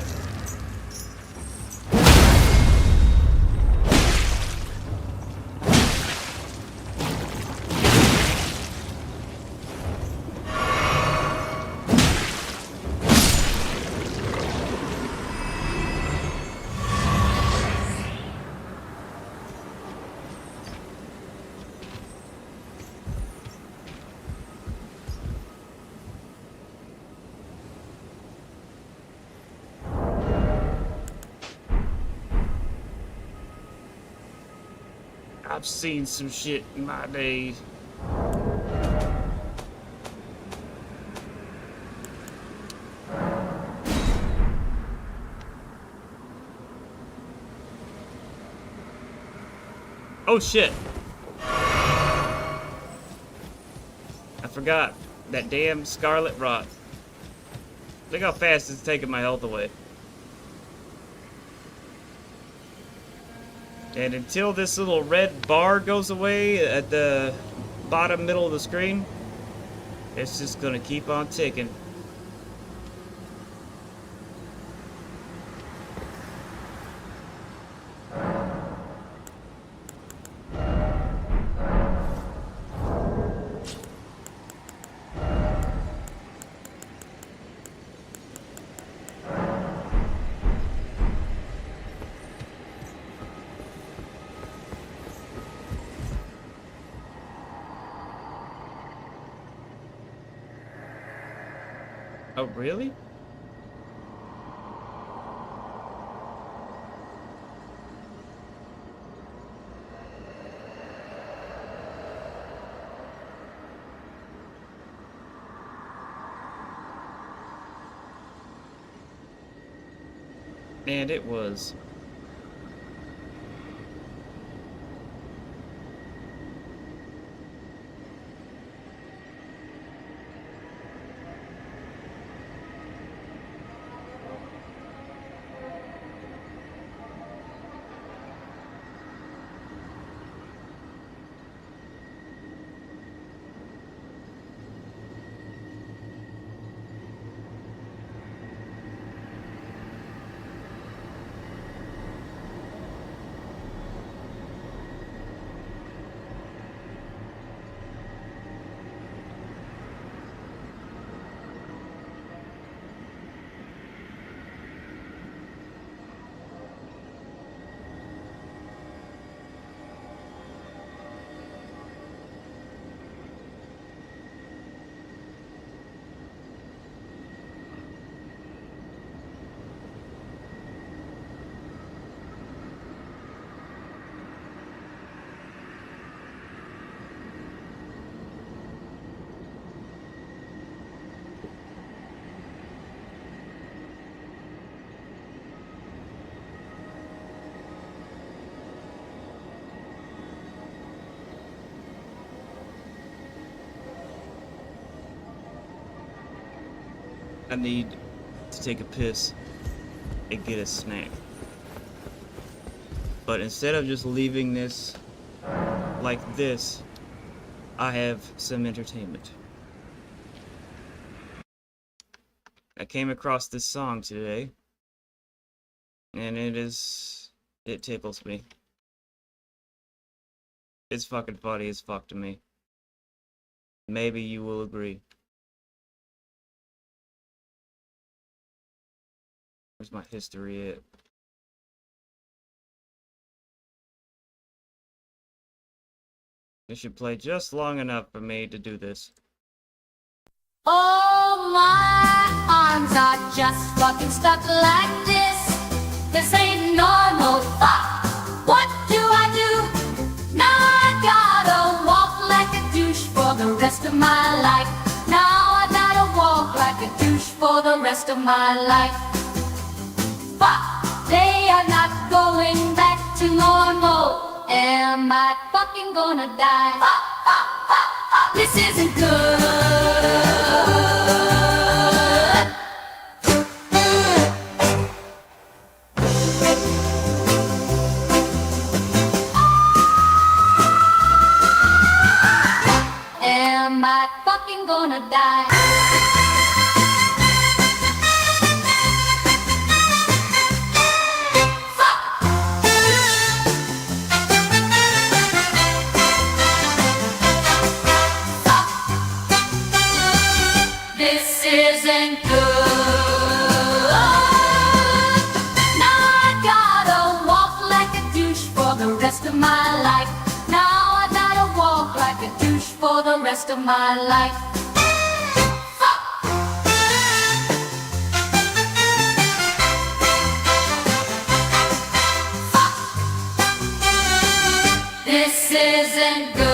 Speaker 1: I've seen some shit in my day. Oh shit. I forgot that damn Scarlet Rot. Look how fast it's taking my health away. And until this little red bar goes away at the bottom middle of the screen, it's just gonna keep on ticking. Oh, really? And it was. I need to take a piss and get a snack. But instead of just leaving this like this, I have some entertainment. I came across this song today, and it tickles me. It's fucking funny as fuck to me. Maybe you will agree. Where's my history at? It should play just long enough for me to do this.
Speaker 2: Oh, my arms are just fucking stuck like this. This ain't normal. Fuck! What do I do? Now I gotta walk like a douche for the rest of my life. Now I gotta walk like a douche for the rest of my life. Fuck! They are not going back to normal. Am I fucking gonna die? Fuck, fuck, fuck, fuck. This isn't good. Am I fucking gonna die? This isn't good. Now I gotta walk like a douche for the rest of my life. Now I gotta walk like a douche for the rest of my life. This isn't good.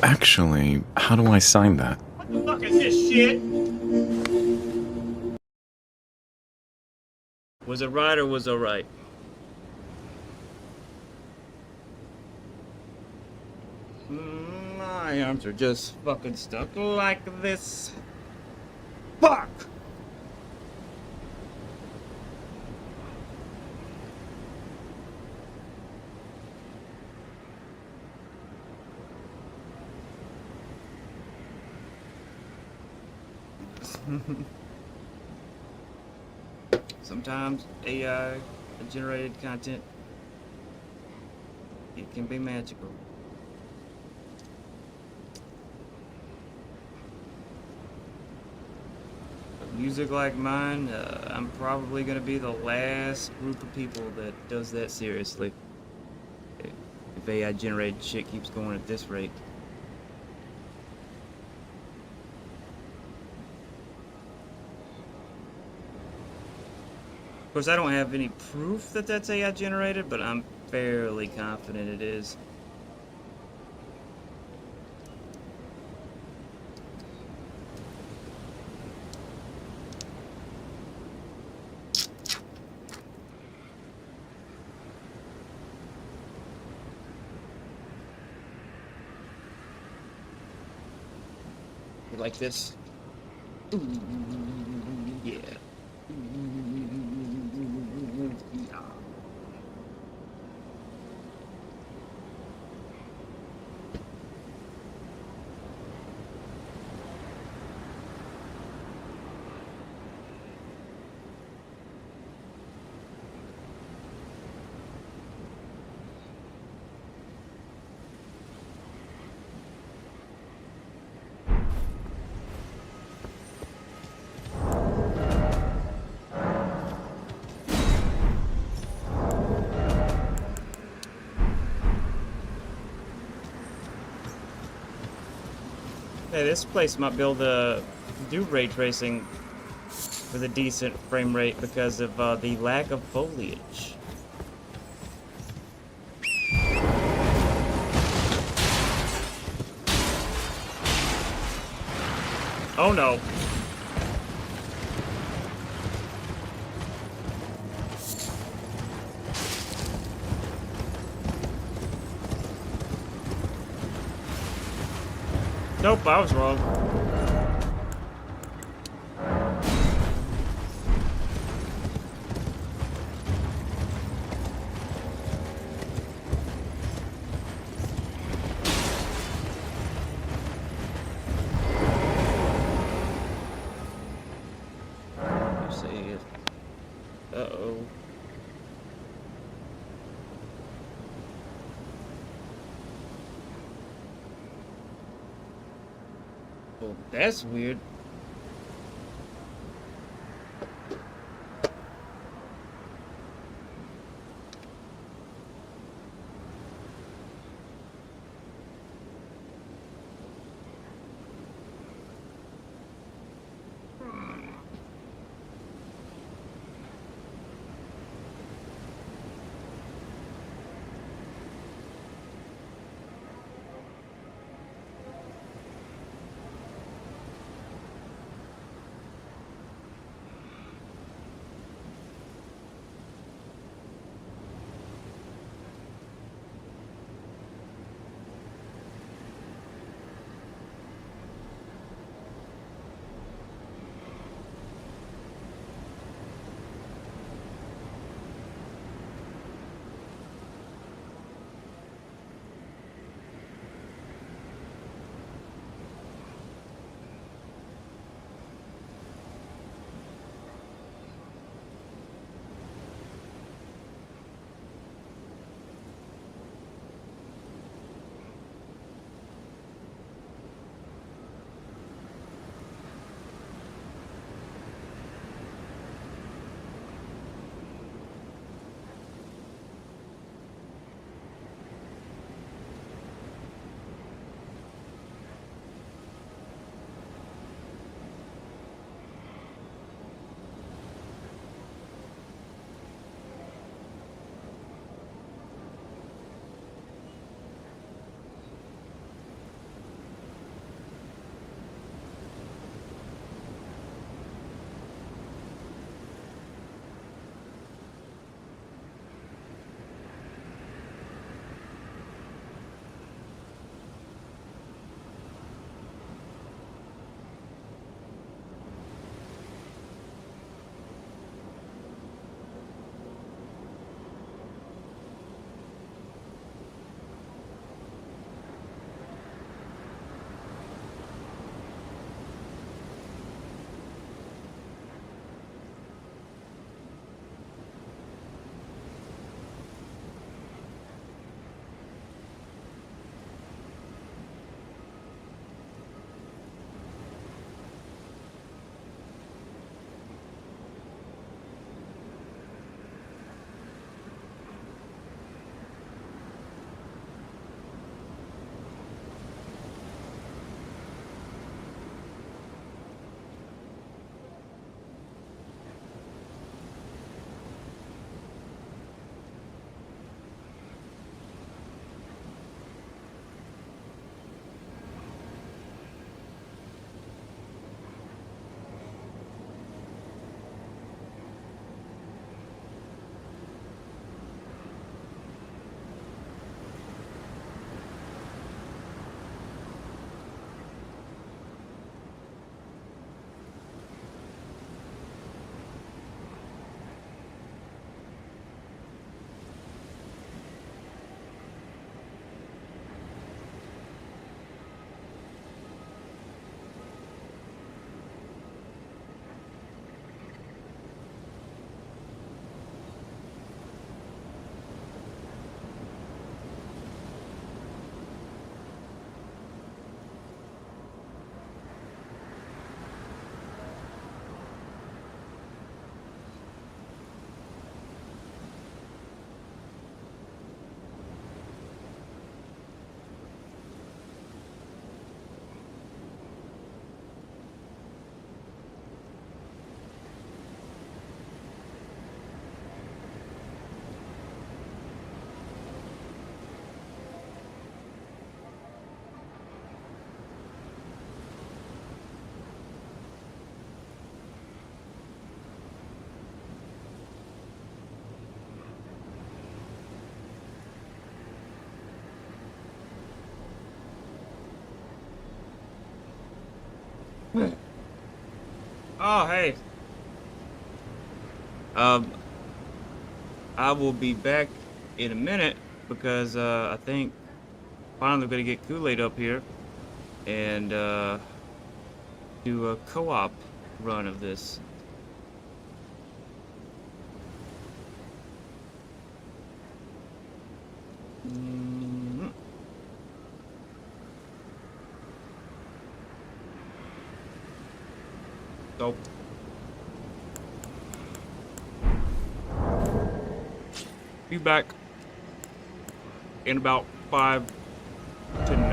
Speaker 5: Actually, how do I sign that?
Speaker 1: What the fuck is this shit? Was it right or was it right? My arms are just fucking stuck like this. Fuck! Sometimes AI generated content, it can be magical. music like mine, I'm probably gonna be the last group of people that does that seriously. If AI generated shit keeps going at this rate. Of course, I don't have any proof that that's AI generated, but I'm fairly confident it is. You like this? Ooh, yeah. Hey, this place might be able to do ray tracing with a decent frame rate because of the lack of foliage. Oh no. Nope, I was wrong. You see it. Uh-oh. Well, that's weird. Oh, hey. I will be back in a minute because I think finally we're gonna get Kool-Aid up here and do a co-op run of this. So be back in about 5 to 9.